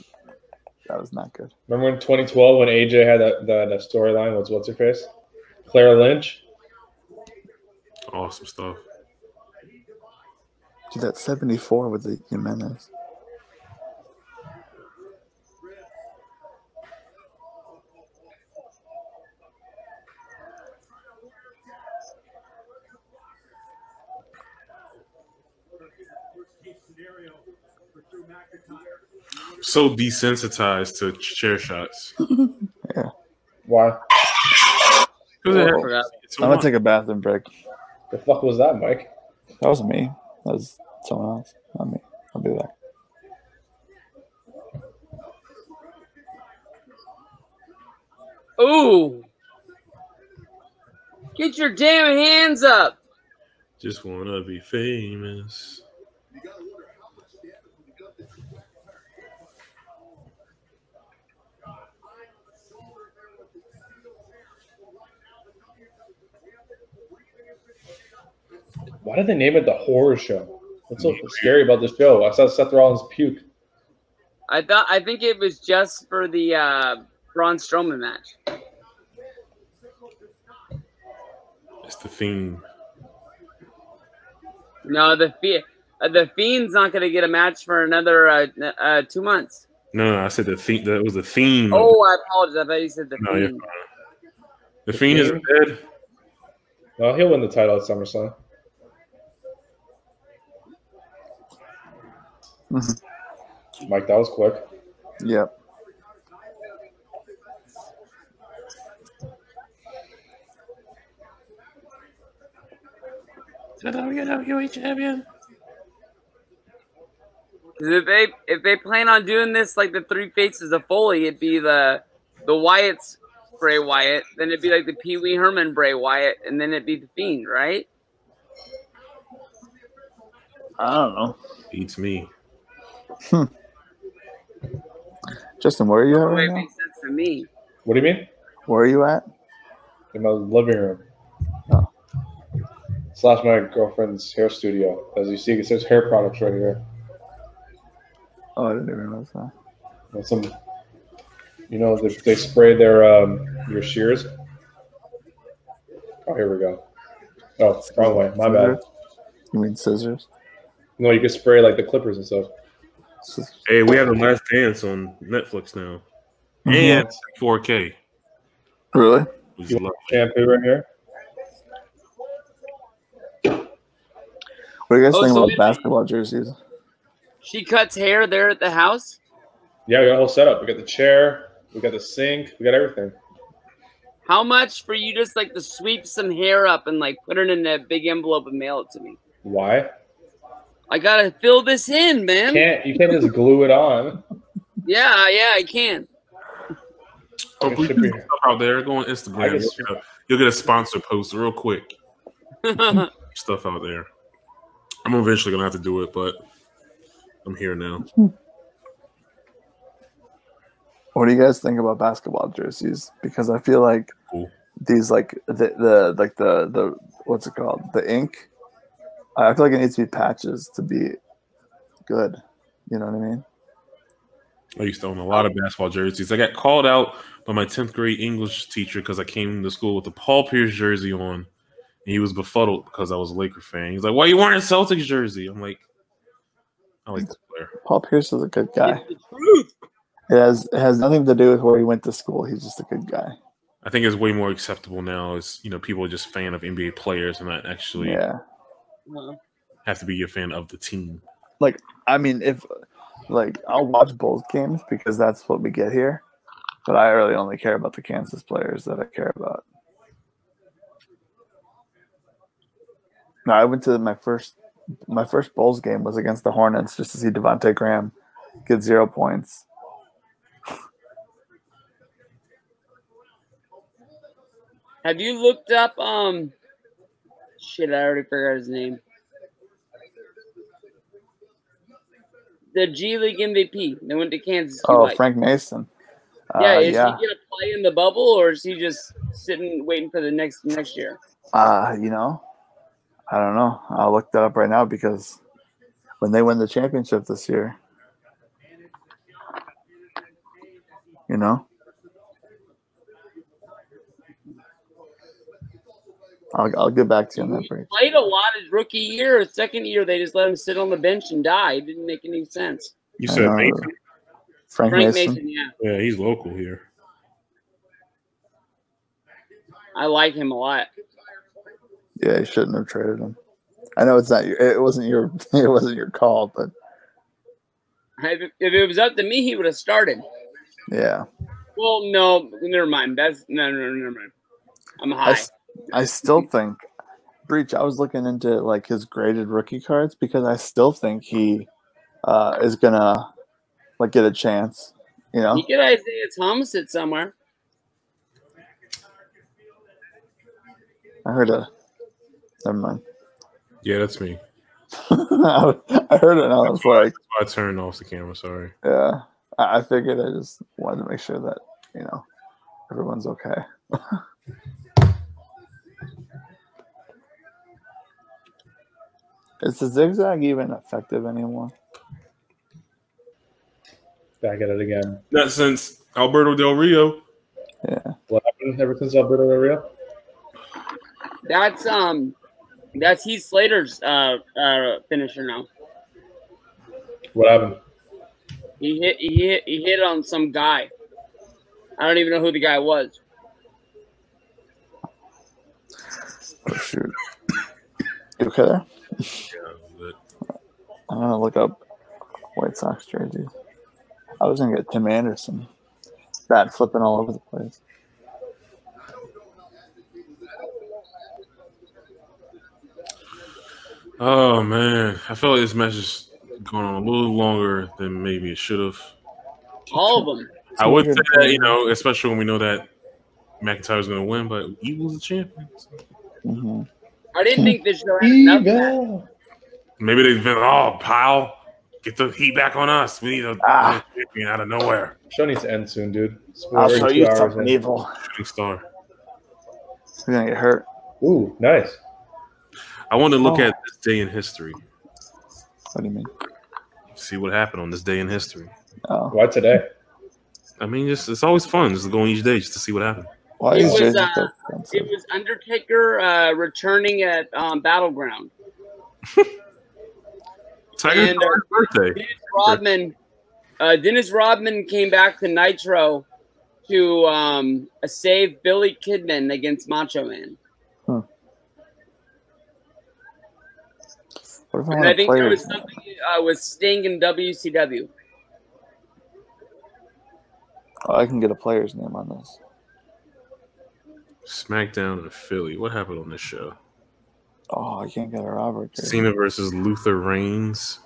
was not good. Remember in 2012 when AJ had that storyline? What's her face? Clara Lynch. Awesome stuff. Dude, that's 74 with the Jimenez. So desensitized to chair shots. Yeah. Why? I'm gonna take a bathroom break. The fuck was that, Mike? That wasn't me. That was someone else. Not me. I'll be back. Ooh. Get your damn hands up. Just wanna be famous. Why did they name it the horror show? What's so scary about the show? I saw Seth Rollins puke. I think it was just for the Braun Strowman match. It's the theme. No, the Fiend's not going to get a match for another 2 months. No, I said the theme. That was the theme. Oh, I apologize. I thought you said the No, Fiend. The Fiend is dead. No, he'll win the title at SummerSlam. Mike, that was quick. Yep. WWE champion. If they plan on doing this like the Three Faces of Foley, it'd be the Wyatts Bray Wyatt, then it'd be like the Pee Wee Herman Bray Wyatt, and then it'd be the Fiend, right? I don't know. Beats me. Justin, where are you at right It now? makes sense to me. What do you mean? Where are you at? In my living room. Oh. / my girlfriend's hair studio. As you see, it says hair products right here. Oh, I didn't even realize that. Some, they spray their your shears. Oh, here we go. Oh, wrong way. My bad. You mean scissors? No, you can spray like the clippers and stuff. Hey, we have The Last Dance on Netflix now, and 4K. Really? Which You is want shampoo right here? What do you guys think about basketball jerseys? She cuts hair there at the house? Yeah, we got a whole setup. We got the chair, we got the sink, we got everything. How much for you just like to sweep some hair up and like put it in a big envelope and mail it to me? Why? I gotta fill this in, man. You can't just glue it on. Yeah, I can. Oh, please do stuff out there. Go on Instagram. You'll get a sponsor post real quick. Stuff out there. I'm eventually gonna have to do it, but I'm here now. What do you guys think about basketball jerseys? Because I feel like these like the what's it called? The ink. I feel like it needs to be patches to be good. You know what I mean? I used to own a lot of basketball jerseys. I got called out by my 10th grade English teacher because I came to school with a Paul Pierce jersey on. And he was befuddled because I was a Laker fan. He's like, "Why are you wearing a Celtics jersey?" I'm like, "I like this player." Paul Pierce is a good guy. It has nothing to do with where he went to school. He's just a good guy. I think it's way more acceptable now. Is people are just fan of NBA players and not actually have to be a fan of the team. Like, I mean, I'll watch Bulls games because that's what we get here, but I really only care about the Kansas players that I care about. No, I went to my first Bulls game was against the Hornets just to see Devontae Graham get 0 points. Have you looked up shit, I already forgot his name. The G League MVP. They went to Kansas. Frank Mason. Yeah, is he gonna play in the bubble or is he just sitting waiting for the next year? I don't know. I'll look that up right now because when they win the championship this year, I'll get back to you on that. He played a lot his rookie year. His second year, they just let him sit on the bench and die. It didn't make any sense. You said Mason? Frank Mason? Yeah. Yeah, he's local here. I like him a lot. Yeah, you shouldn't have traded him. I know it wasn't your call, but if it was up to me, he would have started. Yeah. Well, no, never mind. Never mind. I'm high. I still think Breach. I was looking into like his graded rookie cards because I still think he is gonna like get a chance. He get Isaiah Thomas it somewhere. I heard never mind. Yeah, that's me. I heard it and I was like, I turned off the camera. Sorry. Yeah, I figured. I just wanted to make sure that everyone's okay. Is the zigzag even effective anymore? Back at it again. Not since Alberto Del Rio. Yeah. What happened ever since Alberto Del Rio? That's Heath Slater's finisher now. What happened? He hit on some guy. I don't even know who the guy was. Oh shoot! You okay there? Yeah, I'm gonna look up White Sox jerseys. I was gonna get Tim Anderson. Bat flipping all over the place. Oh man, I feel like this match is going on a little longer than maybe it should have. All of them. I would say that, especially when we know that McIntyre's going to win, but Evil's the champion. So. Mm-hmm. I didn't think this show had enough of that. Maybe they've been, pal, get the heat back on us. We need a champion out of nowhere. Show needs to end soon, dude. I'll show you something evil. Shooting star. You're going to get hurt. Ooh, nice. I want to look at this day in history. What do you mean? See what happened on this day in history. Oh. Why today? I mean, it's always fun just to go on each day just to see what happened. Why It is was, jerseys so expensive? It was Undertaker returning at Battleground. Tiger's And birthday. Dennis Rodman came back to Nitro to save Billy Kidman against Macho Man. What if I And want I a think there player's was name? something with Sting in WCW. Oh, I can get a player's name on this. SmackDown in Philly. What happened on this show? Oh, I can't get a Robert jersey. Cena versus Luther Reigns.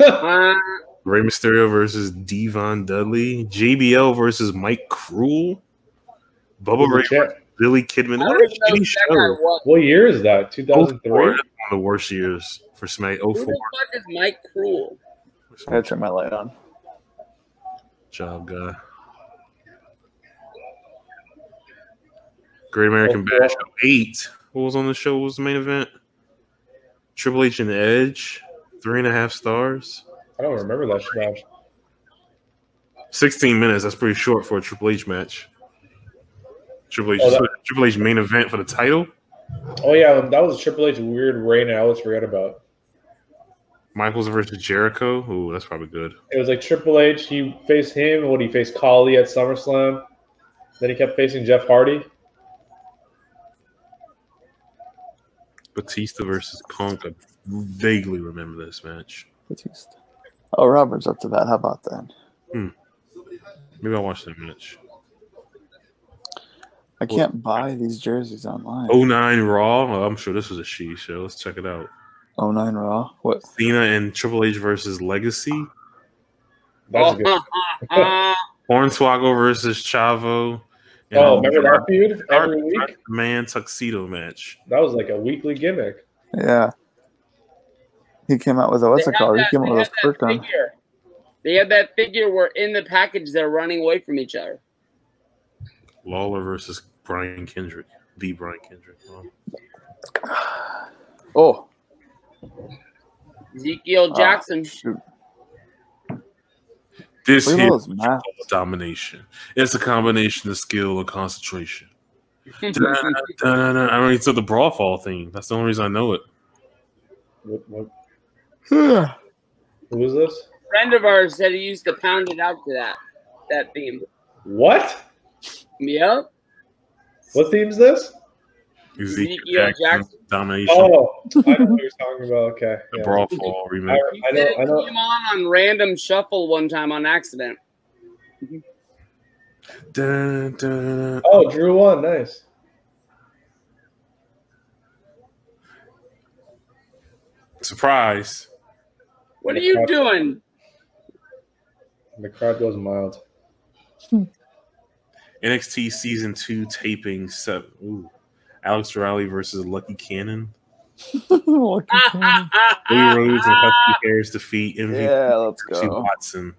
Uh, Rey Mysterio versus Devon Dudley. JBL versus Mike Cruel. Bubba Ray versus Billy Kidman. I What don't a even know shitty who that guy show. was. What year is that? 2003? One of the worst years for Smack. Who 04. the fuck is Mike Cruel? I gotta turn my light on. Job guy. Great American Bash 08. What was on the show? What was the main event? Triple H and Edge. 3.5 stars. I don't remember that match. 16 minutes. That's pretty short for a Triple H match. Triple H main event for the title. Oh yeah, that was Triple H's weird reign. I always forget about. Michaels versus Jericho. Ooh, that's probably good. It was like Triple H. He faced him. What he faced Khali at SummerSlam. Then he kept facing Jeff Hardy. Batista versus Punk. I vaguely remember this match. Batista. Oh, Robert's up to that. How about that? Maybe I'll watch that match. I can't buy these jerseys online. 09 Raw. Oh, I'm sure this was a she show. Let's check it out. 09 Raw. What? Cena and Triple H versus Legacy. That's good. Hornswoggle versus Chavo. Oh, remember that feud? Every week? Man tuxedo match. That was like a weekly gimmick. Yeah. He came out with a, what's it called? He came out with a skirt on. They had that figure where in the package they're running away from each other. Lawler versus Brian Kendrick. The Brian Kendrick. Oh. Ezekiel Jackson. Shoot. This Look at here all is those maps. domination. It's a combination of skill and concentration. I already took the brawl fall theme. That's the only reason I know it. What? Who is this? A friend of ours said he used to pound it out to that theme. What? Yep. What theme's this? Ezekiel Jackson. Domination. Oh, I know what you're talking about. Okay. The Yeah. brawl fall remake. I know. It came on random shuffle one time on accident. Dun, dun. Oh, Drew won. Nice. Surprise. What are you doing? The crowd goes mild. NXT Season 2 taping 7. Ooh. Alex Riley versus Lucky Cannon. Lee Rhodes and Husky Harris defeat MVP. Yeah, let's go. Watson.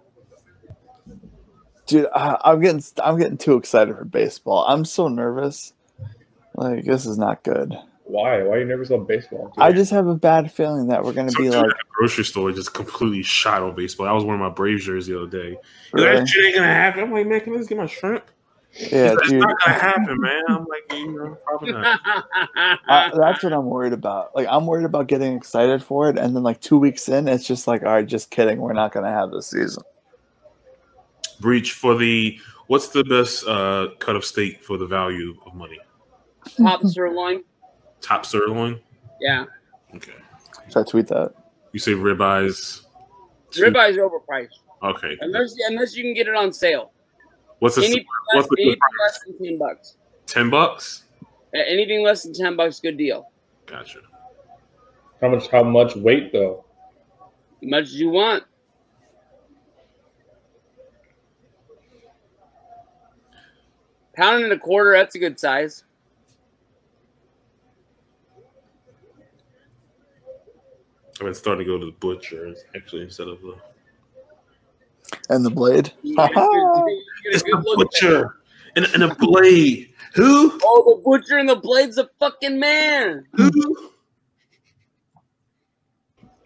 Dude, I'm getting too excited for baseball. I'm so nervous. Like, this is not good. Why? Why are you nervous about baseball? Dude? I just have a bad feeling that we're gonna be like at the grocery store just completely shot on baseball. I was wearing my Braves jersey the other day. Really? That shit ain't gonna happen. I'm like, man, can I just get my shrimp? Yeah, it's dude. not gonna happen, man. I'm like, probably not. That's what I'm worried about. Like, I'm worried about getting excited for it, and then like 2 weeks in, it's just like, all right, just kidding. We're not gonna have this season. Breach for what's the best cut of steak for the value of money? Top sirloin. Top sirloin? Yeah. Okay. Should I tweet that? You say ribeyes? Ribeyes overpriced. Okay. Unless you can get it on sale. What's anything less than $10. $10? Anything less than $10, good deal. Gotcha. How much weight though? As much as you want. Pound and a quarter, that's a good size. I've been starting to go to the butcher actually instead of the. And the blade. It's the butcher and a blade. Who? Oh, the butcher and the blade's a fucking man. Who?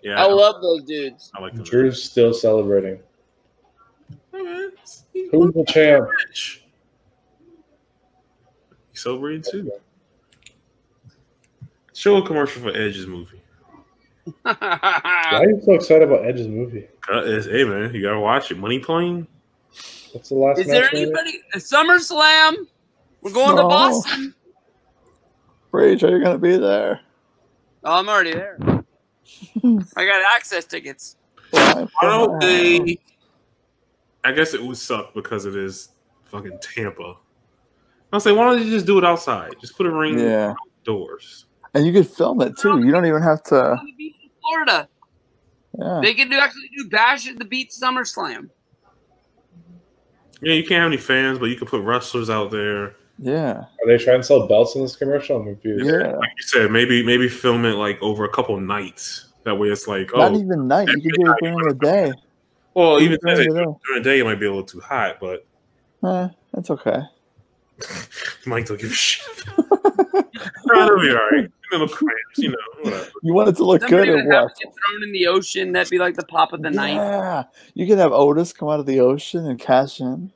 Yeah, I love those dudes. I like them. Drew's still celebrating. Who's the champ? Rich. He's celebrating too. Show a commercial for Edge's movie. Why are you so excited about Edge's movie? Hey man, you gotta watch it. Money Plane. What's the last? Is there anybody? SummerSlam. We're going to Boston. Rage, are you gonna be there? Oh, I'm already there. I got access tickets. Why don't they? I guess it would suck because it is fucking Tampa. I'll say, why don't you just do it outside? Just put a ring outdoors. And you could film it too. You don't even have to. On the beach in Florida. Yeah. They could actually do Bash at the Beach SummerSlam. Yeah, you can't have any fans, but you can put wrestlers out there. Yeah. Are they trying to sell belts in this commercial? I'm confused. Yeah. Like you said, maybe film it like over a couple nights. That way, it's like not even night. You could do it during the day. Well, even during the day, it might be a little too hot, but that's okay. Mike don't give a shit. It'll be all right. Little cramps, whatever. You want it to look good or what? Get thrown in the ocean. That'd be like the pop of the night. Yeah, you could have Otis come out of the ocean and cash in. Do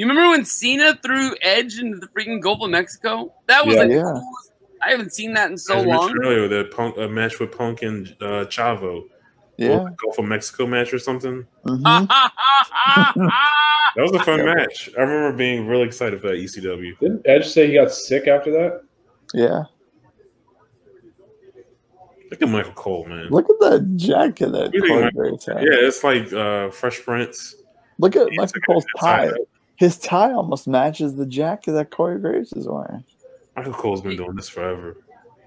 you remember when Cena threw Edge into the freaking Gulf of Mexico? That was coolest. I haven't seen that in so long. Earlier, the match with Punk and Chavo. Yeah, Gulf of Mexico match or something. Mm-hmm. That was a fun match. I remember being really excited for that ECW. Didn't Edge say he got sick after that? Yeah. Look at Michael Cole, man. Look at that jacket that Corey Graves had. Yeah, it's like Fresh Prince. Look at Michael Cole's tie. His tie almost matches the jacket that Corey Graves is wearing. Michael Cole's been doing this forever.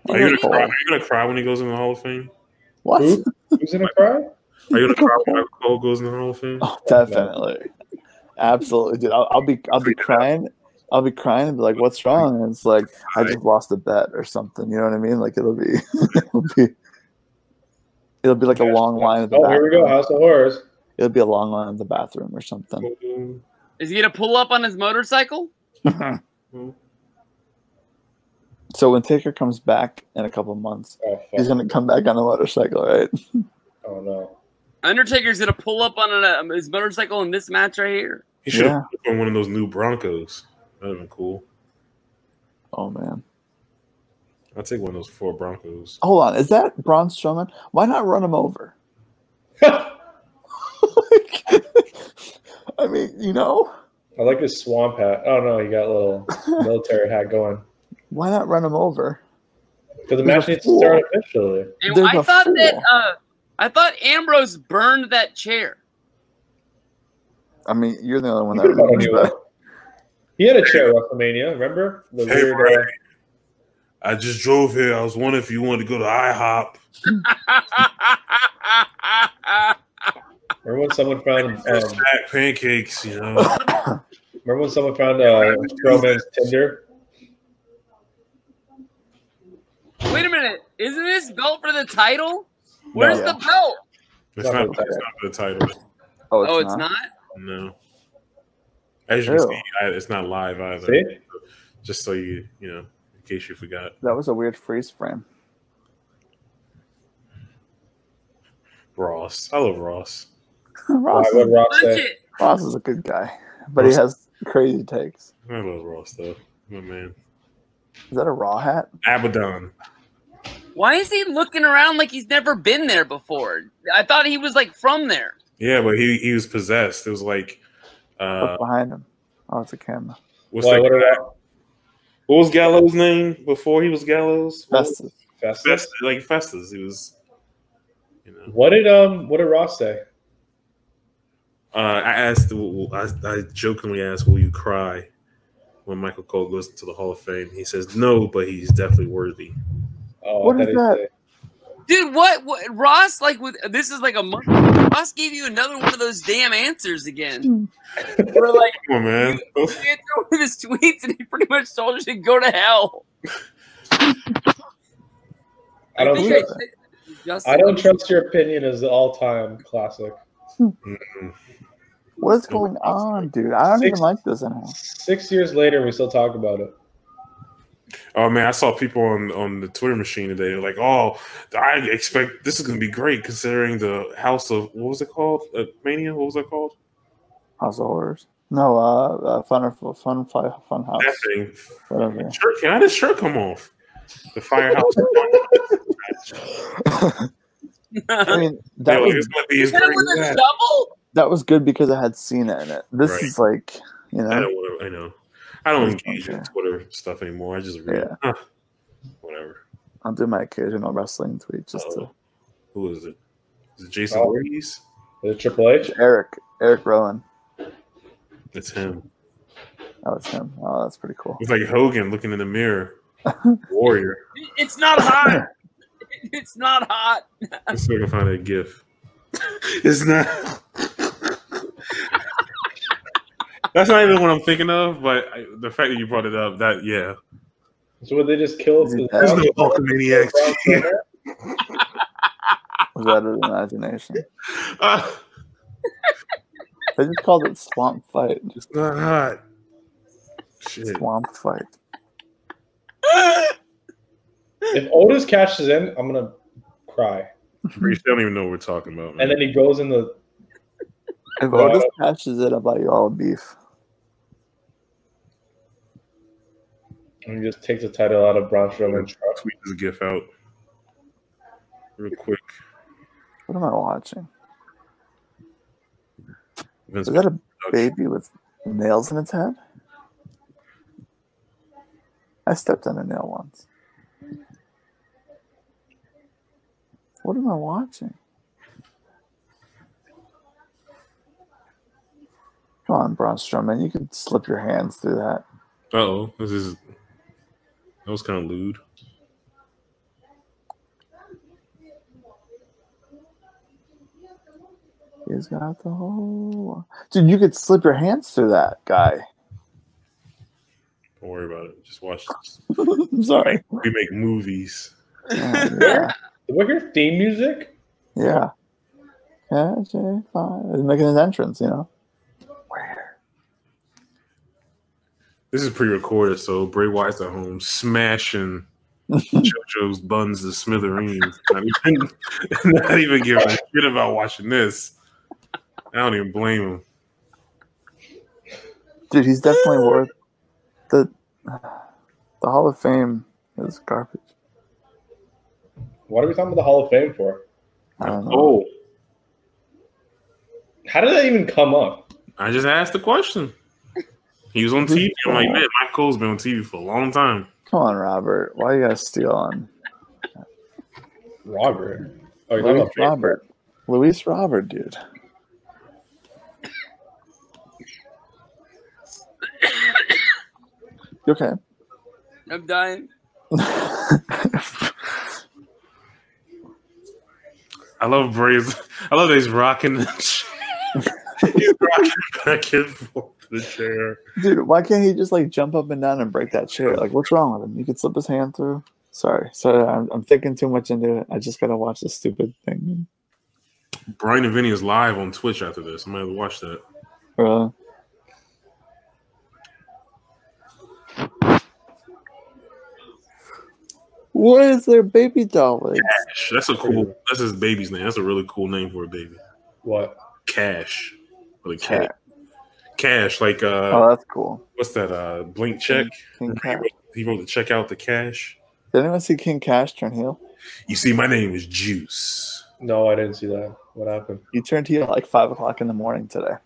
Are you gonna cry when he goes in the Hall of Fame? What? Who's gonna cry? Are you gonna cry when Michael Cole goes in the Hall of Fame? Oh, definitely. Absolutely, dude. I'll be crying. I'll be crying and be like, "What's wrong?" And it's like, I just lost a bet or something. You know what I mean? Like it'll be like a long line at the bathroom. Here we go, House of Horrors. It'll be a long line in the bathroom or something. Is he gonna pull up on his motorcycle? So when Taker comes back in a couple months, he's gonna come back on a motorcycle, right? Oh no! Undertaker's gonna pull up on his motorcycle in this match right here. He should have put on one of those new Broncos. That'd have been cool. Oh man, I'll take one of those 4 Broncos. Hold on, is that Braun Strowman? Why not run him over? I mean, I like his swamp hat. Oh no, he got a little military hat going. Why not run him over? Because the match needs to start officially. I thought Ambrose burned that chair. I mean, you're the only one that remembers that. He had a chair at WrestleMania, remember? Ray, I just drove here. I was wondering if you wanted to go to IHOP. Remember when someone found pancakes, Remember when someone found Strowman's Tinder? Wait a minute. Isn't this belt for the title? Where's the belt? It's not for the title. Oh, it's not? No. As you can see, it's not live either. See? Just so in case you forgot. That was a weird freeze frame. Ross. I love Ross. Ross is a good guy, but he has crazy takes. I love Ross, though. My man. Is that a Raw hat? Abaddon. Why is he looking around like he's never been there before? I thought he was from there. Yeah, but he was possessed. It was like what's behind him? Oh, it's a camera. What was Gallows' name before he was Gallows? Festus. Festus? Like Festus. He was What did Ross say? I jokingly asked, will you cry when Michael Cole goes into the Hall of Fame? He says no, but he's definitely worthy. Oh, what is that? Dude, what Ross this is like a month. Ross gave you another one of those damn answers again. We're like, come on, man. He went through his tweets and he pretty much told you to go to hell. I don't trust your opinion as the all-time classic. Mm-hmm. What is going on, dude? I don't even like this anymore. 6 years later, we still talk about it. Oh man, I saw people on the Twitter machine today. They're like, "Oh, I expect this is going to be great considering the House of what was it called? Mania? What was that called? House of Horrors. No, Fun House. That thing. Whatever. How did shirt come off? The Firehouse. I mean, That was gonna be as Hit it with great a as that. shovel? that was good because it had Cena in it. This Right. is like, you know. I know. I don't That's engage in okay. Twitter stuff anymore. I just read. Whatever. I'll do my occasional wrestling tweet just to. Who is it? Is it Jason Voorhees? Is it Triple H? Eric Rowan. It's him. Oh, it's him. Oh, that's pretty cool. It's like Hogan looking in the mirror. Warrior. It's not hot. It's not hot. Let's see if I can find a GIF. It's not. That's not even what I'm thinking of, but the fact that you brought it up, that So would they just kill? There's no Hulkamaniacs here. Was that an imagination? They just called it Swamp Fight. It's not hot. Shit. Swamp Fight. If Otis cashes in, I'm gonna cry. You don't even know what we're talking about, man. And then he goes in the. If Otis catches it, I'll buy you all beef. And he just takes the title out of Braun Strowman's truck. Tweet this GIF out real quick. What am I watching? Vince Is that a baby with nails in its head? I stepped on a nail once. What am I watching? Come on, Braun Strowman. You can slip your hands through that. Uh-oh. That was kind of lewd. He's got the whole... Dude, you could slip your hands through that guy. Don't worry about it. Just watch this. I'm sorry. We make movies. Oh, yeah. Did we hear theme music? Yeah. Catch a fire. He's making his entrance, you know. Where? This is pre-recorded, so Bray Wyatt's at home smashing JoJo's buns to smithereens. Not even giving a shit about watching this. I don't even blame him. Dude, he's definitely worth the Hall of Fame is garbage. What are we talking about the Hall of Fame for? I don't know. Oh, How did that even come up? I just asked the question. He was on TV. I'm like, man, Mike Cole's been on TV for a long time. Come on, Robert. Why you gotta steal on Robert. Oh, you're talking Luis about Robert? Luis Robert, dude. You okay? I'm dying. I love Bray's. I love that he's rocking. He's rocking back and forth the chair. Dude, why can't he just like jump up and down and break that chair? Like, what's wrong with him? He could slip his hand through. Sorry, I'm thinking too much into it. I just gotta watch this stupid thing. Brian and Vinny is live on Twitch after this. I might have to watch that. What is their baby doll with? Cash. That's his baby's name. That's a really cool name for a baby. What? Cash. For the cat. Cash, like oh, that's cool. What's that? Blink check. King Cash. He wrote the check out the cash. Did anyone see King Cash turn heel? You see, my name is Juice. No, I didn't see that. What happened? He turned heel at like 5 o'clock in the morning today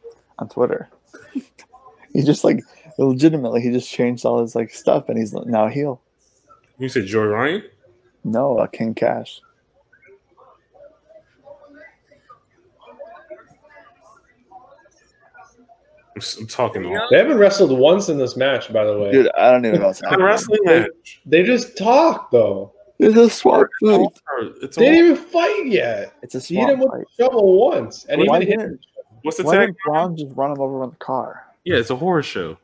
on Twitter. He just like legitimately he just changed all his like stuff and he's now a heel. You said Joy Ryan? No, King Cash. I'm talking all. They haven't wrestled once in this match, by the way. Dude, I don't even know what's It's a happening. wrestling match. They just talk, though. It's a swamp fight. It's They all, didn't even fight yet. It's a He hit him swamp with fight. a shovel once, and Why even hit didn't, what's the why tag? didn't Braun just run him over with the car? Yeah, it's a horror show.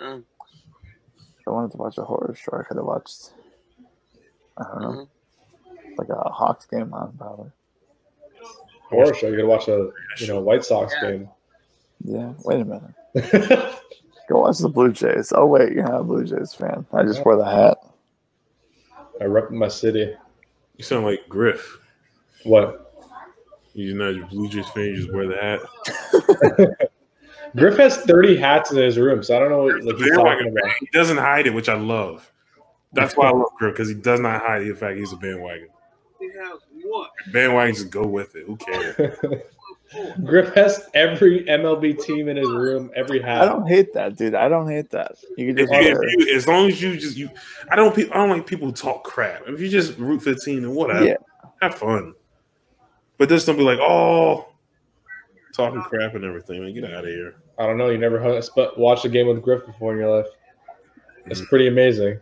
Uh, If I wanted to watch a horror show, I could have watched, I don't know, like a Hawks game on probably. horror show. You gotta watch a White Sox game. Yeah, wait a minute. Go watch the Blue Jays. Oh, wait, you're not a Blue Jays fan. I just wore the hat. I rep my city. You sound like Griff. What? You're not a Blue Jays fan. You just wear the hat. Griff has 30 hats in his room, so I don't know what he's talking about. He doesn't hide it, which I love. That's why I love Griff, because he does not hide the fact he's a bandwagon. He has what? Bandwagon, just go with it. Who cares? Griff has every MLB team in his room, every hat. I don't hate that, dude. I don't hate that. You can just as long as you I don't like people who talk crap. If you just root for the team, then whatever. Have fun. But just don't be like, oh, talking crap and everything. Man, get out of here. I don't know. You never watched a game with Griff before in your life. It's pretty amazing.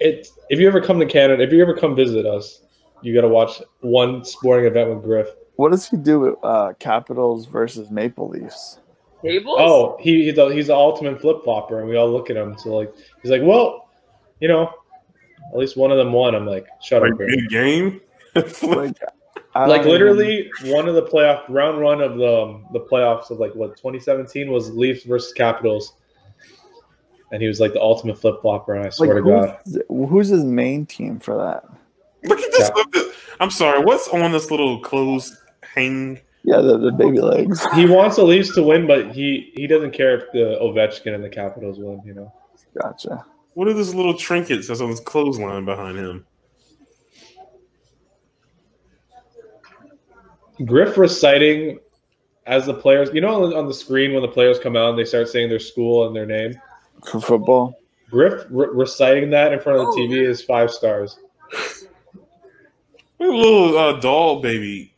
If you ever come to Canada, if you ever come visit us, you got to watch one sporting event with Griff. What does he do with Capitals versus Maple Leafs? Tables? Oh, he's the ultimate flip flopper, and we all look at him. So he's like, well, at least one of them won. I'm like, shut up, Griff. Big game. Literally one of the round one of the playoffs of 2017 was Leafs versus Capitals, and he was like the ultimate flip flopper. And I swear to God, who's his main team for that? Look at this. I'm sorry. What's on this little closed hang? Yeah, the baby legs. He wants the Leafs to win, but he doesn't care if the Ovechkin and the Capitals win. Gotcha. What are these little trinkets that's on this clothesline behind him? Griff reciting as the players, on the screen when the players come out and they start saying their school and their name for football. Griff reciting that in front of the TV is 5 stars. A little doll baby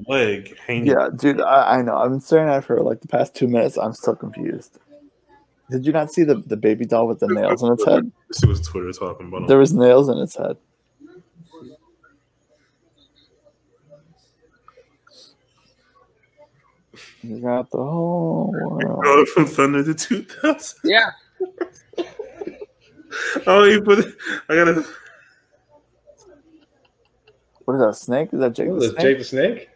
leg hanging. Yeah, dude, I know. I've been staring at it for the past 2 minutes. I'm still confused. Did you not see the baby doll with the nails in its head? This was Twitter talking about. There was nails in its head. You got the whole world. From Thunder to 2000. Yeah. Oh, you put it. I gotta. What is that? Snake? Is that Jake? Is Jake the Snake?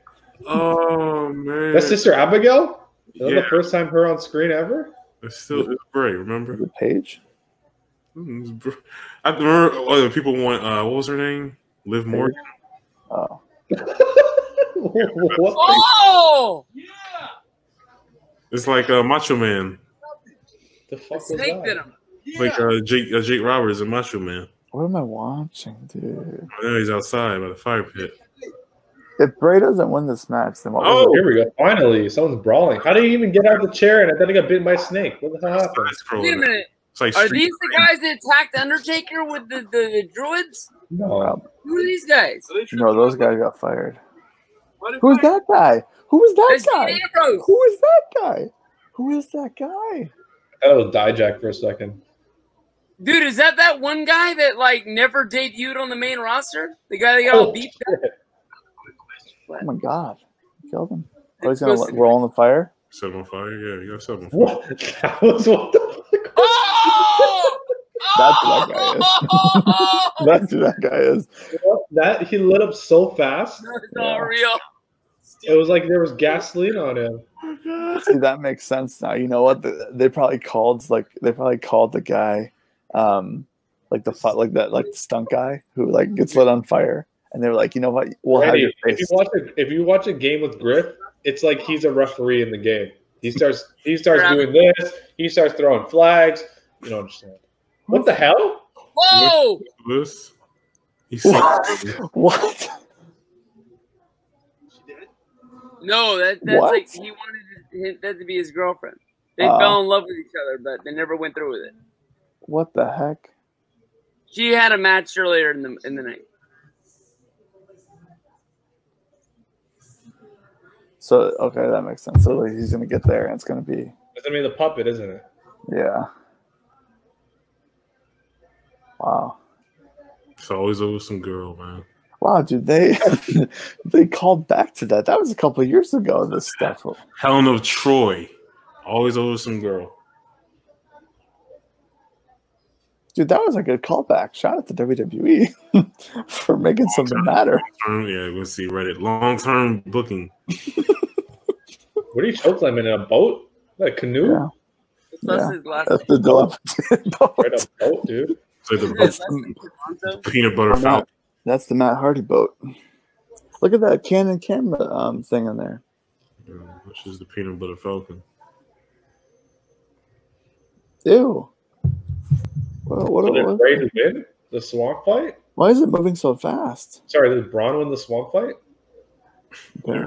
Oh man. That's Sister Abigail. Is that the first time her on screen ever? It's Bray. Remember the page? I remember people want. What was her name? Liv Morgan. Oh. What? Oh. Yeah. It's like Macho Man. The fuck was Snake did that? him. Like Jake Roberts and Macho Man. What am I watching, dude? I know he's outside by the fire pit. If Bray doesn't win this match, then what? Oh, here we go. Finally, someone's brawling. How did he even get out of the chair? And I thought he got bitten by a snake. What the hell happened? Wait a minute. Like are these the guys that attacked the Undertaker with the druids? No. Who are these guys? No, those guys got fired. Who's that guy? Who is that guy? Who is that guy? Who is that guy? I thought it was Dijak for a second. Dude, is that one guy that never debuted on the main roster? The guy that got all beat up? Oh my God! He killed him. Oh, he's gonna roll in the fire. Set on fire? Yeah, you got set on fire. What? That was what the fuck? Oh! That's who that guy is. That's who that guy is. That he lit up so fast. That's not real. It was like there was gasoline on him. See, that makes sense now. You know what? They probably called the guy, the stunt guy who gets lit on fire, and they were like, you know what? We'll have your face. If you watch a game with Griff, it's like he's a referee in the game. He starts doing this. He starts throwing flags. You don't understand. What the hell? Whoa! This? What? No, that's like he wanted that to be his girlfriend. They fell in love with each other, but they never went through with it. What the heck? She had a match earlier in the night. So okay, that makes sense. So he's gonna get there, and it's gonna be the puppet, isn't it? Yeah. Wow. It's always over some girl, man. Wow, dude, they called back to that. That was a couple of years ago. This stuff. Helen of Troy, always over some girl. Dude, that was a good callback. Shout out to WWE for making something matter. Yeah, we'll see Reddit. Long-term booking. What are you chokeslamming in a boat? Like a canoe? Yeah. That's the dilapidated boat. Right, a boat, dude. It's like the peanut butter fountain. That's the Matt Hardy boat. Look at that Canon camera thing in there. Which is the peanut butter falcon. Ew. So did Bray win the swamp fight? Why is it moving so fast? Sorry, did Braun win the swamp fight? Okay,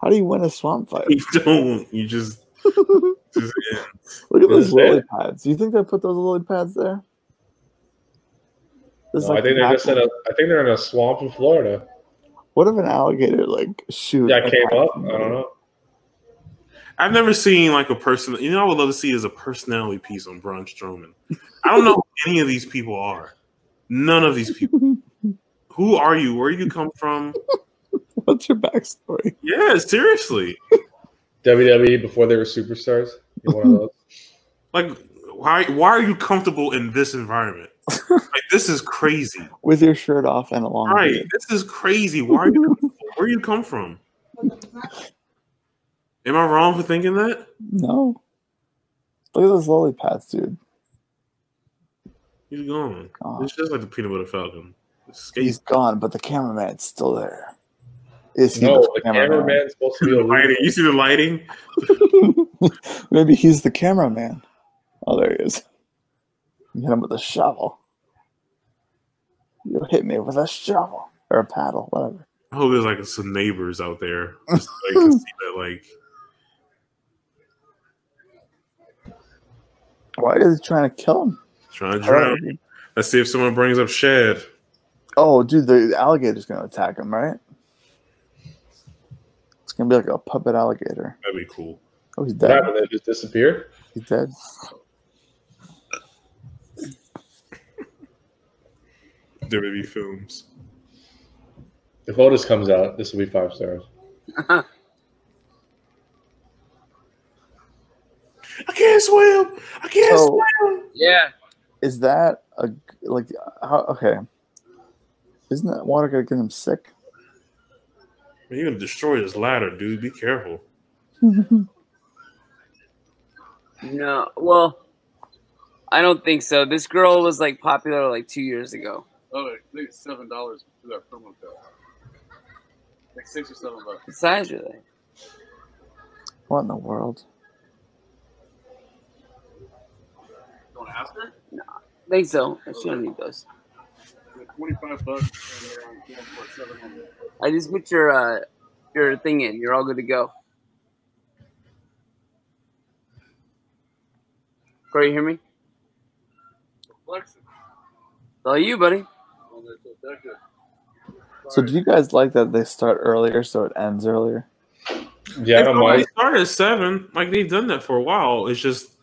how do you win a swamp fight? You don't. You just Look at those lily pads. Do you think they put those lily pads there? No, I think they're just in a. I think they're in a swamp in Florida. What if an alligator shoot? Yeah, came up. I don't know. I've never seen like a person. You know, I would love to see is a personality piece on Braun Strowman. I don't know who any of these people are. None of these people. Who are you? Where do you come from? What's your backstory? Yeah, seriously. WWE before they were superstars. You're one of those. Like, why are you comfortable in this environment? Like, this is crazy. With your shirt off and a long beard. This is crazy. Why are you comfortable? Where do you come from? Am I wrong for thinking that? No. Look at those lily pads, dude. He's gone. It's just like the peanut butter falcon. He's gone, but the cameraman's still there. Is he the cameraman's supposed to be a lighting. You see the lighting? Maybe he's the cameraman. Oh, there he is. You hit him with a shovel. You hit me with a shovel or a paddle, whatever. I hope there's like some neighbors out there. Just like to see that, like. Why is he trying to kill him? Trying to drown him. Let's see if someone brings up Shad. Oh, dude, the alligator's going to attack him, right? It's going to be like a puppet alligator. That'd be cool. Oh, he's dead. What happened? They just disappeared? He's dead. WWE films. If Otis comes out, this will be 5 stars. I can't swim. I can't swim. Yeah. Is that okay? Isn't that water gonna get him sick? You're gonna destroy his ladder, dude. Be careful. No, well, I don't think so. This girl was like popular like 2 years ago. Oh, I think it's $7 for that promo code. Like $6 or $7. What size are they? What in the world? You want to ask her? No, I think so. She don't need those. $25 and they're on going for $700. I just put your thing in. You're all good to go. Corey, you hear me? Flexing. It's all you, buddy. So do you guys like that they start earlier so it ends earlier? Yeah, I don't mind. They started at 7. Like, they've done that for a while. It's just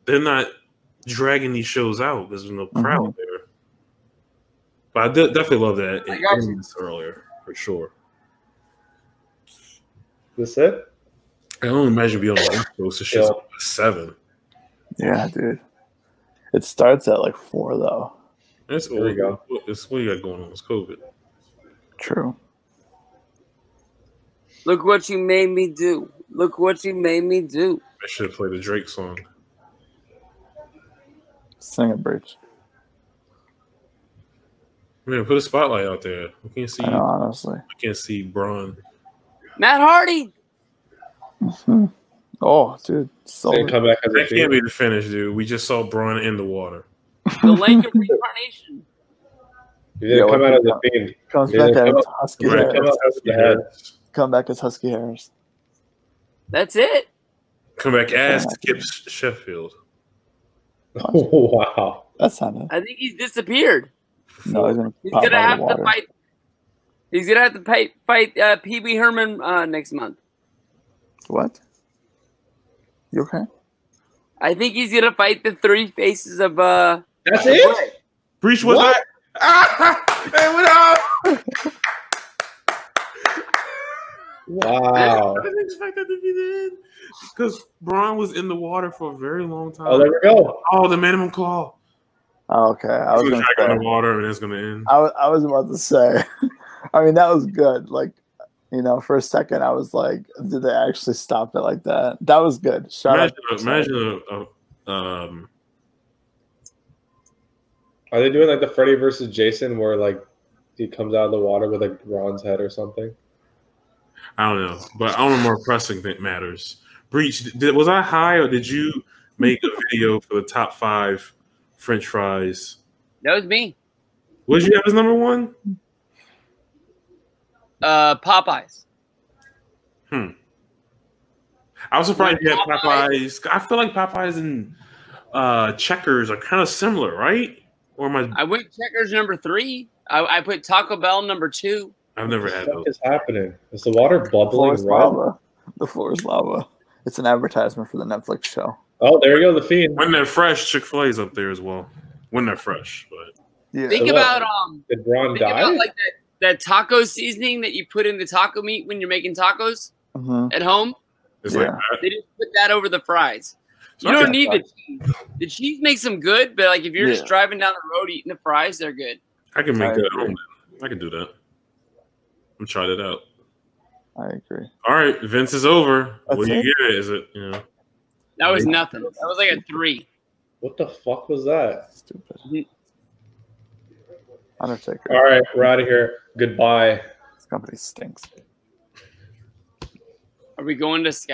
they're not dragging these shows out because there's no crowd there. But I definitely love that it ends earlier, for sure. This it? I don't imagine being on the West Coast. It's just at 7. Yeah, dude. It starts at like 4 though. That's There we go. What you got going on? It's COVID. True. Look what you made me do. Look what you made me do. I should have played the Drake song. Sing it, Bridge. Man, put a spotlight out there. We can't see. I know, honestly. We can't see Braun. Matt Hardy. Oh, dude. So Come back as a That can't be the finish, dude. We just saw Braun in the water. The lake of reincarnation. He didn't come out as a fiend. Comes back as Husky Right. Harris. Come back as Husky Harris. That's it. Come back as Skip Sheffield. Oh, wow. That's not it. I think he's disappeared. No, he's gonna He's pop gonna out have of the to water. fight. He's gonna have to fight Pee Wee Herman next month. What? You okay? I think he's gonna fight the 3 faces of That's it? Breach was What? Hey, what up? Wow. I didn't expect that to be the end. Because Braun was in the water for a very long time. Oh, there we go. Oh, the minimum call. Oh, okay. I was He's gonna gonna drag say, on the water and it's gonna end. I was about to say. I mean, that was good. Like, you know, for a second, I was like, did they actually stop it like that? That was good. Imagine Are they doing like the Freddy versus Jason where like he comes out of the water with a bronze head or something. I don't know, but I don't know more pressing thing matters. Breach, was I high or did you make a video for the top 5 French fries? That was me. What did you have as number 1? Popeyes. I was surprised you had Popeyes. I feel like Popeyes and Checkers are kind of similar, right? Or am I went Checkers number 3. I put Taco Bell number 2. I've never had What those. is happening? Is the water bubbling red? Lava. The floor is lava. It's an advertisement for the Netflix show. Oh, there you go, the Fiend. When they're fresh, Chick-fil-A's up there as well. When they're fresh, but Yeah. Think So about Did Ron think die? about like that taco seasoning that you put in the taco meat when you're making tacos at home. it's Yeah. like that. They just put that over the fries. You don't need the cheese. The cheese makes them good, but like if you're just driving down the road eating the fries, they're good. I can make I that at agree. home. I can do that. I'm trying it out. I agree. All right, Vince is over. That's What do you it? give it? Is it, you know? That was nothing. That was like a 3. What the fuck was that? Stupid. Undertaker. All right, we're out of here. Goodbye. This company stinks. Are we going to Skype?